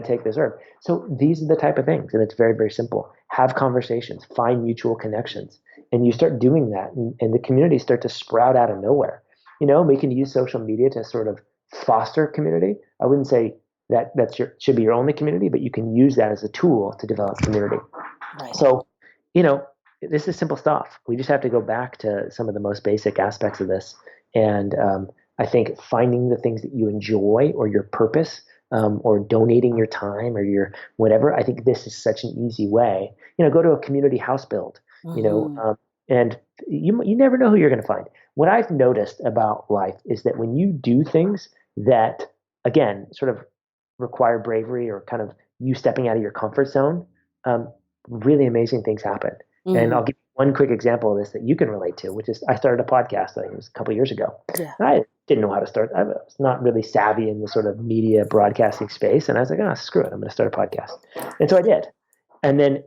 take this herb. So these are the type of things, and it's very, very simple. Have conversations, find mutual connections, and you start doing that, and the communities start to sprout out of nowhere. We can use social media to sort of foster community. I wouldn't say that should be your only community, but you can use that as a tool to develop community. Right. So, this is simple stuff. We just have to go back to some of the most basic aspects of this, and I think finding the things that you enjoy or your purpose, or donating your time or your whatever. I think this is such an easy way. Go to a community house build. And you never know who you're going to find. What I've noticed about life is that when you do things that, again, sort of require bravery or kind of you stepping out of your comfort zone, really amazing things happen. And I'll give you one quick example of this that you can relate to, which is I started a podcast, I think it was a couple of years ago. Yeah. And I didn't know how to start. I was not really savvy in the sort of media broadcasting space. And I was like, screw it, I'm going to start a podcast. And so I did. And then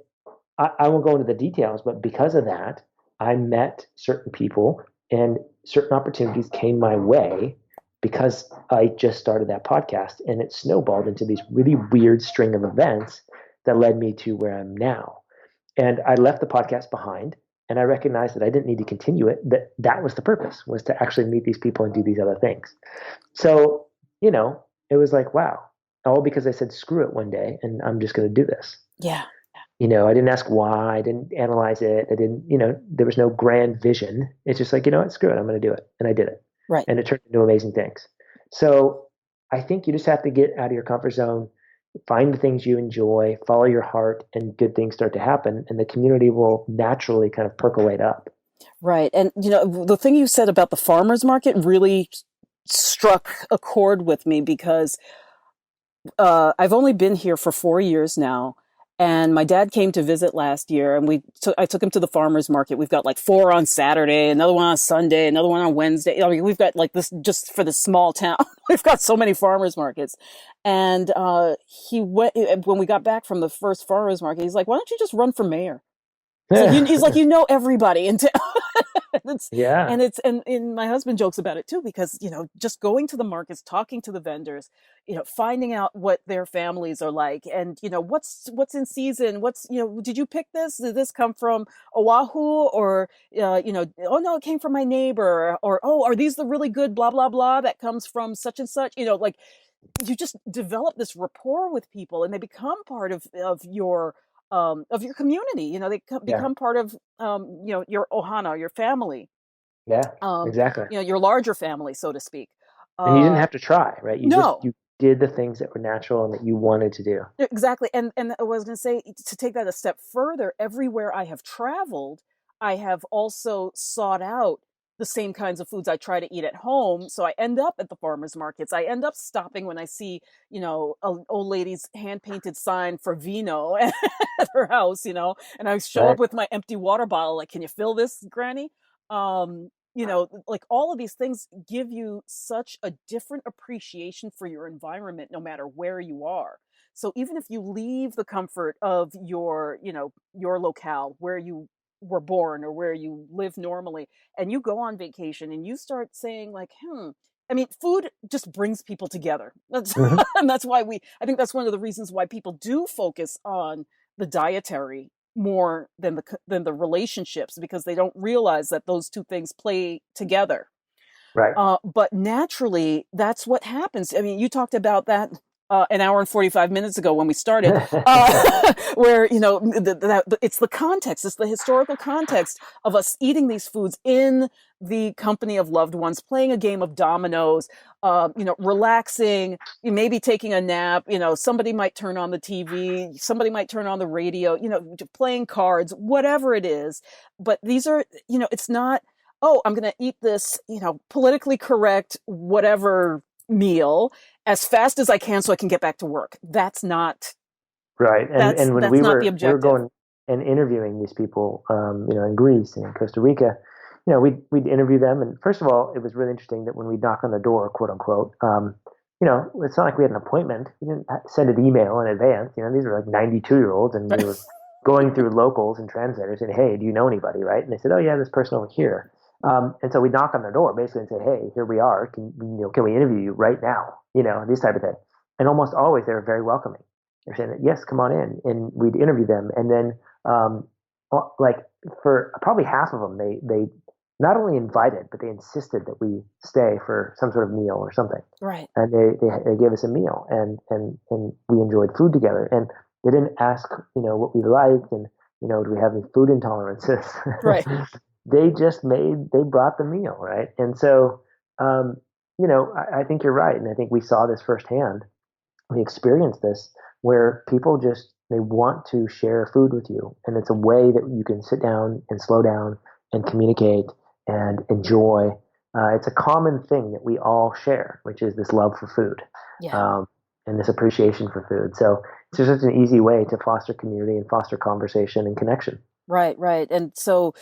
I won't go into the details, but because of that, I met certain people and certain opportunities came my way because I just started that podcast, and it snowballed into these really weird string of events that led me to where I'm now. And I left the podcast behind, and I recognized that I didn't need to continue it, that was the purpose, was to actually meet these people and do these other things. So, it was like, wow, all because I said screw it one day and I'm just going to do this. Yeah. I didn't ask why, I didn't analyze it. I didn't, there was no grand vision. It's just like, screw it, I'm going to do it. And I did it. Right. And it turned into amazing things. So I think you just have to get out of your comfort zone, find the things you enjoy, follow your heart, and good things start to happen. And the community will naturally kind of percolate up. Right. And, the thing you said about the farmer's market really struck a chord with me because I've only been here for 4 years now. And my dad came to visit last year, and I took him to the farmer's market. We've got like 4 on Saturday, another one on Sunday, another one on Wednesday. I mean, we've got like this just for this small town. We've got so many farmers markets. And he went when we got back from the first farmers market. He's like, "Why don't you just run for mayor?" So he's like, everybody in town. Yeah. And my husband jokes about it too, because, just going to the markets, talking to the vendors, finding out what their families are like and, what's in season, did you pick this? Did this come from Oahu or, oh no, it came from my neighbor or, oh, are these the really good blah, blah, blah that comes from such and such, like you just develop this rapport with people and they become part of your community. They become part of your ohana, your family. Yeah, exactly. Your larger family, so to speak. And you didn't have to try, right? No. You did the things that were natural and that you wanted to do. Exactly. And I was going to say, to take that a step further, everywhere I have traveled, I have also sought out the same kinds of foods I try to eat at home. So I end up at the farmers markets. I end up stopping when I see, an old lady's hand painted sign for vino at her house, and I show up with my empty water bottle. Like, can you fill this, Granny? Like all of these things give you such a different appreciation for your environment, no matter where you are. So even if you leave the comfort of your locale where you were born or where you live normally, and you go on vacation and you start saying like, I mean, food just brings people together. That's and that's why I think that's one of the reasons why people do focus on the dietary more than the relationships, because they don't realize that those two things play together. Right. But naturally, that's what happens. I mean, you talked about that an hour and 45 minutes ago when we started, where, it's the context, it's the historical context of us eating these foods in the company of loved ones, playing a game of dominoes, relaxing, maybe taking a nap, somebody might turn on the TV, somebody might turn on the radio, playing cards, whatever it is. But these are, it's not, oh, I'm going to eat this, politically correct, whatever meal as fast as I can so I can get back to work. That's not right. And when we were going and interviewing these people, in Greece and in Costa Rica, we'd interview them. And first of all, it was really interesting that when we knock on the door, quote unquote, it's not like we had an appointment. We didn't send an email in advance. These were like 92-year-olds, and we were going through locals and translators and, hey, do you know anybody, right? And they said, oh yeah, this person over here. And so we knock on their door basically and say, hey, here we are. Can we interview you right now? These type of things. And almost always they were very welcoming and saying, yes, come on in. And we'd interview them. And then, like for probably half of them, they not only invited, but they insisted that we stay for some sort of meal or something. Right. And they gave us a meal and we enjoyed food together. And they didn't ask, what we liked and, do we have any food intolerances? Right. They brought the meal, right? And so, I think you're right. And I think we saw this firsthand. We experienced this where people they want to share food with you. And it's a way that you can sit down and slow down and communicate and enjoy. It's a common thing that we all share, which is this love for food. Yeah. And this appreciation for food. So it's just such an easy way to foster community and foster conversation and connection. Right. And so,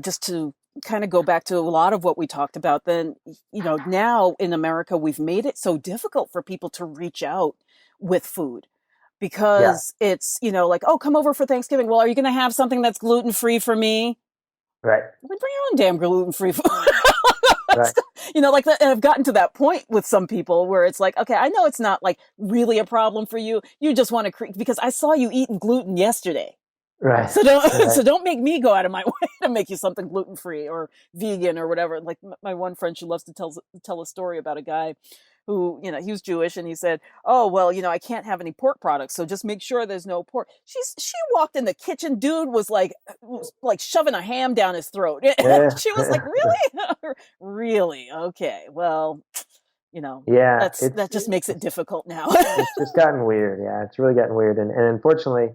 just to kind of go back to a lot of what we talked about, then, now in America, we've made it so difficult for people to reach out with food because it's, like, oh, come over for Thanksgiving. Well, are you going to have something that's gluten-free for me? Right. Like, bring your own damn gluten-free food. Right. Like that, and I've gotten to that point with some people where it's like, okay, I know it's not like really a problem for you. You just want to because I saw you eating gluten yesterday. Right. So don't make me go out of my way to make you something gluten-free or vegan or whatever. Like my one friend, she loves to tell a story about a guy who, he was Jewish, and he said, "Oh, well, I can't have any pork products, so just make sure there's no pork." She walked in the kitchen, dude was like shoving a ham down his throat. Yeah. She was like, "Really?" Really? Okay. Well, Yeah, that just makes it difficult now. it's just gotten weird. Yeah, it's really gotten weird, and unfortunately,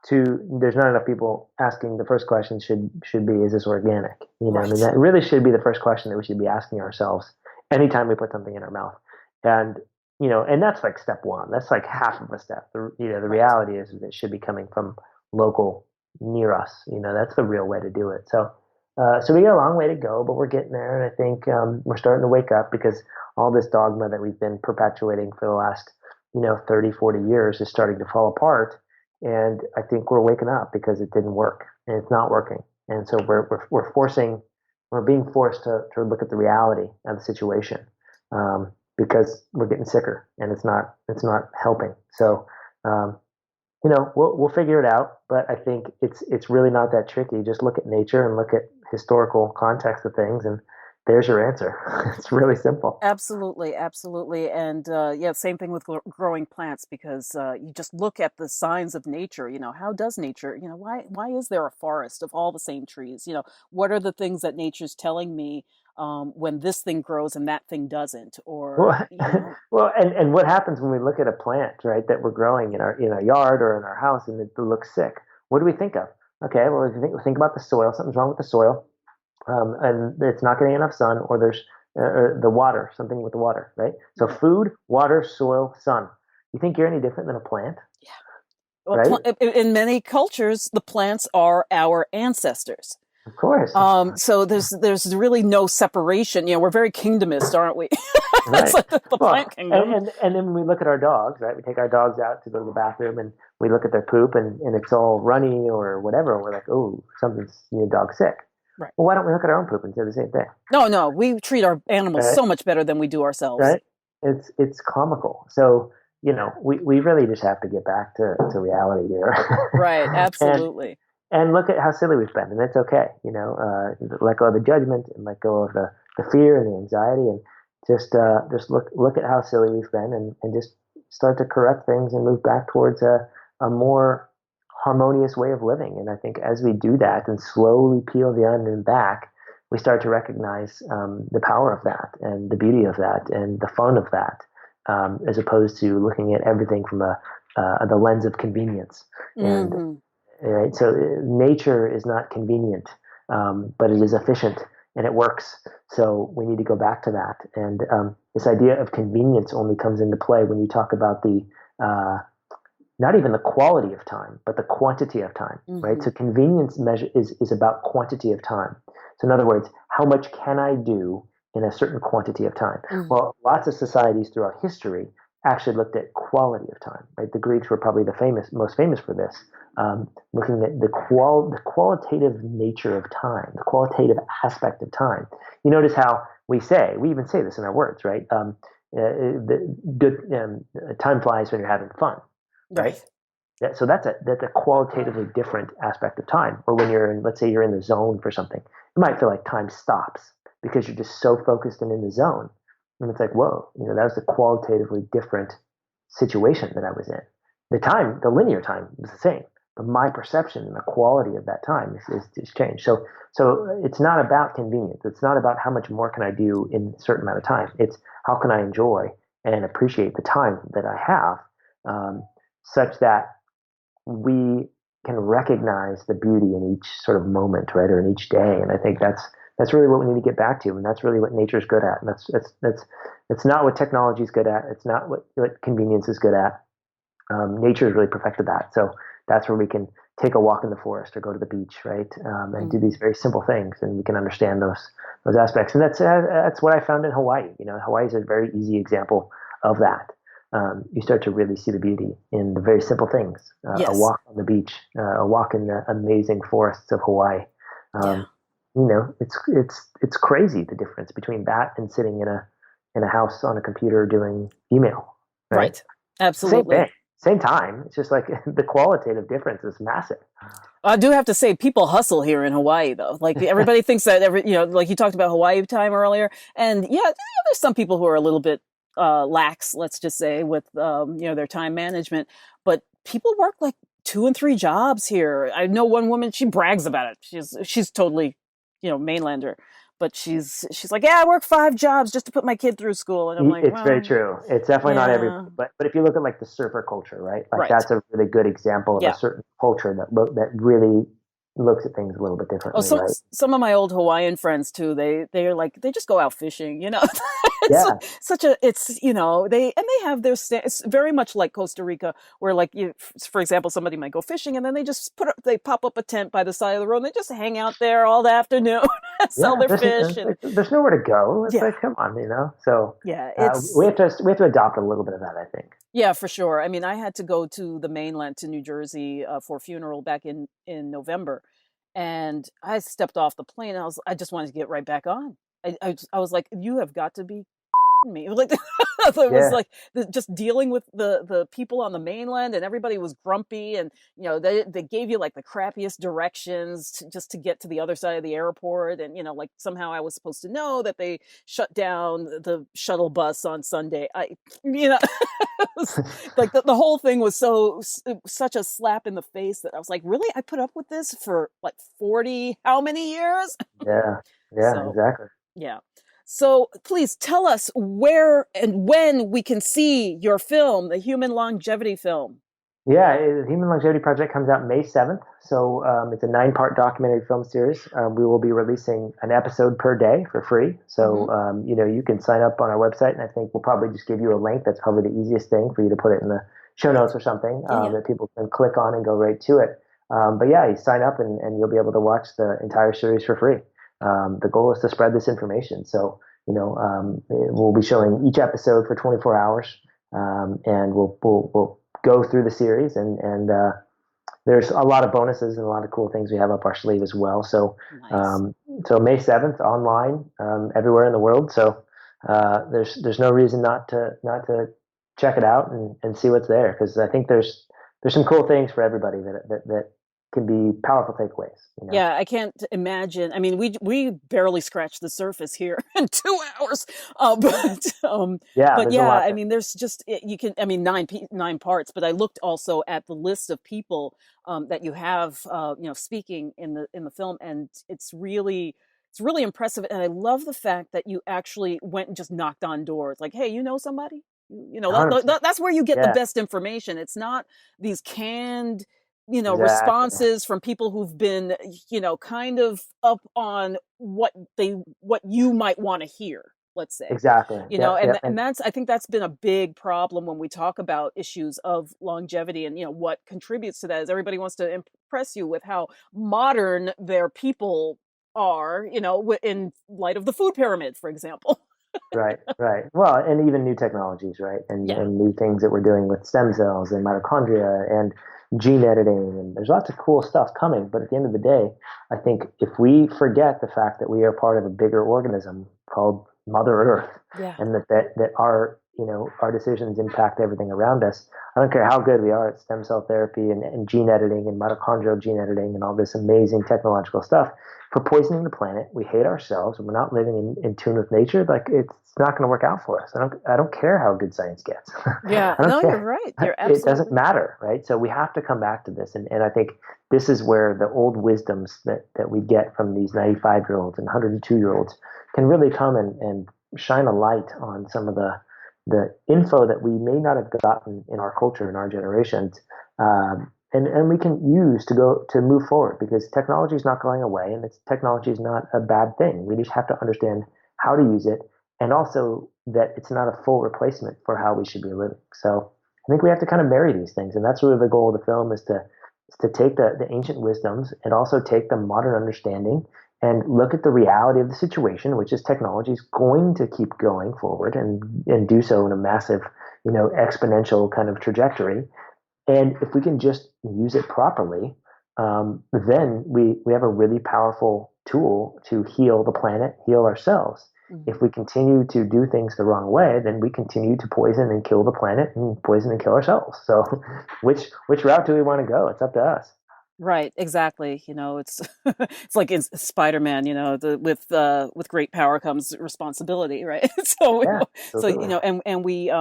there's not enough people asking. The first question should be, is this organic? I mean, Right. that really should be the first question that we should be asking ourselves anytime we put something in our mouth. And and that's like step one. That's like half of a step. The reality is that it should be coming from local near us. That's the real way to do it. So we got a long way to go, but we're getting there, and I think we're starting to wake up, because all this dogma that we've been perpetuating for the last 30, 40 years is starting to fall apart. And I think we're waking up, because it didn't work, and it's not working. And so we're being forced to look at the reality of the situation, because we're getting sicker, and it's not helping. So we'll figure it out. But I think it's really not that tricky. Just look at nature and look at historical context of things, and there's your answer. It's really simple. Absolutely, absolutely. And same thing with growing plants, because you just look at the signs of nature. How does nature, why is there a forest of all the same trees? What are the things that nature's telling me when this thing grows and that thing doesn't? Or, well, and what happens when we look at a plant, right, that we're growing in our yard or in our house, and it looks sick? What do we think of? Okay, well, if you think about the soil, something's wrong with the soil. And it's not getting enough sun, or there's the water, something with the water, right? So food, water, soil, sun. You think you're any different than a plant? Yeah. Well, right? In many cultures, the plants are our ancestors. Of course. So there's really no separation. We're very kingdomist, aren't we? Right. the plant kingdom. And then when we look at our dogs, right? We take our dogs out to go to the bathroom, and we look at their poop, and it's all runny or whatever. And we're like, oh, something's dog's sick. Right. Well, why don't we look at our own poop and say the same thing? No, we treat our animals so much better than we do ourselves. Right? It's comical. So we really just have to get back to reality here. Right. Absolutely. and look at how silly we've been, and that's okay. Let go of the judgment, and let go of the fear and the anxiety, and just look at how silly we've been, and just start to correct things and move back towards a more harmonious way of living. And I think as we do that and slowly peel the onion back, we start to recognize the power of that, and the beauty of that, and the fun of that, as opposed to looking at everything from the lens of convenience. And right, so nature is not convenient, but it is efficient, and it works. So we need to go back to that. And this idea of convenience only comes into play when you talk about the not even the quality of time, but the quantity of time, right? So convenience measure is about quantity of time. So in other words, how much can I do in a certain quantity of time? Well, lots of societies throughout history actually looked at quality of time, right? The Greeks were probably the most famous for this, looking at the qualitative nature of time, the qualitative aspect of time. You notice how we even say this in our words, right? Time flies when you're having fun. Right. So that's a qualitatively different aspect of time. Or when let's say you're in the zone for something, it might feel like time stops because you're just so focused and in the zone. And it's like, whoa, that was a qualitatively different situation that I was in. The linear time was the same, but my perception and the quality of that time is changed. So it's not about convenience. It's not about how much more can I do in a certain amount of time. It's how can I enjoy and appreciate the time that I have, such that we can recognize the beauty in each sort of moment, right, or in each day. And I think that's really what we need to get back to, and that's really what nature's good at. And it's not what technology is good at. It's not what convenience is good at. Nature has really perfected that. So that's where we can take a walk in the forest or go to the beach, right, and do these very simple things, and we can understand those aspects. And that's what I found in Hawaii. Hawaii is a very easy example of that. You start to really see the beauty in the very simple things. Yes. A walk on the beach, a walk in the amazing forests of Hawaii. It's crazy, the difference between that and sitting in a house on a computer doing email. Right. Absolutely. Same time. It's just like the qualitative difference is massive. I do have to say, people hustle here in Hawaii, though. Like, everybody thinks that like you talked about Hawaii time earlier, and there's some people who are a little bit lax, let's just say, with their time management. But people work like 2 and 3 jobs here. I know one woman, she brags about it. She's totally, mainlander, but she's like, yeah, I work 5 jobs just to put my kid through school, and I'm like, It's very well, true. It's definitely not yeah, everybody, but if you look at like the surfer culture, right? Like right, that's a really good example of a yeah. certain culture that really looks at things a little bit Oh, differently, so right? some of my old Hawaiian friends too. They're like they just go out fishing. It's Yeah, such a they have their it's very much like Costa Rica, where like for example, somebody might go fishing and then they pop up a tent by the side of the road and they just hang out there all the afternoon, and sell yeah. their fish and There's nowhere to go. It's yeah, like, come on, you know. So yeah. we have to adopt a little bit of that, I think. Yeah, for sure. I mean, I had to go to the mainland to New Jersey for a funeral back in November, and I stepped off the plane. And I just wanted to get right back on. I was like, you have got to be me. Like it was Yeah, like just dealing with the people on the mainland, and everybody was grumpy, and they gave you like the crappiest directions just to get to the other side of the airport, and like somehow I was supposed to know that they shut down the shuttle bus on Sunday. It was like the whole thing was such a slap in the face that I was like, really? I put up with this for like 40 how many years? yeah, yeah, So exactly. yeah. So please tell us where and when we can see your film, the human longevity film. Yeah, the Human Longevity Project comes out May 7th. So it's a 9-part documentary film series. We will be releasing an episode per day for free. Hmm. So, you can sign up on our website, and I think we'll probably just give you a link. That's probably the easiest thing for you to put it in the show Great. notes or something Yeah, yeah. that people can click on and go right to it. But yeah, you sign up and you'll be able to watch the entire series for free. The goal is to spread this information. So, we'll be showing each episode for 24 hours, and we'll go through the series and there's a lot of bonuses and a lot of cool things we have up our sleeve as well. So Nice. May 7th online everywhere in the world. So there's no reason not to check it out and see what's there, because I think there's some cool things for everybody that can be powerful takeaways. Yeah, I can't imagine. I mean, we barely scratched the surface here in 2 hours, Yeah, but there's a yeah, lot I there. mean, there's just you can. I mean, 9 parts, but I looked also at the list of people that you have, speaking in the film, and it's really impressive. And I love the fact that you actually went and just knocked on doors, like, hey, you know somebody. 100%. That's where you get the Yeah, best information. It's not these canned exactly. responses from people who've been, kind of up on what you might want to hear, let's say. Exactly. Yep, And yep. And I think that's been a big problem when we talk about issues of longevity, and what contributes to that is everybody wants to impress you with how modern their people are, in light of the food pyramid, for example. right, right. Well, and even new technologies, right? And Yeah. and new things that we're doing with stem cells and mitochondria and gene editing, and there's lots of cool stuff coming. But at the end of the day, I think if we forget the fact that we are part of a bigger organism called Mother Earth, Yeah. and that our decisions impact everything around us. I don't care how good we are at stem cell therapy and gene editing and mitochondrial gene editing and all this amazing technological stuff. For poisoning the planet, we hate ourselves, and we're not living in tune with nature. Like it's not going to work out for us. I don't care how good science gets. Yeah. I don't No, you're care. right. You're It doesn't absolutely right. matter, right? So we have to come back to this, and I think this is where the old wisdoms that we get from these 95-year-olds and 102-year-olds can really come and shine a light on some of the info that we may not have gotten in our culture in our generations, and we can use to move forward, because technology is not going away, and technology is not a bad thing. We just have to understand how to use it, and also that it's not a full replacement for how we should be living. So I think we have to kind of marry these things, and that's really the goal of the film is to take the ancient wisdoms and also take the modern understanding and look at the reality of the situation, which is technology is going to keep going forward and do so in a massive, exponential kind of trajectory. And if we can just use it properly, then we have a really powerful tool to heal the planet, heal ourselves. Mhm. If we continue to do things the wrong way, then we continue to poison and kill the planet and poison and kill ourselves. So which route do we want to go? It's up to us. Right, exactly. It's it's like in Spider-Man, with great power comes responsibility, right? So, Yeah, so absolutely. and we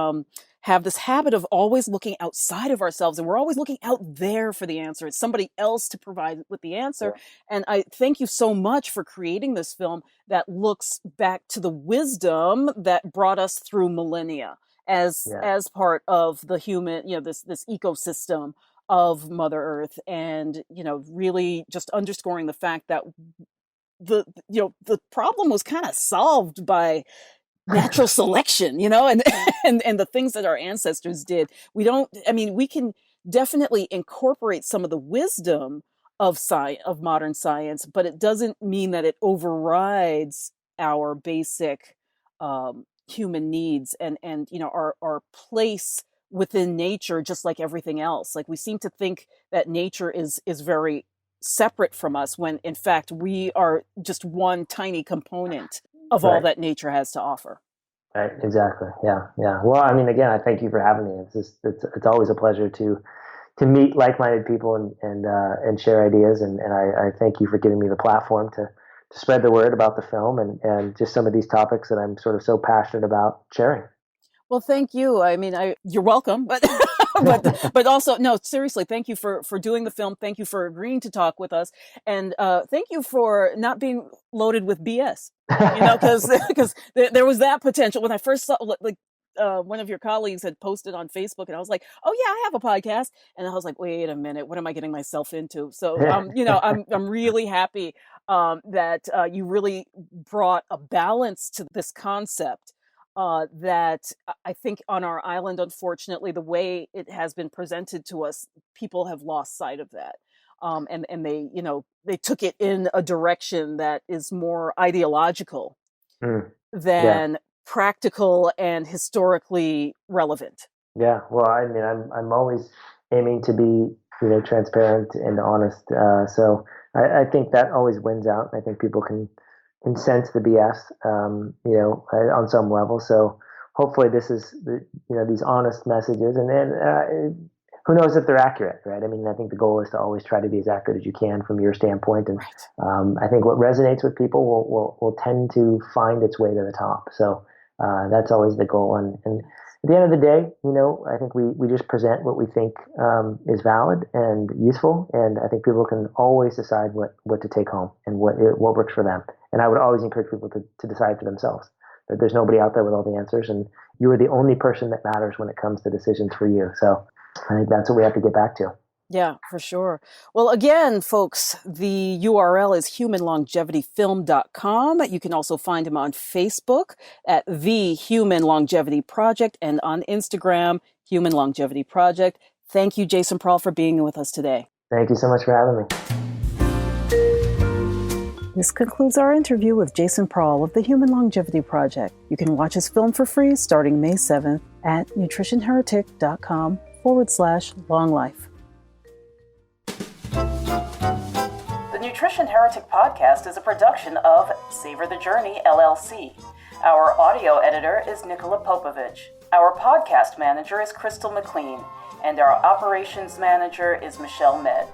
have this habit of always looking outside of ourselves, and we're always looking out there for the answer. It's somebody else to provide with the answer. Yeah. And I thank you so much for creating this film that looks back to the wisdom that brought us through millennia Yeah. as part of the human, this ecosystem of Mother Earth, and really just underscoring the fact that the problem was kind of solved by natural selection, and and the things that our ancestors did. We can definitely incorporate some of the wisdom of science, of modern science, but it doesn't mean that it overrides our basic human needs, and our place within nature, just like everything else. Like, we seem to think that nature is very separate from us, when in fact we are just one tiny component of all Right. that nature has to offer. Right. Exactly. Yeah. Yeah. Well, I mean, again, I thank you for having me. It's always a pleasure to meet like-minded people and share ideas. And I thank you for giving me the platform to spread the word about the film and just some of these topics that I'm sort of so passionate about sharing. Well, thank you. I mean, you're welcome, but but also, no, seriously, thank you for doing the film. Thank you for agreeing to talk with us, and thank you for not being loaded with BS. Because there was that potential when I first saw, like, one of your colleagues had posted on Facebook, and I was like, "Oh yeah, I have a podcast," and I was like, "Wait a minute, what am I getting myself into?" So, I'm really happy that you really brought a balance to this concept. That I think on our island, unfortunately, the way it has been presented to us, people have lost sight of that. And they took it in a direction that is more ideological Mm, yeah. than practical and historically relevant. Yeah. Well, I mean, I'm always aiming to be, transparent and honest. So I think that always wins out. I think people can sense the BS, on some level. So hopefully this is these honest messages, and then who knows if they're accurate, right? I mean, I think the goal is to always try to be as accurate as you can from your standpoint, and Right. I think what resonates with people will tend to find its way to the top. So that's always the goal, and at the end of the day, I think we just present what we think is valid and useful, and I think people can always decide what to take home and what works for them. And I would always encourage people to decide for themselves. That there's nobody out there with all the answers, and you are the only person that matters when it comes to decisions for you. So I think that's what we have to get back to. Yeah, for sure. Well, again, folks, the URL is humanlongevityfilm.com. You can also find him on Facebook at The Human Longevity Project, and on Instagram, Human Longevity Project. Thank you, Jason Prall, for being with us today. Thank you so much for having me. This concludes our interview with Jason Prall of the Human Longevity Project. You can watch his film for free starting May 7th at nutritionheretic.com/longlife. The Nutrition Heretic Podcast is a production of Savor the Journey, LLC. Our audio editor is Nicola Popovich. Our podcast manager is Crystal McLean, and our operations manager is Michelle Med.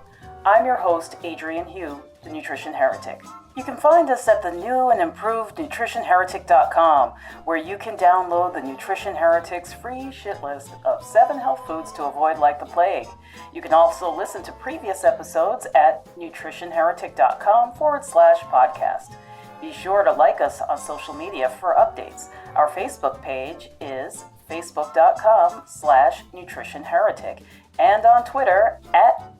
I'm your host, Adrian Hugh, the Nutrition Heretic. You can find us at the new and improved nutritionheretic.com, where you can download the Nutrition Heretic's free shit list of 7 health foods to avoid like the plague. You can also listen to previous episodes at nutritionheretic.com/podcast. Be sure to like us on social media for updates. Our Facebook page is facebook.com/nutritionheretic, and on Twitter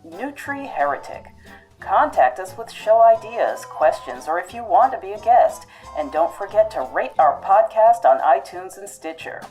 @NutriHeretic. Contact us with show ideas, questions, or if you want to be a guest. And don't forget to rate our podcast on iTunes and Stitcher.